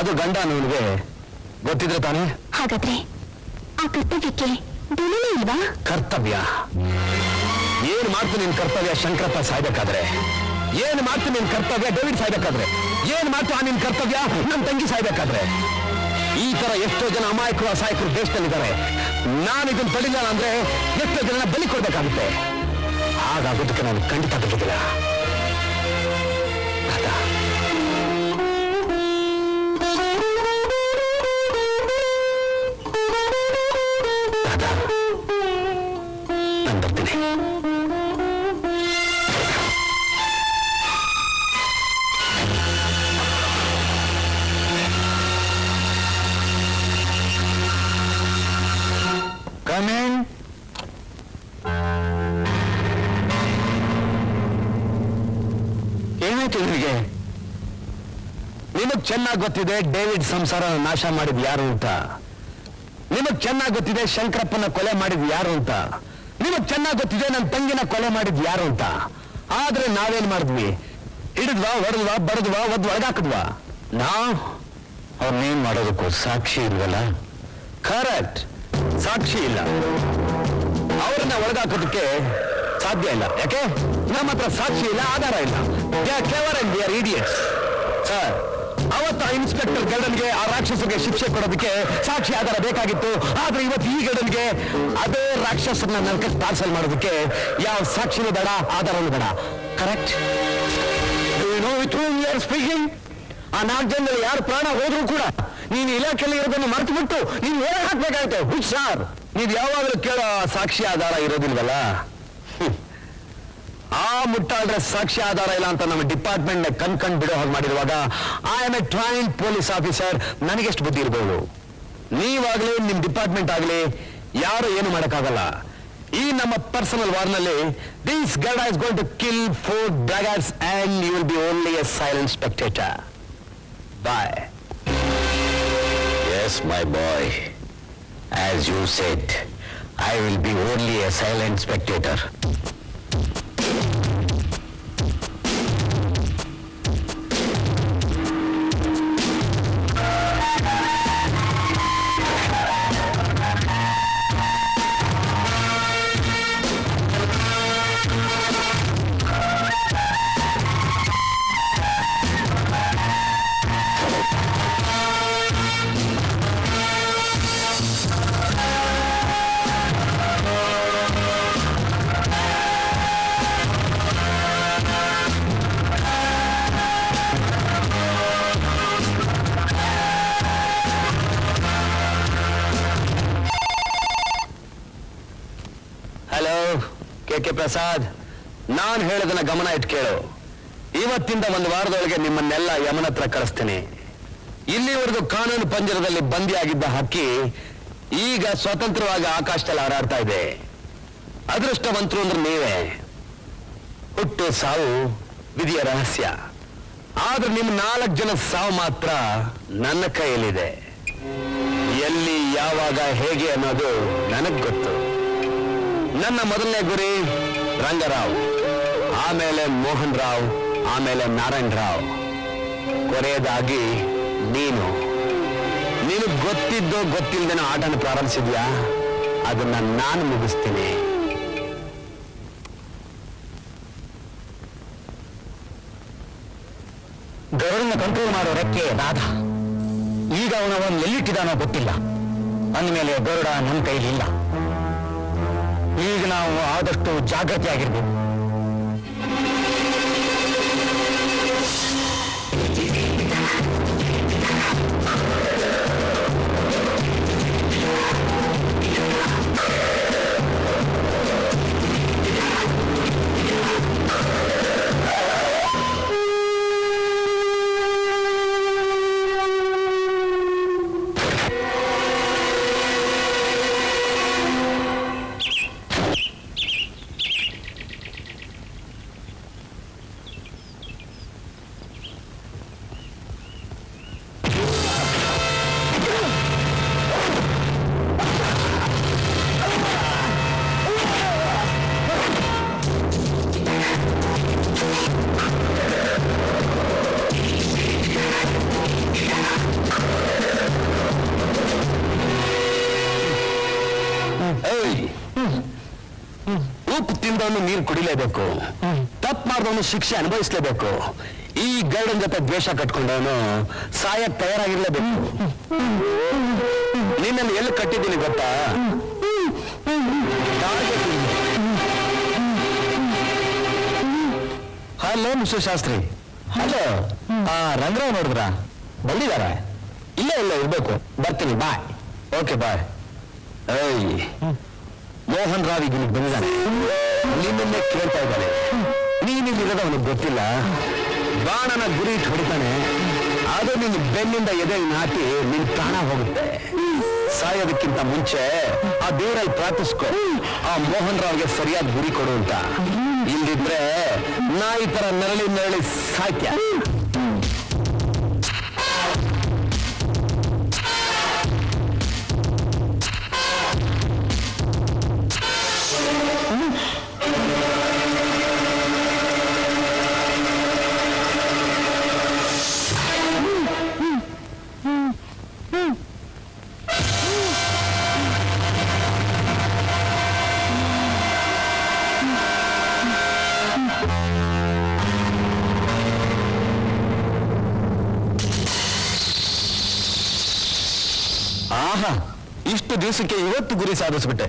ಅದು ಗಂಡ ಅನ್ನೋನಿಗೆ ಗೊತ್ತಿದ್ರೆ ತಾನೆ. ಹಾಗಾದ್ರೆ ಆ ಕರ್ತವ್ಯಕ್ಕೆ ಬೆಲೆನೇ ಇಲ್ವಾ? ಕರ್ತವ್ಯ ಏನ್ ಮಾಡ್ತೀನಿ ನಿನ್ ಕರ್ತವ್ಯ ಶಂಕರಪ್ಪ ಸಾಯ್ಬೇಕಾದ್ರೆ? ಏನ್ ಮಾಡ್ತೀನಿ ನಿನ್ ಕರ್ತವ್ಯ ಡೇವಿಡ್ ಸಾಯ್ಬೇಕಾದ್ರೆ? ಏನ್ ಮಾಡ್ತೀಯ ನಿನ್ ಕರ್ತವ್ಯ ನನ್ ತಂಗಿ ಸಾಯ್ಬೇಕಾದ್ರೆ? ಈ ತರ ಎಷ್ಟೋ ಜನ ಅಮಾಯಕರು ಅಸಹಾಯಕರು ದೇಶದಲ್ಲಿದ್ದಾರೆ. ನಾನು ಇದನ್ನ ತಡಿಲಿಲ್ಲ ಅಂದ್ರೆ ಎಷ್ಟೋ ಜನ ಬಲಿ ಕೊಡ್ಬೇಕಾಗುತ್ತೆ. ಹಾಗಾಗೋದಕ್ಕೆ ನಾನು ಖಂಡಿತ ಬಿಡುದಿಲ್ಲ. ನಾನು ಬರ್ತೀನಿ. ಕಮಿಂಗ್. ಏನಾಯ್ತು ನಿನಗೆ? ನಿಮಗ್ ಚೆನ್ನಾಗಿ ಗೊತ್ತಿದೆ ಡೇವಿಡ್ ಸಂಸಾರ ನಾಶ ಮಾಡಿದ್ ಯಾರು ಅಂತ. ನಿಮಗ್ ಚೆನ್ನಾಗಿ ಗೊತ್ತಿದೆ ಶಂಕರಪ್ಪನ ಕೊಲೆ ಮಾಡಿದ್ ಯಾರು ಅಂತ. ನಿಮಗ್ ಚೆನ್ನಾಗಿ ಗೊತ್ತಿದೆ ನನ್ನ ತಂಗಿನ ಕೊಲೆ ಮಾಡಿದ್ ಯಾರು ಅಂತ. ಆದ್ರೆ ನಾವೇನ್ ಮಾಡಿದ್ವಿ? ಹಿಡಿದ್ವಾ, ಹೊಡೆದ್ವಾ, ಬಡದ್ವಾ, ಒಳಗಾಕದ್ವಾ? ಅವ್ರನ್ನೇನ್ ಮಾಡೋದಕ್ಕೂ ಸಾಕ್ಷಿ ಇಲ್ವಲ್ಲ? ಕರೆಕ್ಟ್, ಸಾಕ್ಷಿ ಇಲ್ಲ. ಅವ್ರನ್ನ ಒಳಗಾಕೋದಕ್ಕೆ ಸಾಧ್ಯ ಇಲ್ಲ. ಯಾಕೆ? ನಮ್ಮ ಹತ್ರ ಸಾಕ್ಷಿ ಇಲ್ಲ, ಆಧಾರ ಇಲ್ಲ. ಸರ್, ಅವತ್ತು ಆ ಇನ್ಸ್ಪೆಕ್ಟರ್ ಗರ್ಡನ್ಗೆ ಆ ರಾಕ್ಷಸರಿಗೆ ಶಿಕ್ಷೆ ಕೊಡೋದಕ್ಕೆ ಸಾಕ್ಷಿ ಆಧಾರ ಬೇಕಾಗಿತ್ತು. ಆದ್ರೆ ಇವತ್ತು ಈ ಗರ್ಡನ್ಗೆ ಅದೇ ರಾಕ್ಷಸರನ್ನ ನರಕಕ್ಕೆ ಪಾರ್ಸಲ್ ಮಾಡೋದಕ್ಕೆ ಯಾವ ಸಾಕ್ಷಿನೂ ಬೇಡ, ಆಧಾರನೂ ಬೇಡ. ಕರೆಕ್ಟ್? ಸ್ಪೀಕಿಂಗ್. ಆ 4 ಜನರಲ್ಲಿ ಯಾರು ಪ್ರಾಣ ಹೋದ್ರೂ ಕೂಡ ನೀನು ಇಲಾಖೆಯಲ್ಲಿ ಇರೋದನ್ನು ಮರೆತು ಬಿಟ್ಟು ನೀನು ಒಳಗೆ ಹಾಕ್ಬೇಕಾಗುತ್ತೆ. ಹುಚ್ಚ ಸರ್, ನೀವು ಯಾವಾಗಲೂ ಕೇಳೋ ಸಾಕ್ಷಿ ಆಧಾರ ಇರೋದಿಲ್ವಲ್ಲ? ಆ ಮುಟ್ಟಾದ್ರೆ ಸಾಕ್ಷಿ ಆಧಾರ ಇಲ್ಲ ಅಂತ ನಮ್ಮ ಡಿಪಾರ್ಟ್ಮೆಂಟ್ ಕಣ್ ಬಿಡೋ ಹಾಗೆ ಮಾಡಿರುವಾಗ I am a trained police officer. ನನಗೆಷ್ಟು ಬುದ್ಧಿ ಇರ್ಬೋದು? ನೀವಾಗ್ಲಿ ನಿಮ್ ಡಿಪಾರ್ಟ್ಮೆಂಟ್ ಆಗ್ಲಿ ಯಾರು ಏನು ಮಾಡಕ್ಕಾಗಲ್ಲ. ಈ ನಮ್ಮ ಪರ್ಸನಲ್ ವಾರ್ನಲ್ಲಿ this Garud is going to kill 4 dragons and you will be only a silent spectator. Boy. Yes, my boy. As you said, I will be only a silent spectator. K Prasad, ನಾನು ಹೇಳೋದನ್ನ ಗಮನ ಇಟ್ಟು ಕೇಳು. ಇವತ್ತಿಂದ 1 ವಾರದೊಳಗೆ ನಿಮ್ಮನ್ನೆಲ್ಲ ಯಮನ ಹತ್ರ ಕಳಿಸ್ತೇನೆ. ಇಲ್ಲಿವರೆಗೂ ಕಾನೂನು ಪಂಜರದಲ್ಲಿ ಬಂದಿಯಾಗಿದ್ದ ಹಕ್ಕಿ ಈಗ ಸ್ವತಂತ್ರವಾಗಿ ಆಕಾಶದಲ್ಲಿ ಹಾರಾಡ್ತಾ ಇದೆ. ಅದೃಷ್ಟವಂತರು ಅಂದ್ರೆ ನೀವೇ. ಹುಟ್ಟು ಸಾವು ವಿಧಿಯ ರಹಸ್ಯ. ಆದ್ರೆ ನಿಮ್ಮ 4 ಜನ ಸಾವು ಮಾತ್ರ ನನ್ನ ಕೈಯಲ್ಲಿದೆ. ಎಲ್ಲಿ, ಯಾವಾಗ, ಹೇಗೆ ಅನ್ನೋದು ನನಗ್ ಗೊತ್ತು. ನನ್ನ ಮೊದಲನೇ ಗುರಿ ರಂಗರಾವ್, ಆಮೇಲೆ ಮೋಹನ್ ರಾವ್, ಆಮೇಲೆ ನಾರಾಯಣ್ ರಾವ್, ಕೊನೆಯದಾಗಿ ನೀನು. ನಿನಗ್ ಗೊತ್ತಿದ್ದೋ ಗೊತ್ತಿಲ್ಲದೇನೋ ಆಟನ ಪ್ರಾರಂಭಿಸಿದ್ಯಾ, ಅದನ್ನ ನಾನು ಮುಗಿಸ್ತೀನಿ. ಕಂಟ್ರೋಲ್ ಮಾಡೋ ರೆಕ್ಕೆ ರಾಧ. ಈಗ ಅವನವನ್ ಎಲ್ಲಿಟ್ಟಿದಾನೋ ಗೊತ್ತಿಲ್ಲ. ಅಂದಮೇಲೆ ಗರುಡ ನಮ್ಮ ಕೈಲಿಲ್ಲ. ಈಗ ನಾವು ಆದಷ್ಟು ಜಾಗೃತಿಯಾಗಿರ್ಬೇಕು. ಉಪ್ಪು ತಿಂದವನು ನೀರು ಕುಡಿಲೇಬೇಕು. ತಪ್ಪು ಮಾಡಿದವನು ಶಿಕ್ಷೆ ಅನುಭವಿಸ್ಲೇಬೇಕು. ಈ ಗರುಡನ್ ಜೊತೆ ದ್ವೇಷ ಕಟ್ಕೊಂಡವನು ಸಾಯಕ್ ತಯಾರಾಗಿರ್ಲೇಬೇಕು. ನಿನ್ನನ್ನು ಎಲ್ಲಿ ಕಟ್ಟಿದ್ದೀನಿ ಗೊತ್ತಾ? Hello mister Shastri. Hello. Rangarao ನೋಡಿದ್ರ? ಬಂದಿದಾರ? ಇಲ್ಲ ಇರ್ಬೇಕು. ಬರ್ತೀನಿ. ಬಾಯ್. Okay bye. ಏಯ್, ಮೋಹನ್ ರಾವ್ ಈಗ ಇಲ್ಲಿಗೆ ಬಂದಿದ್ದಾನೆ. ನಿನ್ನನ್ನೇ ಕೇಳ್ತಾ ಇದ್ದಾನೆ. ನೀನಿಲ್ಲಿರೋದು ಅವನಿಗೆ ಗೊತ್ತಿಲ್ಲ. ಬಾಣನ ಗುರಿ ಇಟ್ಟು ಹೊಡಿತಾನೆ. ಅದು ನಿನ್ನ ಬೆನ್ನಿಂದ ಎದೆ ನಾಟಿ ನಿನ್ ಪ್ರಾಣ ಹೋಗುತ್ತೆ. ಸಾಯೋದಕ್ಕಿಂತ ಮುಂಚೆ ಆ ದೇವರಲ್ಲಿ ಪ್ರಾರ್ಥಿಸ್ಕೊ, ಆ ಮೋಹನ್ ರಾವ್ಗೆ ಸರಿಯಾದ ಗುರಿ ಕೊಡು ಅಂತ. ಇಲ್ದಿದ್ರೆ ನಾಯಿ ತರ ನರಳಿ ಸಾಕ್ಯ. ಆಹಾ, ಇಷ್ಟು ದಿವಸಕ್ಕೆ ಇವತ್ತು ಗುರಿ ಸಾಧಿಸ್ಬಿಟ್ಟೆ.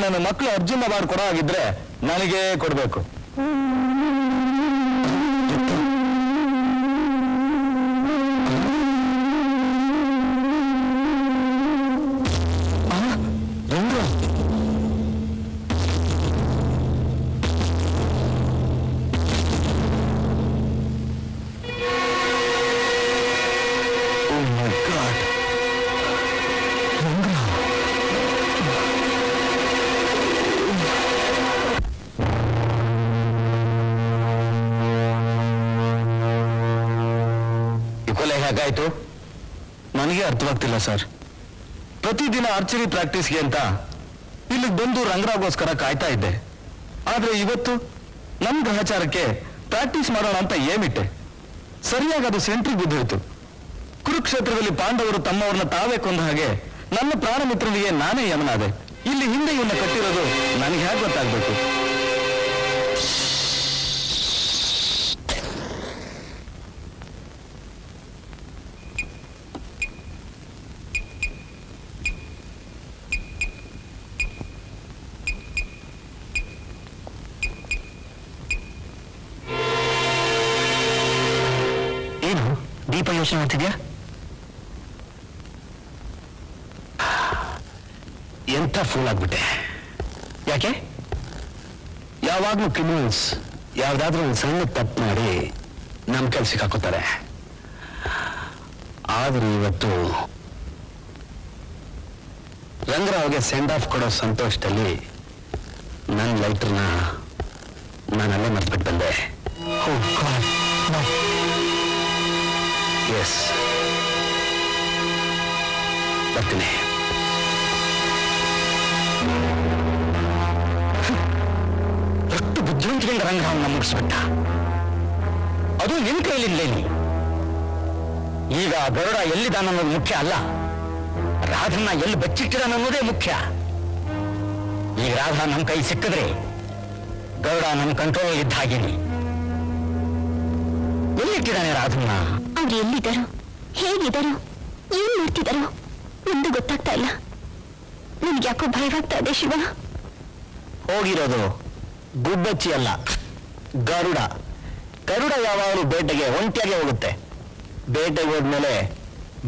ನನ್ನ ಮಕ್ಕಳು ಅರ್ಜುನ ಬಾರ್ ಕೊಡೋ ಹಾಗಿದ್ರೆ ನನಗೇ ಕೊಡ್ಬೇಕು. ಹೇಗಾಯ್ತು? ನನಗೆ ಅರ್ಥವಾಗ್ತಿಲ್ಲ ಸರ್. ಪ್ರತಿದಿನ ಆರ್ಚರಿ ಪ್ರಾಕ್ಟೀಸ್ಗೆ ಅಂತ ಇಲ್ಲಿಗೆ ಬಂದು ರಂಗರಾವ್ಗೋಸ್ಕರ ಕಾಯ್ತಾ ಇದ್ದೆ. ಆದ್ರೆ ಇವತ್ತು ನಮ್ಮ ಗ್ರಹಚಾರಕ್ಕೆ ಪ್ರಾಕ್ಟೀಸ್ ಮಾಡೋಣ ಅಂತ ಏಮಿಟ್ಟೆ. ಸರಿಯಾಗಿ ಅದು ಸೆಂಟ್ರಿಗೆ ಬಿದ್ದೋಯ್ತು. ಕುರುಕ್ಷೇತ್ರದಲ್ಲಿ ಪಾಂಡವರು ತಮ್ಮವ್ರನ್ನ ತಾವೇ ಕೊಂದ ಹಾಗೆ ನನ್ನ ಪ್ರಾಣ ಮಿತ್ರನಿಗೆ ನಾನೇ ಯಮನಾದೆ. ಇಲ್ಲಿ ಹಿಂದೆ ಇವನ್ನ ಕಟ್ಟಿರೋದು ನನಗೆ ಹೇಗೆ ಗೊತ್ತಾಗ್ಬೇಕು? ಏನು ದೀಪ ಯೋಚನೆ ಮಾಡ್ತಿದ್ಯಾ? ಎಂಥ ಫೂಲ್ ಆಗ್ಬಿಟ್ಟೆ. ಯಾಕೆ? ಯಾವಾಗ್ಲೂ ಕ್ರಿಮಿನಲ್ಸ್ ಯಾವ್ದಾದ್ರೂ ಒಂದು ಸಣ್ಣ ತಪ್ಪು ಮಾಡಿ ನಮ್ಮ ಕೆಲ್ಸಕ್ಕೆ ಹಾಕೋತಾರೆ. ಆದ್ರೆ ಇವತ್ತು ರಂಗರಾವ್ಗೆ ಸೆಂಡ್ ಆಫ್ ಕೊಡೋ ಸಂತೋಷದಲ್ಲಿ ನನ್ನ ಲೈಟ್ರನ್ನ ನಾನಲ್ಲೇ ಮರ್ತ್ಬಿಟ್ಟು ಬಂದೆ. ಎಸ್, ಬರ್ತೀನಿ. ಎಷ್ಟು ಬುದ್ಧಿವಂತಿಕೆಯಿಂದ ರಂಗರಾವ್ನ ಮುಗಿಸ್ಬಿಟ್ಟ. ಅದು ನಿನ್ ಕೈಲಿಲ್ಲೇನಿ. ಈಗ ಗರುಡ ಎಲ್ಲಿದ್ದಾನನ್ನೋದು ಮುಖ್ಯ ಅಲ್ಲ, ರಾಧನ್ನ ಎಲ್ಲಿ ಬಚ್ಚಿಟ್ಟಿದಾನನ್ನೋದೇ ಮುಖ್ಯ. ಈಗ ರಾಧ ನಮ್ಮ ಕೈ ಸಿಕ್ಕಿದ್ರೆ ಗರುಡ ನಮ್ಮ ಕಂಟ್ರೋಲ್ ಇದ್ದ ಹಾಗೇನಿ. ಎಲ್ಲಿಟ್ಟಿದ್ದಾನೆ ರಾಧನ್ನ? ಅವ್ರು ಎಲ್ಲಿದ್ದಾರೋ, ಹೇಗಿದ್ದಾರೋ, ಏನ್ ಮಾಡ್ತಿದ್ದಾರೋ ಒಂದು ಗೊತ್ತಾಗ್ತಾ ಇಲ್ಲ. ನನ್ಗೆ ಯಾಕೋ ಭಯವಾಗ್ತಾ ಇದೆ ಶಿವ. ಹೋಗಿರೋದು ಗುಬ್ಬಚ್ಚಿ ಅಲ್ಲ, ಗರುಡ. ಗರುಡ ಯಾವಾಗಲೂ ಬೇಟೆಗೆ ಒಂಟಿಯಾಗಿ ಹೋಗುತ್ತೆ. ಬೇಟೆಗೆ ಹೋದ್ಮೇಲೆ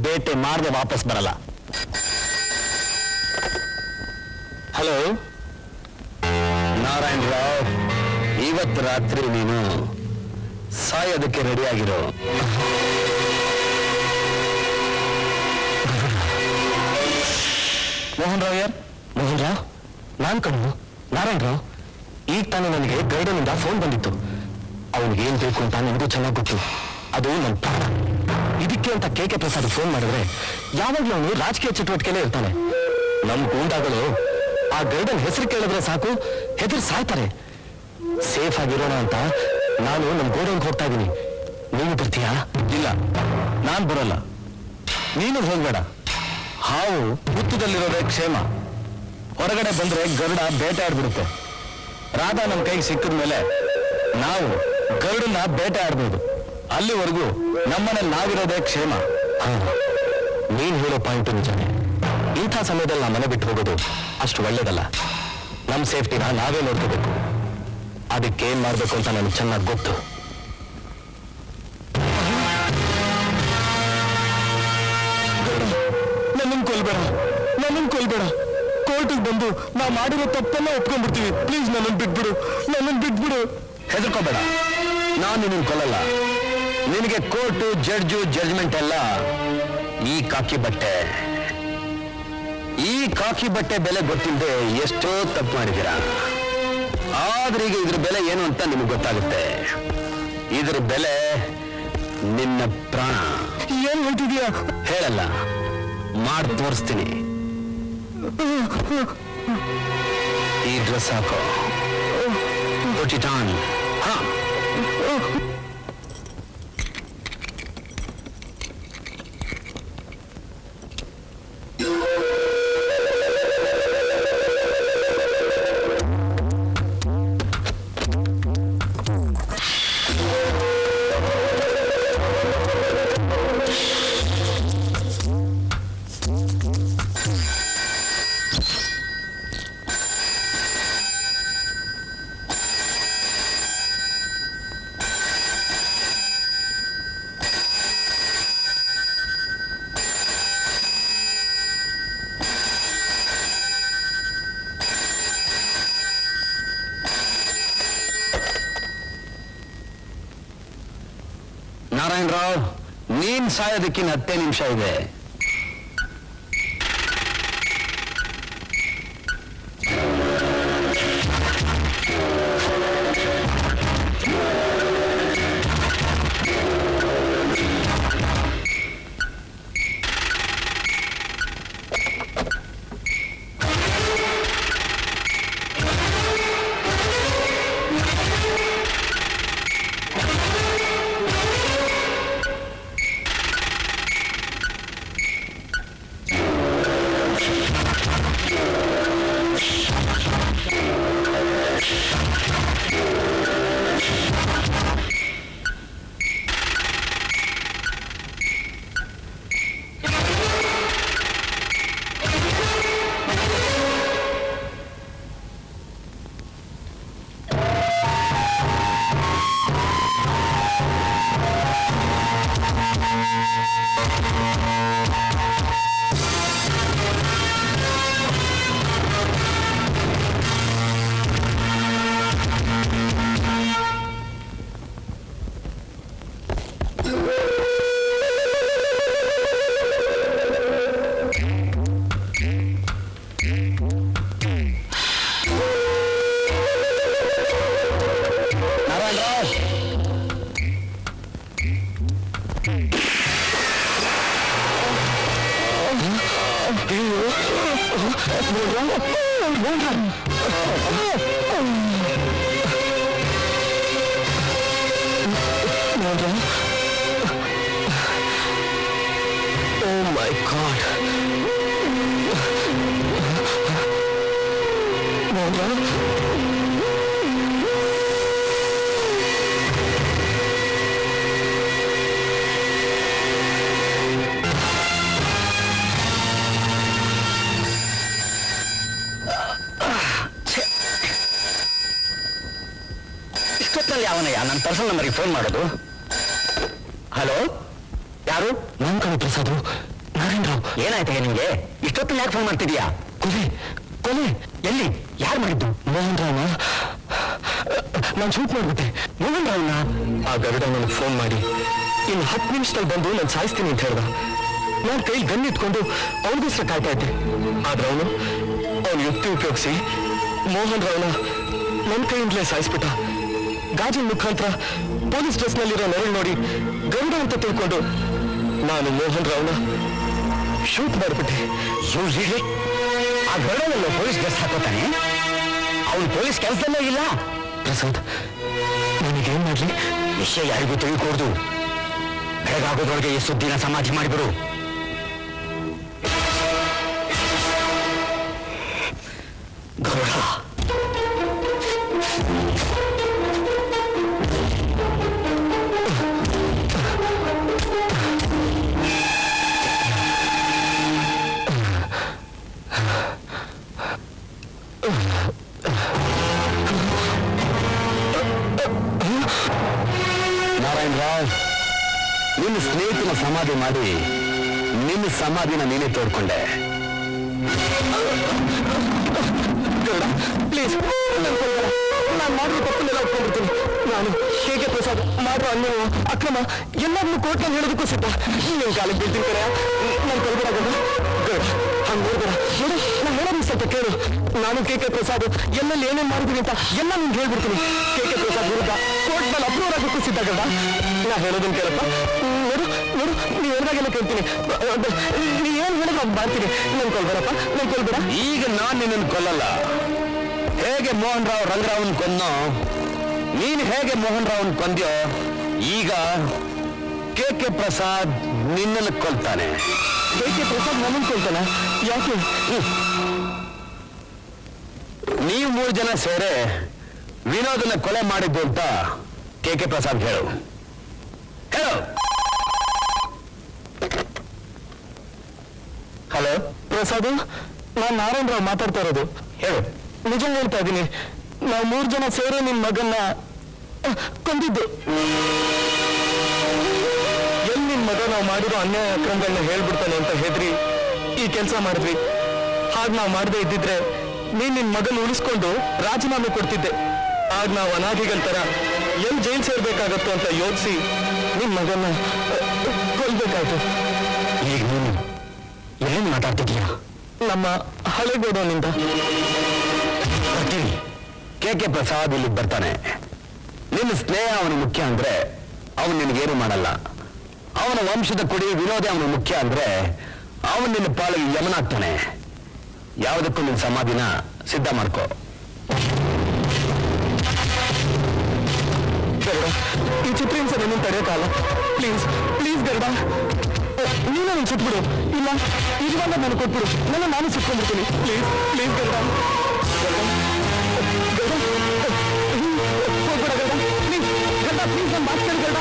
ಬೇಟೆ ಮಾಡದೆ ವಾಪಸ್ ಬರಲ್ಲ. ಹಲೋ ನಾರಾಯಣ್ ರಾವ್, ಇವತ್ತು ರಾತ್ರಿ ನೀನು ಸಾಯೋದಕ್ಕೆ ರೆಡಿಯಾಗಿರೋ. ಮೋಹನ್ ರಾವ್ ಯಾರ್? ಮೋಹನ್ ರಾವ್ ನಾನ್ ಕಣ್ಣು ನಾರಾಯಣ್ ರಾವ್. ಈಗ ತಾನೇ ನನಗೆ ಗೈಡನಿಂದ ಫೋನ್ ಬಂದಿತ್ತು. ಅವನಿಗೆ ಏನ್ ಬೇಕು ಅಂತ ನನಗೂ ಚೆನ್ನಾಗಿ ಗೊತ್ತು. ಅದು ನನ್ನ ಪ್ರಾಣ. ಇದಕ್ಕೆ ಅಂತ ಕೆ ಪ್ರಸಾದ್ ಫೋನ್ ಮಾಡಿದ್ರೆ ಯಾವಾಗ್ಲೂ ಅವನು ರಾಜಕೀಯ ಚಟುವಟಿಕೆಲೇ ಇರ್ತಾನೆ. ನಮ್ ಗೂಂಡಾಗಳು ಆ ಗೈಡನ್ ಹೆಸರು ಕೇಳಿದ್ರೆ ಸಾಕು ಹೆದರ್ ಸಾಯ್ತಾರೆ. ಸೇಫ್ ಆಗಿರೋಣ ಅಂತ ನಾನು ನಮ್ ಗೋಡನ್ಗೆ ಹೋಗ್ತಾ ಇದ್ದೀನಿ. ನೀನು ಬರ್ತೀಯಾ? ಇಲ್ಲ, ನಾನ್ ಬರೋಲ್ಲ. ನೀನು ಹೋಗ್ಬೇಡ. ಹಾವು ಹುತ್ತದಲ್ಲಿರೋದೇ ಕ್ಷೇಮ. ಹೊರಗಡೆ ಬಂದ್ರೆ ಗರುಡ ಬೇಟೆ ಆಡ್ಬಿಡುತ್ತೆ. ರಾಧಾ ನಮ್ಮ ಕೈಗೆ ಸಿಕ್ಕಿದ ಮೇಲೆ ನಾವು ಗರುಡನ್ನ ಬೇಟೆ ಆಡ್ಬೋದು. ಅಲ್ಲಿವರೆಗೂ ನಮ್ಮನೇಲಿ ನಾವಿರೋದೇ ಕ್ಷೇಮ. ನೀನ್ ಹೇಳೋ ಪಾಯಿಂಟ್ ನಿಜಾನೆ. ಇಂಥ ಸಮಯದಲ್ಲಿ ನಾ ಮನೆ ಬಿಟ್ಟು ಹೋಗೋದು ಅಷ್ಟು ಒಳ್ಳೇದಲ್ಲ. ನಮ್ ಸೇಫ್ಟಿನ ನಾವೇ ನೋಡ್ಕೋಬೇಕು. ಅದಕ್ಕೆ ಏನ್ ಮಾಡ್ಬೇಕು ಅಂತ ನನಗೆ ಚೆನ್ನಾಗಿ ಗೊತ್ತು. ನನ್ನನ್ನು ಕೊಲ್ಬೇಡ, ನನ್ನನ್ನು ಕೊಲ್ಬೇಡ. ಕೋರ್ಟಿಗೆ ಬಂದು ನಾ ಮಾಡಿರೋ ತಪ್ಪೆಲ್ಲ ಒಪ್ಕೊಂಡ್ಬಿಡ್ತೀವಿ. ಪ್ಲೀಸ್ ನನ್ನನ್ನು ಬಿಟ್ಬಿಡು, ನನ್ನನ್ನು ಬಿಟ್ಬಿಡು. ಹೆದರ್ಕೋಬೇಡ, ನಾನು ನಿನ್ನ ಕೊಲ್ಲಲ್ಲ. ನಿನಗೆ ಕೋರ್ಟು, ಜಡ್ಜು, ಜಡ್ಜ್ಮೆಂಟ್ ಎಲ್ಲ ಈ ಕಾಕಿ ಬಟ್ಟೆ. ಈ ಕಾಕಿ ಬಟ್ಟೆ ಬೆಲೆ ಗೊತ್ತಿಲ್ಲದೆ ಎಷ್ಟೋ ತಪ್ಪು ಮಾಡಿದ್ದೀರಾ. ಆದ್ರೆ ಈಗ ಇದ್ರ ಬೆಲೆ ಏನು ಅಂತ ನಿಮ್ಗೆ ಗೊತ್ತಾಗುತ್ತೆ. ಇದ್ರ ಬೆಲೆ ನಿನ್ನ ಪ್ರಾಣ. ಏನ್ ಹೇಳ್ತಿದೀಯ? ಹೇಳಲ್ಲ, ಮಾಡಿ ತೋರಿಸ್ತೀನಿ. ಈ ಡ್ರೆಸ್ ಹಾಕೋ. Put it on. ಹಾ. ನಾರಾಯಣ್ ರಾವ್, ನೀನ್ ಸಾಯೋದಕ್ಕಿನ್ನ 10 ನಿಮಿಷ ಇದೆ. Oh my God. ಫೋನಲ್ಲಿ ಯಾವನಯ್ಯ ನನ್ನ ಪರ್ಸನಲ್ ನಂಬರಿಗೆ ಫೋನ್ ಮಾಡೋದು? ಹಲೋ, ಯಾರು? ನಾನು ಕಣೆ ಪ್ರಸಾದ್, ನಾರಾಯಣ್ ರಾವ್. ಏನಾಯ್ತಯ್ಯ ನಿಂಗೆ? ಇಷ್ಟೊತ್ತಲ್ಲಿ ಯಾಕೆ ಫೋನ್ ಮಾಡ್ತಿದ್ಯಾ? ಕೊಲೆ ಕೊಲೆ. ಎಲ್ಲಿ? ಯಾರು ಮಾಡಿದ್ದು? ಮೋಹನ್ ರಾವ್ನ ನಾನು ಶೂಟ್ ಮಾಡ್ಬಿಟ್ಟೆ. ಮೋಹನ್ ರಾವ್ನ? ಆ ಗರುಡ ನನಗೆ ಫೋನ್ ಮಾಡಿ ಇನ್ನು 10 ನಿಮಿಷದಲ್ಲಿ ಬಂದು ನಾನು ಸಾಯಿಸ್ತೀನಿ ಅಂತ ಹೇಳ್ದ. ನಾನು ಕೈ ಗನ್ನಿಟ್ಕೊಂಡು ಅವನಿಗೋಸ್ಕರ ಕಾಯ್ತಾ ಇದ್ದೆ. ಆದ್ರೆ ಅವನು ಯುಕ್ತಿ ಉಪಯೋಗಿಸಿ ಮೋಹನ್ ರಾವ್ನ ನನ್ನ ಕೈಯಿಂದಲೇ ಸಾಯಿಸ್ಬಿಟ್ಟ. ಗಾಜಿನ ಮುಖಾಂತರ ಪೊಲೀಸ್ ಡ್ರೆಸ್ನಲ್ಲಿರೋ ನೆರಳು ನೋಡಿ ಗರುಡ ಅಂತ ತಿಳ್ಕೊಂಡು ನಾನು ಮೋಹನ್ ರಾವ್ನ ಶೂಟ್ ಮಾಡಿಬಿಟ್ಟೆ. ಆ ಗರುಡನಲ್ಲೋ ಪೊಲೀಸ್ ಡ್ರೆಸ್ ಹಾಕೋತಾನೆ? ಅವನು ಪೊಲೀಸ್ ಕೆಲಸದಲ್ಲೇ ಇಲ್ಲ. ಪ್ರಸಾದ್, ನನಗೇನ್ ಮಾಡ್ಲಿ? ವಿಷಯ ಯಾರಿಗೂ ತಿಳಿಯಕೂಡ್ದು. ಬೆಳಗಾಗೋದ್ರೊಳಗೆ ಈ ಸುದ್ದಿನ ಸಮಾಧಿ ಮಾಡಿಬಿಡು. ಗರುಡ ನಾರಾಯಣ್ ರಾವ್, ನಿನ್ನ ಸ್ನೇಹಿತನ ಸಮಾಧಿ ಮಾಡಿ ನಿನ್ನ ಸಮಾಧಿನ ನೀನೇ ತೋಡ್ಕೊಂಡೆ. ಪ್ಲೀಸ್, ನಾನು ಮಾಡಿರೋ ತಪ್ಪನ್ನೆಲ್ಲ ಒಪ್ಕೊಂಡಿರ್ತೀನಿ. ನಾನು ಹೇಗೆ ಪ್ರಸಾದ್ ಮಾಡೋ ಅನ್ಯಾಯ, ಅಕ್ರಮ ಎಲ್ಲರನ್ನೂ ಕೋರ್ಟ್ನಲ್ಲಿ ಹೇಳೋದಕ್ಕೂ ಸಿದ್ಧ. ನೀನು ಕಾಲಕ್ಕೆ ಬೀಳ್ತೀನಿ ಕರೆಯ, ನಾನು ಕೊಲ್ಬೇಡ ಗರುಡ. ಹಂಗೆ ನೋಡ್ಬೇಡ ನೋಡು, ನಾನು ಹೇಳೋದು ಸ್ವಲ್ಪ ಕೇಳು. ನಾನು ಕೆ ಪ್ರಸಾದ್ ಎಲ್ಲೆಲ್ಲಿ ಏನೇನು ಮಾಡಿದ್ದೀನಿ ಅಂತ ಎಲ್ಲ ನಿಮ್ಗೆ ಹೇಳ್ಬಿಡ್ತೀನಿ. ಕೆ ಪ್ರಸಾದ್ ವಿರುದ್ಧ ಕೋರ್ಟ್ನಲ್ಲಿ ಅಪ್ರೂವ್ ಆಗೋಕ್ಕೂ ಸಿದ್ಧ ಗರುಡ. ನಾ ಹೇಳೋದನ್ನ ಕೇಳಪ್ಪ. ನೋಡು ನೋಡು, ನೀವು ಹೇಳಿದಾಗೆಲ್ಲ ಕೇಳ್ತೀನಿ. ನೀ ಏನು ಹೇಳಿದ್ರು ಅದು ಮಾಡ್ತೀನಿ. ನಾನು ಕೊಲ್ಬೇಡಪ್ಪ, ನಾನು ಕೊಲ್ಬೇಡ. ಈಗ ನಾನು ನಿನ್ನನ್ನು ಕೊಲ್ಲಲ್ಲ. ಹೇಗೆ ಮೋಹನ್ ರಾವ್ ರಂಗರಾವನ್ ಕೊಂದೋ, ನೀನು ಹೇಗೆ ಮೋಹನ್ ರಾವನ್ ಕೊಂದ್ಯೋ, ಈಗ ಕೆ ಪ್ರಸಾದ್ ನಿನ್ನನ್ನು ಕೊಲ್ತಾನೆ. ಕೆ ಪ್ರಸಾದ್ ನನ್ನನ್ನು ಕೊಲ್ತಾನ? ಯಾಕೆ? ನೀವು 3 ಜನ ಸೇರೆ ವಿನೋದನ ಕೊಲೆ ಮಾಡಿದ್ದು ಅಂತ ಕೆ ಪ್ರಸಾದ್ ಹೇಳು. ಹೇಳು. ಹಲೋ ಪ್ರಸಾದ್, ನಾನು ನಾರಾಯಣ್ ರಾವ್ ಮಾತಾಡ್ತಾ ಇರೋದು. ಹೇಳು. ನಿಜ ಹೇಳ್ತಾ ಇದ್ದೀನಿ, ನಾವು 3 ಜನ ಸೇರಿ ನಿನ್ನ ಮಗನ್ನ ಕೊಂದಿದ್ದು. ಎಲ್ಲಿ ನಿನ್ನ ಮಗ ನಾವು ಮಾಡಿರೋ ಅನ್ಯಾಯ ಅಕ್ರಮಗಳನ್ನ ಹೇಳ್ಬಿಡ್ತಾನೆ ಅಂತ ಹೆದರಿ ಈ ಕೆಲಸ ಮಾಡಿದ್ವಿ. ಹಾಗೆ ನಾವು ಮಾಡದೇ ಇದ್ದಿದ್ರೆ ನೀನ್ ನಿನ್ನ ಮಗನ ಉಳಿಸ್ಕೊಂಡು ರಾಜೀನಾಮೆ ಕೊಡ್ತಿದ್ದೆ. ಆಗ ನಾವು ಅನಾಥಿಗಳ ತರ ಎಲ್ಲಿ ಜೈಲ್ ಸೇರ್ಬೇಕಾಗತ್ತೋ ಅಂತ ಯೋಚಿಸಿ ನಿನ್ನ ಮಗನ್ನ ಕೊಲ್ಬೇಕಾಯ್ತು. ಈಗ ನೀನು ಎಲ್ಲಿಂದ ಮಾತಾಡ್ತಿದ್ದೀಯ? ನಮ್ಮ ಹಳೆ ಗೋಡೌನಿಂದ. ಬರ್ತೀನಿ. ಕೆ ಪ್ರಸಾದ್ ಇಲ್ಲಿಗೆ ಬರ್ತಾನೆ. ನಿನ್ನ ಸ್ನೇಹ ಅವನು ಮುಖ್ಯ ಅಂದ್ರೆ ಅವನು ನಿನಗೇನು ಮಾಡಲ್ಲ. ಅವನ ವಂಶದ ಕುಡಿ ವಿನೋದೇ ಅವನು ಮುಖ್ಯ ಅಂದ್ರೆ ಅವನು ನಿನ್ನ ಪಾಲಿಗೆ ಯಮನಾಗ್ತಾನೆ. ಯಾವುದಕ್ಕೂ ನಿನ್ನ ಸಮಾಧಿನ ಸಿದ್ಧ ಮಾಡ್ಕೋ. ಈ ಚಿತ್ರಹಿಂಸೆ ನಿನ್ನ ತಡೆಯೋಕ್ಕಾಗಲ್ಲ. ಪ್ಲೀಸ್ ಪ್ಲೀಸ್ ಗರುಡ, ನೀನು ನನಗೆ ಸುಟ್ಬಿಡು. ಇಲ್ಲ ಇವಾಗ ನಾನು ಕೊಟ್ಬಿಡು, ನಾನು ಸುಟ್ಕೊಂಡ್ಬಿಡ್ತೀನಿ. ಪ್ಲೀಸ್ ಪ್ಲೀಸ್ ಗರುಡ, ಹೋಗ್ಬೇಡ ಗರುಡ, ಪ್ಲೀಸ್ ಗರುಡ, ಪ್ಲೀಸ್ ನಾನು ಮಾತಾಡಿ ಗರುಡ.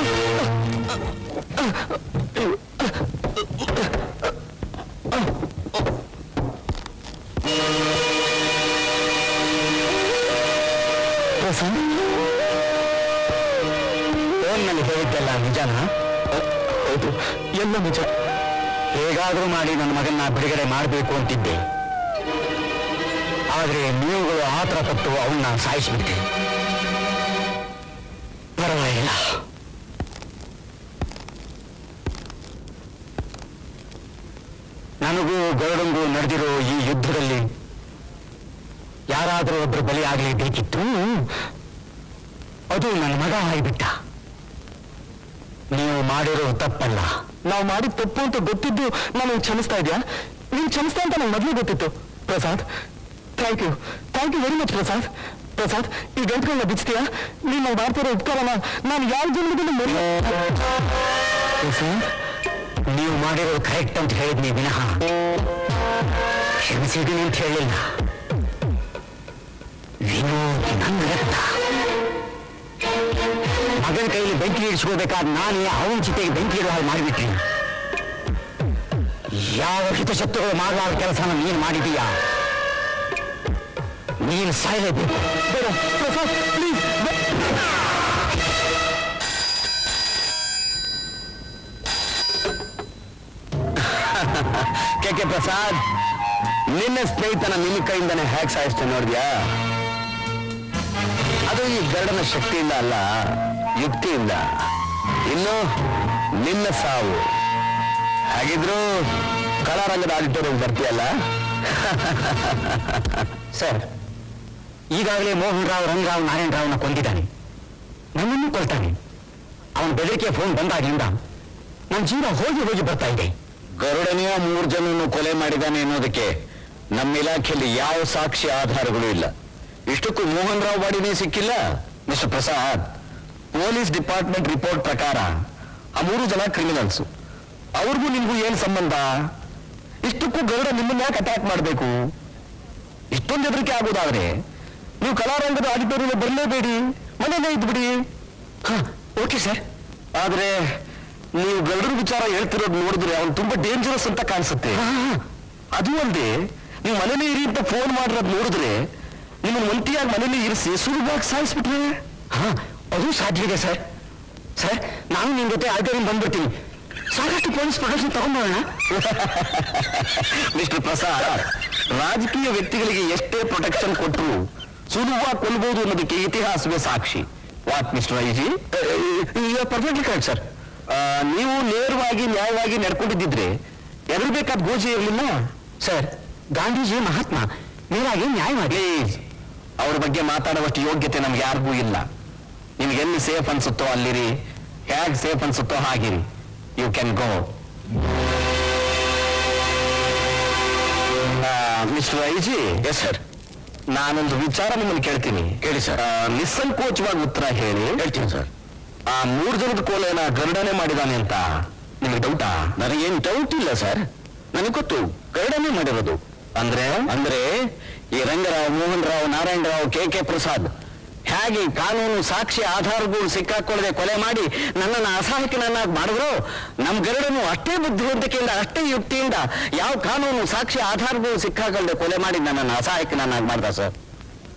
ಪ್ರಸಾದ್, ಫೋನ್ನಲ್ಲಿ ಹೇಳಿದ್ದೆಲ್ಲ ನಿಜಾನ? ಹೌದು, ಎಲ್ಲ ನಿಜ. ಹೇಗಾದ್ರೂ ಮಾಡಿ ನನ್ನ ಮಗನ್ನ ಬಿಡುಗಡೆ ಮಾಡಬೇಕು ಅಂತಿದ್ದೆ. ಆದ್ರೆ ನೀವುಗಳು ಆತರ ಪಟ್ಟು ಅವನ್ನ ಸಾಯಿಸ್ಬಿಟ್ಟೆ. ಪರವಾಗಿಲ್ಲ. ನನಗೂ ಗರುಡಂಗೂ ನಡೆದಿರೋ ಈ ಯುದ್ಧದಲ್ಲಿ ಯಾರಾದರೂ ಒಬ್ಬರು ಬಲಿಯಾಗಲೇಬೇಕಿತ್ತು. ಅದು ನನ್ನ ಮಗ ಆಗಿಬಿಟ್ಟ. ನೀವು ಮಾಡಿರೋ ತಪ್ಪಲ್ಲ. ನಾವು ಮಾಡಿದ ತಪ್ಪು ಅಂತ ಗೊತ್ತಿದ್ದು ನಾನು ಕ್ಷಮಿಸ್ತಾ ಇದೆಯಾ? ನೀನು ಕ್ಷಮಿಸ್ತಾ ಅಂತ ನಂಗೆ ಮೊದಲೇ ಗೊತ್ತಿತ್ತು. Prasad, thank you very much Prasad. Prasad, ಈ ಗಂಟುಗಳನ್ನ ಬಿಚ್ತೀಯಾ? ನೀನು ನಾವು ಮಾಡ್ತಿರೋ ಉಪಕಾರನ ನಾನು ಯಾವ ಜನ್ಮದಲ್ಲೂ ಪ್ರಸಾದ್, ನೀವು ಮಾಡಿರೋದು ಕರೆಕ್ಟ್ ಅಂತ ಹೇಳಿದ್ನಿ ವಿನಃ ಕ್ಷಮಿಸಿದ್ದೀನಿ ಅಂತ ಹೇಳಿಲ್ಲ. ವಿನೋದ್ ನನ್ನ ರಕ್ತ. ಮಗನ ಕೈಯಲ್ಲಿ ಬೆಂಕಿ ಇಡಿಸ್ಕೋಬೇಕಾದ ನಾನೇ ಅವನ ಜೊತೆಗೆ ಬೆಂಕಿ ಇಡುವ ಹಾಗೆ ಮಾಡಿಬಿಟ್ರಿ. ಯಾವ ಹಿತಶತ್ರುಗಳು ಮಾಡಲಾರ ಕೆಲಸನ ನೀನು ಮಾಡಿದೀಯಾ? ನೀನು ಸಾಯಲೇಬೇಕು. ಪ್ರಸಾದ್ ಪ್ಲೀಸ್. ಪ್ರಸಾದ್, ನಿನ್ನ ಸ್ನೇಹಿತನ ನಿನ್ನ ಕೈಯಿಂದಾನೆ ಹ್ಯಾಕ್ ಸಾಯಿಸ್ತೇನೆ ನೋಡಿದ್ಯಾ? ಅದು ಈ ಗರುಡನ ಶಕ್ತಿಯಿಂದ ಅಲ್ಲ, ಯುಕ್ತಿಯಿಂದ. ಇನ್ನು ನಿನ್ನ ಸಾವು ಹಾಗಿದ್ರು ಕಲಾರಂಗದ ಆಡಿಟೋರಿಯಂ ಬರ್ತೀಯಲ್ಲ? ಸರ್, ಈಗಾಗಲೇ ಮೋಹನ್ ರಾವ್, ರಂಗರಾವ್, ನಾರಾಯಣ ರಾವ್ನ ಕೊಂದಿದ್ದಾನೆ. ನನ್ನನ್ನು ಕೊಲ್ತಾನೆ. ಅವನ ಬೆದರಿಕೆ ಫೋನ್ ಬಂದಾಗಿಂದ ನನ್ನ ಜೀವ ಹೋಗಿ ಹೋಗಿ ಬರ್ತಾ ಇದೆ. ಗರುಡನೆಯ 3 ಜನನ್ನು ಕೊಲೆ ಮಾಡಿದ್ದಾನೆ ಅನ್ನೋದಕ್ಕೆ ನಮ್ಮ ಇಲಾಖೆಯಲ್ಲಿ ಯಾವ ಸಾಕ್ಷಿ ಆಧಾರಗಳು ಇಲ್ಲ. ಇಷ್ಟಕ್ಕೂ ಮೋಹನ್ ರಾವ್ ಬಾಡಿನೇ ಸಿಕ್ಕಿಲ್ಲ. Mister Prasad, police department report ಪ್ರಕಾರ ಆ 3 ಜನ ಕ್ರಿಮಿನಲ್ಸ್. ಅವ್ರಿಗೂ ನಿಮ್ಗೂ ಏನ್ ಸಂಬಂಧ? ಇಷ್ಟಕ್ಕೂ ಗರುಡ ನಿಮ್ಮನ್ನ ಯಾಕೆ ಅಟ್ಯಾಕ್ ಮಾಡಬೇಕು? ಇಷ್ಟೊಂದು ಹೆದರಿಕೆ ಆಗೋದಾದ್ರೆ ನೀವು ಕಲಾರಂಗದ ಆಡಿಟೋರಿಯಂ ಬರಲೇಬೇಡಿ, ಮನೆಯಲ್ಲೇ ಇದ್ಬಿಡಿ. Okay sir. ಆದ್ರೆ ನೀವು ಗರುಡರ ವಿಚಾರ ಹೇಳ್ತಿರೋದು ನೋಡಿದ್ರೆ ಅವ್ನು ತುಂಬಾ ಡೇಂಜರಸ್ ಅಂತ ಕಾಣಿಸುತ್ತೆ. ಅದು ಅಲ್ಲದೆ ನೀವು ಮನೇಲಿ ಇರಿ ಅಂತ ಫೋನ್ ಮಾಡಿರೋದು ನೋಡಿದ್ರೆ ನಿಮ್ಮನ್ನು ಒಂಟಿಯಾಗಿ ಮನೇಲಿ ಇರಿಸಿ ಸುಲಭವಾಗಿ ಸಾಯಿಸ್ಬಿಟ್ರೆ. ಅದು ಸಾಧ್ಯವಿದೆ ಸರ್. ಸರ್, ನಾನು ನಿಮ್ ಜೊತೆ ಆಡಿಟೋರಿಯಂ ಬಂದ್ಬಿಡ್ತೀನಿ. ಸಾಕಷ್ಟು ಪೊಲೀಸ್ ಪ್ರೊಟೆಕ್ಷನ್ ತಗೊಂಡ್ಬೋಣ. ಮಿಸ್ಟರ್ ಪ್ರಸಾದ್, ರಾಜಕೀಯ ವ್ಯಕ್ತಿಗಳಿಗೆ ಎಷ್ಟೇ ಪ್ರೊಟೆಕ್ಷನ್ ಕೊಟ್ಟರು ಸುಲಭವಾಗಿ ಕೊಲ್ಬಹುದು ಅನ್ನೋದಕ್ಕೆ ಇತಿಹಾಸವೇ ಸಾಕ್ಷಿ. What mister IG? Perfectly correct sir. ನೀವು ನೇರವಾಗಿ ನ್ಯಾಯವಾಗಿ ನಡ್ಕೊಂಡಿದ್ದಿದ್ರೆ ಎದುರ್ಬೇಕಾದ ಗೋಜಿ ಇರಲಿಲ್ಲ. ಸರ್, ಗಾಂಧೀಜಿ ಮಹಾತ್ಮ ನೇರಾಗಿ ನ್ಯಾಯ ಮಾಡಿ. ಪ್ಲೀಸ್, ಅವ್ರ ಬಗ್ಗೆ ಮಾತಾಡುವಷ್ಟು ಯೋಗ್ಯತೆ ನಮ್ಗೆ ಯಾರಿಗೂ ಇಲ್ಲ. ನಿಮ್ಗೆ ಎಲ್ಲಿ ಸೇಫ್ ಅನ್ಸುತ್ತೋ ಅಲ್ಲಿರಿ, ಹೇಗೆ ಸೇಫ್ ಅನ್ಸುತ್ತೋ ಹಾಗಿರಿ. You can go. Mister IG. Yes sir. ನಾನೊಂದು ವಿಚಾರ ನಿಮ್ಮನ್ನು ಕೇಳ್ತೀನಿ. ಹೇಳಿ ಸರ್. ನಿಸ್ಸಂಕೋಚವಾಗಿ ಉತ್ತರ ಹೇಳಿ. ಹೇಳ್ತೀನಿ ಸರ್. ಆ 3 ಜನದ ಕೋಲೆನ ಗರುಡನೆ ಮಾಡಿದಾನೆ ಅಂತ ನಿಮಗೆ ಡೌಟಾ? ನನಗೇನು ಡೌಟ್ ಇಲ್ಲ ಸರ್. ನನಗೆ ಗೊತ್ತು ಗರುಡನೆ ಮಾಡಿರೋದು. ಅಂದ್ರೆ ಈ ರಂಗರಾವ್, ಮೋಹನ್ ರಾವ್, ನಾರಾಯಣ ರಾವ್, ಕೆ ಪ್ರಸಾದ್ ಹೇಗೆ ಕಾನೂನು ಸಾಕ್ಷಿ ಆಧಾರಗಳು ಸಿಕ್ಕಾಕೊಳ್ಳದೆ ಕೊಲೆ ಮಾಡಿ ನನ್ನನ್ನು ಅಸಹಾಯಕನನ್ನಾಗಿ ಮಾಡಿದ್ರು, ನಮ್ಮ ಗರುಡನು ಅಷ್ಟೇ ಬುದ್ಧಿವಂತಿಕೆಯಿಂದ, ಅಷ್ಟೇ ಯುಕ್ತಿಯಿಂದ ಯಾವ ಕಾನೂನು ಸಾಕ್ಷಿ ಆಧಾರಗಳು ಸಿಕ್ಕಾಕೊಳ್ಳದೆ ಕೊಲೆ ಮಾಡಿ ನನ್ನನ್ನು ಅಸಹಾಯಕನನ್ನಾಗಿ ಮಾಡ್ದ ಸರ್.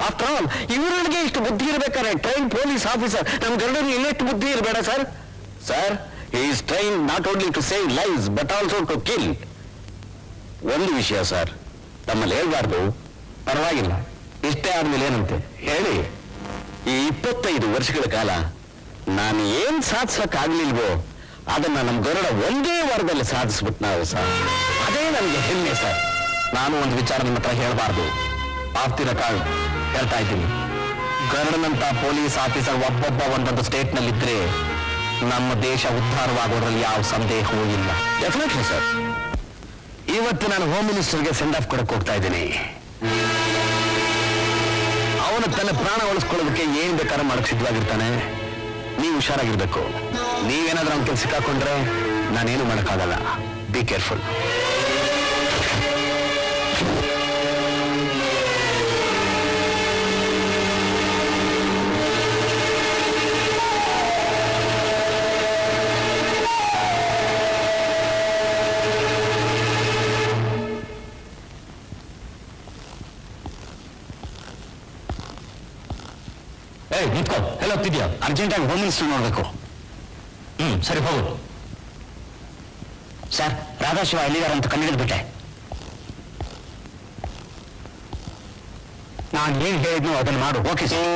ಆಫ್ಟರ್ ಆಲ್ ಇವರಿಗೆ ಇಷ್ಟು ಬುದ್ಧಿ ಇರಬೇಕಾದ್ರೆ ಟ್ರೈನ್ ಪೊಲೀಸ್ ಆಫೀಸರ್ ನಮ್ಮ ಗರುಡನಿಗೆ ಇನ್ನೆಷ್ಟು ಬುದ್ಧಿ ಇರಬೇಡ sir? Sir, he is train not only to save lives but also to kill. ಒಂದು ವಿಷಯ ಸರ್, ನಮ್ಮಲ್ಲಿ ಹೇಳ್ಬಾರ್ದು, ಪರವಾಗಿಲ್ಲ, ಇಷ್ಟೇ ಆದ್ಮೇಲೆ ಏನಂತೆ ಹೇಳಿ. ಈ 25 ವರ್ಷಗಳ ಕಾಲ ನಾನು ಏನ್ ಸಾಧಿಸಕ್ಕಾಗ್ಲಿಲ್ವೋ ಅದನ್ನ ನಮ್ಮ ಗರುಡ ಒಂದೇ ವಾರದಲ್ಲಿ ಸಾಧಿಸ್ಬಿಟ್ಟು ನಾವು ಸರ್. ಅದೇ ನನಗೆ ಹೆಮ್ಮೆ ಸರ್. ನಾನು ಒಂದು ವಿಚಾರ ನಿಮ್ಮ ಹತ್ರ ಹೇಳ್ಬಾರ್ದು, ಆಗ್ತಿರೋ ಕಾಳು ಹೇಳ್ತಾ ಇದ್ದೀನಿ. ಗರುಡನಂತ ಪೊಲೀಸ್ ಆಫೀಸರ್ ಒಬ್ಬೊಬ್ಬ ಒಂದೊಂದು ಸ್ಟೇಟ್ ನಲ್ಲಿದ್ರೆ ನಮ್ಮ ದೇಶ ಉದ್ಧಾರವಾಗೋದ್ರಲ್ಲಿ ಯಾವ ಸಂದೇಹವೂ ಇಲ್ಲ. Definitely sir. ಇವತ್ತು ನಾನು ಹೋಮ್ ಮಿನಿಸ್ಟರ್ಗೆ ಸೆಂಡ್ ಆಫ್ ಕೊಡಕ್ಕೆ ಹೋಗ್ತಾ ಇದ್ದೀನಿ. ಅವನು ತನ್ನ ಪ್ರಾಣ ಉಳಿಸ್ಕೊಳ್ಳೋದಕ್ಕೆ ಏನ್ ಬೇಕಾದ್ರೂ ಮಾಡಕ್ ಸಿದ್ಧವಾಗಿರ್ತಾನೆ. ನೀವು ಹುಷಾರಾಗಿರ್ಬೇಕು. ನೀವೇನಾದ್ರೂ ಅವ್ನ ಕೆಲಸ ಸಿಕ್ಕಾಕೊಂಡ್ರೆ ನಾನೇನು ಮಾಡೋಕ್ಕಾಗಲ್ಲ. Be careful. ನಿಂತ್ಕೋ. ಎಲ್ಲ ಹೋಗ್ತಿದ್ಯಾ? ಅರ್ಜೆಂಟಾಗಿ ಹೋಮ್ ಮಿನಿಸ್ಟರ್ ನೋಡ್ಬೇಕು. ಸರಿ, ಹೋಗು. ಸರ್, ರಾಧಾಶಿವ ಎಲ್ಲಿದಾರಂತ ಕಂಡುಹಿಡಿದ್ಬಿಟ್ಟೆ. ನಾನು ಏನ್ ಹೇಳಿದ್ನೋ ಅದನ್ನು ಮಾಡು. Okay sir.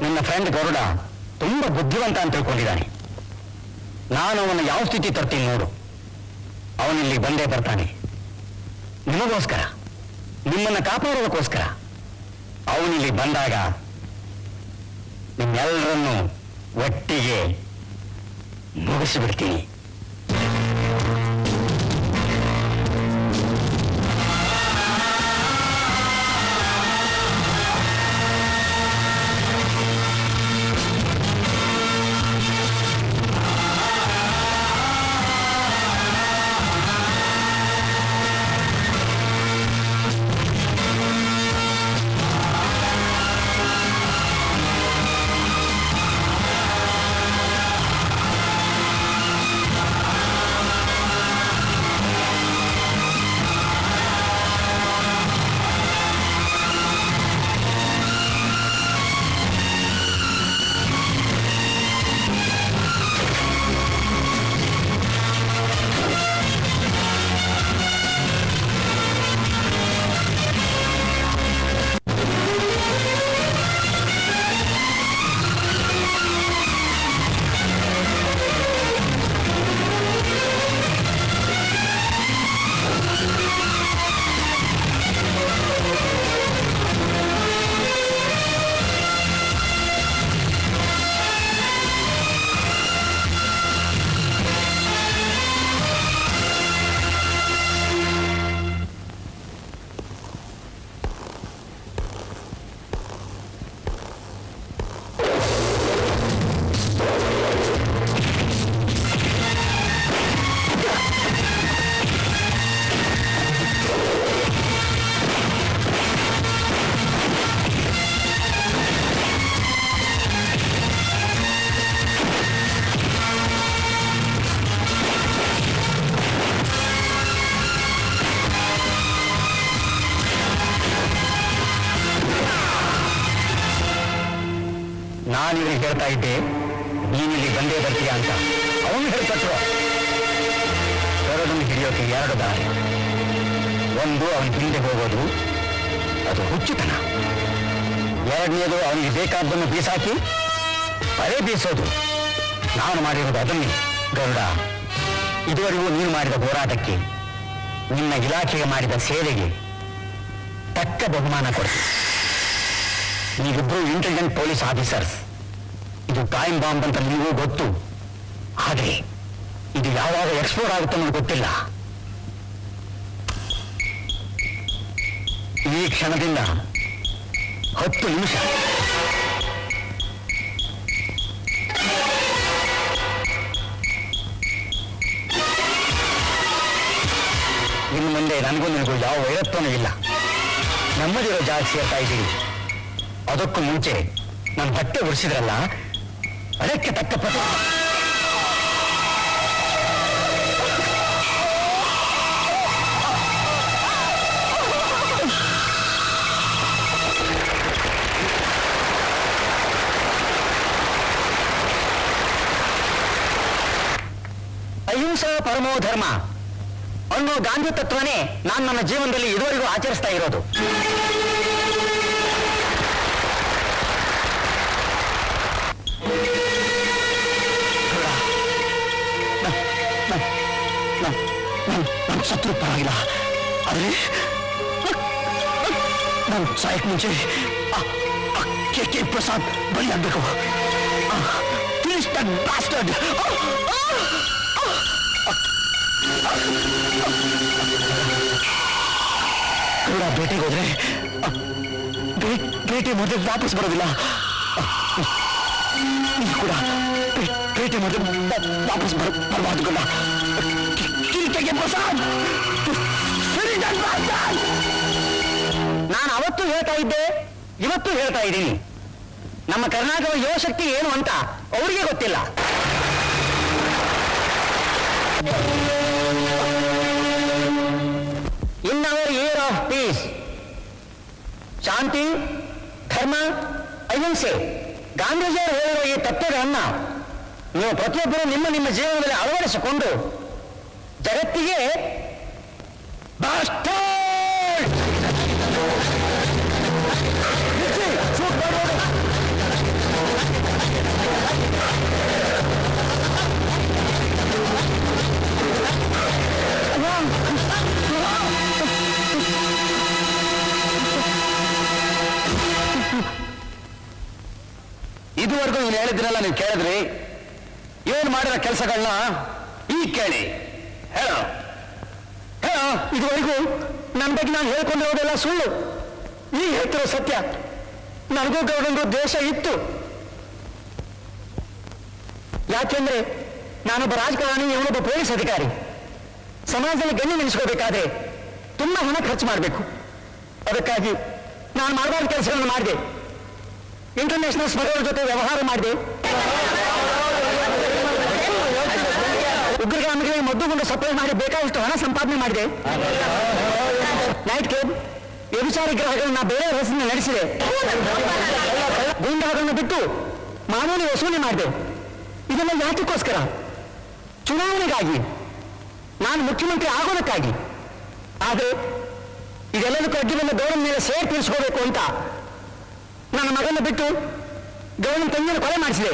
ನನ್ನ ಫ್ರೆಂಡ್ ಗರುಡ ತುಂಬಾ ಬುದ್ಧಿವಂತ ಅಂತ ತಿಳ್ಕೊಂಡಿದ್ದಾನೆ. ನಾನು ಅವನ ಯಾವ ಸ್ಥಿತಿ ತರ್ತೀನಿ ನೋಡು. ಅವನಿಲ್ಲಿ ಬಂದೇ ಬರ್ತಾನೆ. ನಿಮಗೋಸ್ಕರ, ನಿಮ್ಮನ್ನ ಕಾಪಾಡೋದಕ್ಕೋಸ್ಕರ. ಅವನಿಲ್ಲಿ ಬಂದಾಗ ನಿಮ್ಮೆಲ್ಲರನ್ನು ಒಟ್ಟಿಗೆ ಮುಗಿಸಿಬಿಡ್ತೀನಿ. ನಾನಿಲ್ಲಿ ಹೇಳ್ತಾ ಇದ್ದೆ ನೀನಿಲ್ಲಿ ಬಂದೇ ಬರ್ತೀಯ ಅಂತ. ಅವನು ಹೇಳ್ಕೊಟ್ರು. ಸರೋದನ್ನು ಹಿಡಿಯೋಕೆ 2 ದಾರಿ. ಒಂದು ಅವನ ಹಿಂದೆ ಹೋಗೋದು, ಅದು ಹುಚ್ಚುತನ. 2ನೇದು ಅವನಿಗೆ ಬೇಕಾದ್ದನ್ನು ಬೀಸಾಕಿ ಅದೇ ಬೀಸೋದು. ನಾನು ಮಾಡಿರೋದು ಅದನ್ನೇ ಗರುಡ. ಇದುವರೆಗೂ ನೀನು ಮಾಡಿದ ಹೋರಾಟಕ್ಕೆ, ನಿನ್ನ ಇಲಾಖೆಗೆ ಮಾಡಿದ ಸೇವೆಗೆ ತಕ್ಕ ಬಹುಮಾನ ಕೊಡ್ತೀನಿ. ನೀವಿಬ್ರು ಇಂಟೆಲಿಜೆಂಟ್ ಪೊಲೀಸ್ ಆಫೀಸರ್ಸ್. ಇದು ಟೈಮ್ ಬಾಂಬ್ ಅಂತ ನಿಮಗೂ ಗೊತ್ತು. ಆದರೆ ಇದು ಯಾವಾಗ ಎಕ್ಸ್ಪ್ಲೋರ್ ಆಗುತ್ತೆ ಅನ್ನೋದು ಗೊತ್ತಿಲ್ಲ. ಈ ಕ್ಷಣದಿಂದ 10 ನಿಮಿಷ ಇನ್ನು ಮುಂದೆ ನನಗೂ ನಿನಗೂ ಯಾವ ವೈರತ್ವನೂ ಇಲ್ಲ. ನಮ್ಮದಿರೋ ಜಾಗ ಸೇರ್ತಾ ಇದ್ದೀವಿ. ಅದಕ್ಕೂ ಮುಂಚೆ ನನ್ನ ಬಟ್ಟೆ ಉಡಿಸಿದ್ರಲ್ಲ, ಅದಕ್ಕೆ ತಕ್ಕ ಪದ. ಅಹಿಂಸಾ ಪರಮೋ ಧರ್ಮ ಅನ್ನೋ ಗಾಂಧಿ ತತ್ವನೇ ನಾನು ನನ್ನ ಜೀವನದಲ್ಲಿ ಇದುವರೆಗೂ ಆಚರಿಸ್ತಾ ಇರೋದು. ನಾನು ಸತ್ರು ಪರವಾಗಿಲ್ಲ, ಆದರೆ ನಾನು ಸಾಯಕ್ ಮುಂಚೆ ಕೆ ಪ್ರಸಾದ್ ಬಲಿಯಾಗಬೇಕು. ಕೂಡ ಬೇಟೆಗೆ ಹೋದ್ರೆ ಬೇಟೆ ಮೊದಲು ವಾಪಸ್ ಬರೋದಿಲ್ಲ. ಕೂಡ ಬೇಟೆ ಮೊದಲು ವಾಪಸ್ ಬರಬಾರ್ದು ಕೂಡ. ನಾನು ಅವತ್ತು ಹೇಳ್ತಾ ಇದ್ದೆ, ಇವತ್ತು ಹೇಳ್ತಾ ಇದ್ದೀನಿ. ನಮ್ಮ ಕರ್ನಾಟಕದ ಯುವಶಕ್ತಿ ಏನು ಅಂತ ಅವರಿಗೆ ಗೊತ್ತಿಲ್ಲ. In our year of peace, ಶಾಂತಿ, ಧರ್ಮ, ಅಹಿಂಸೆ, ಗಾಂಧೀಜಿಯವರು ಹೇಳಿರುವ ಈ ತತ್ವಗಳನ್ನ ನೀವು ಪ್ರತಿಯೊಬ್ಬರು ನಿಮ್ಮ ಜೀವನದಲ್ಲಿ ಅಳವಡಿಸಿಕೊಂಡು ಜಗತ್ತಿಗೆ ಇದುವರೆಗೂ ನೀವು ಹೇಳಿದ್ರಲ್ಲ, ನೀವು ಕೇಳಿದ್ರಿ. ಏನು ಮಾಡಿರೋ ಕೆಲಸಗಳನ್ನ ಈಗ ಕೇಳಿ. ಹೇಳೋ ಹೇಳೋ. ಇದುವರೆಗೂ ನನ್ನ ಬಗ್ಗೆ ನಾನು ಹೇಳ್ಕೊಂಡಿರೋದೆಲ್ಲ ಸುಳ್ಳು. ಈಗ ಹೇಳ್ತಿರೋ ಸತ್ಯ. ನನಗೂ ಗೌಡಂಗೂ ದ್ವೇಷ ಇತ್ತು. ಯಾಕೆಂದ್ರೆ ನಾನೊಬ್ಬ ರಾಜಕಾರಣಿ, ಇವನೊಬ್ಬ ಪೊಲೀಸ್ ಅಧಿಕಾರಿ. ಸಮಾಜದಲ್ಲಿ ಗಣ್ಯ ನೆನೆಸ್ಕೋಬೇಕಾದ್ರೆ ತುಂಬಾ ಹಣ ಖರ್ಚು ಮಾಡಬೇಕು. ಅದಕ್ಕಾಗಿ ನಾನು ಮಾಡಬಾರ್ದು ಕೆಲಸಗಳನ್ನು ಮಾಡಿದೆ. ಇಂಟರ್ನ್ಯಾಷನಲ್ ಸ್ಮಗ್ಲರ್ ಜೊತೆ ವ್ಯವಹಾರ ಮಾಡಿದೆ. ಉಗ್ರಗಾಮಿಗಳಿಗೆ ಮದ್ದುಗುಂಡು ಸಪ್ಲೈ ಮಾಡಿ ಬೇಕಾದಷ್ಟು ಹಣ ಸಂಪಾದನೆ ಮಾಡಿದೆ. ನೈಟ್ ಕ್ಲಬ್, ವ್ಯಭಿಚಾರಿ ಗ್ರಹಗಳನ್ನ ಬೇರೆ ಹೆಸರಿನ ನಡೆಸಿದೆ. ಗೂಂಡಾಗಳನ್ನು ಬಿಟ್ಟು ಮಾಮೂಲಿ ವಸೂಲಿ ಮಾಡಿದೆ. ಇದೆಲ್ಲ ಯಾತಕ್ಕೋಸ್ಕರ? ಚುನಾವಣೆಗಾಗಿ, ನಾನು ಮುಖ್ಯಮಂತ್ರಿ ಆಗೋದಕ್ಕಾಗಿ. ಆದರೆ ಇದೆಲ್ಲದಕ್ಕೂ ಅಡ್ಡಿ ಬಂದ ಗೌರವ ಮೇಲೆ ಸೇರ್ ತೀರಿಸ್ಕೋಬೇಕು ಅಂತ ನನ್ನ ಮಗನ ಬಿಟ್ಟು ಗೌರವ ತಂಗಿಯನ್ನು ಕೊಲೆ ಮಾಡಿಸಿದೆ.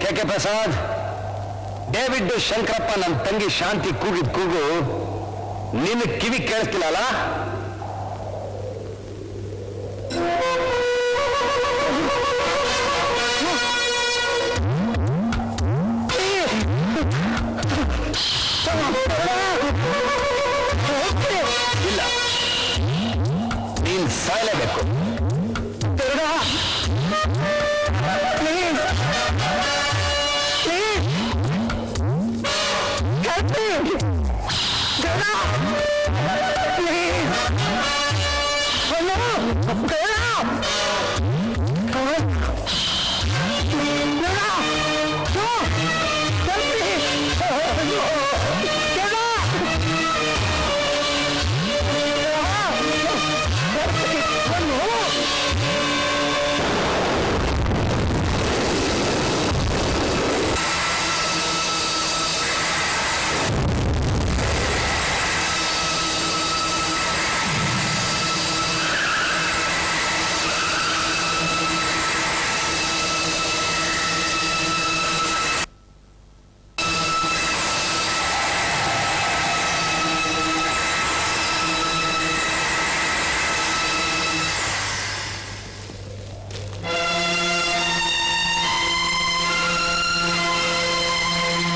ಕೆ ಪ್ರಸಾದ್, ಡೇವಿಡ್ ಶಂಕರಪ್ಪ ನನ್ನ ತಂಗಿ ಶಾಂತಿ ಕೂಗಿದ ಕೂಗು ನಿನ್ನ ಕಿವಿ ಕೇಳಿಸ್ತಿಲ್ಲ ಅಲ್ಲ? ಇಲ್ಲ, ನೀನ್ ಸಾಯಲೇಬೇಕು.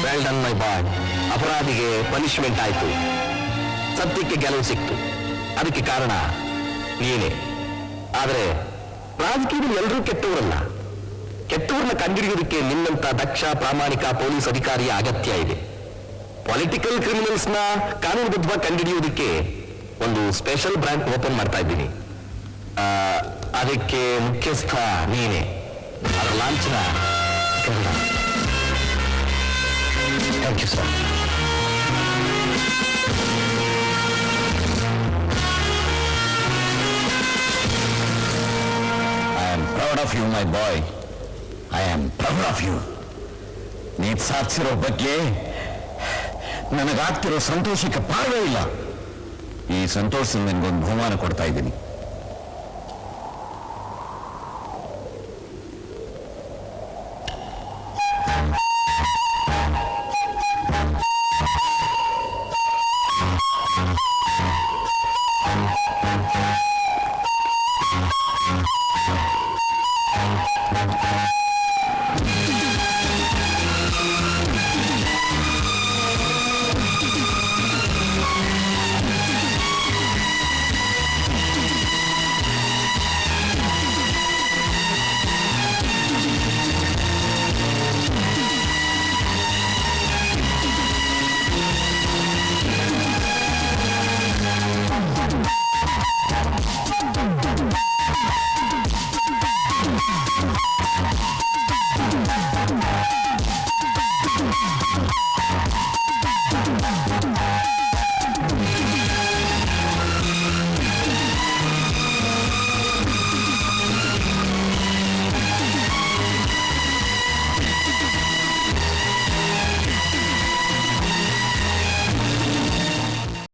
Well done my boy. ಅಪರಾಧಿಗೆ ಪನಿಷ್ಮೆಂಟ್ ಆಯ್ತು, ಸತ್ಯಕ್ಕೆ ಗೆಲುವು ಸಿಕ್ತು. ಅದಕ್ಕೆ ಕಾರಣ ನೀನೇ. ಆದರೆ ರಾಜಕೀಯದಲ್ಲಿ ಎಲ್ಲರೂ ಕೆಟ್ಟವರಲ್ಲ. ಕೆಟ್ಟವ್ರನ್ನ ಕಂಡುಹಿಡಿಯೋದಕ್ಕೆ ನಿನ್ನಂತ ದಕ್ಷ ಪ್ರಾಮಾಣಿಕ ಪೊಲೀಸ್ ಅಧಿಕಾರಿಯ ಅಗತ್ಯ ಇದೆ. ಪೊಲಿಟಿಕಲ್ ಕ್ರಿಮಿನಲ್ಸ್ನ ಕಾನೂನುಬದ್ಧವಾಗಿ ಕಂಡುಹಿಡಿಯೋದಕ್ಕೆ ಒಂದು ಸ್ಪೆಷಲ್ ಬ್ರಾಂಚ್ ಓಪನ್ ಮಾಡ್ತಾ ಇದ್ದೀನಿ. ಅದಕ್ಕೆ ಮುಖ್ಯಸ್ಥ ನೀನೇ. ಅದರ ಲಾಂಛನ Kannada. Thank you sir. I am proud of you my boy. I am proud of you. ನೀನು ಸಾಧಿಸಿರೋ ಬಗ್ಗೆ ನನಗಾಗ್ತಿರೋ ಸಂತೋಷಕ್ಕೆ ಪಾರವೇ ಇಲ್ಲ. ಈ ಸಂತೋಷದಲ್ಲಿ ನನಗೊಂದು ಬಹುಮಾನ ಕೊಡ್ತಾ ಇದ್ದೀನಿ.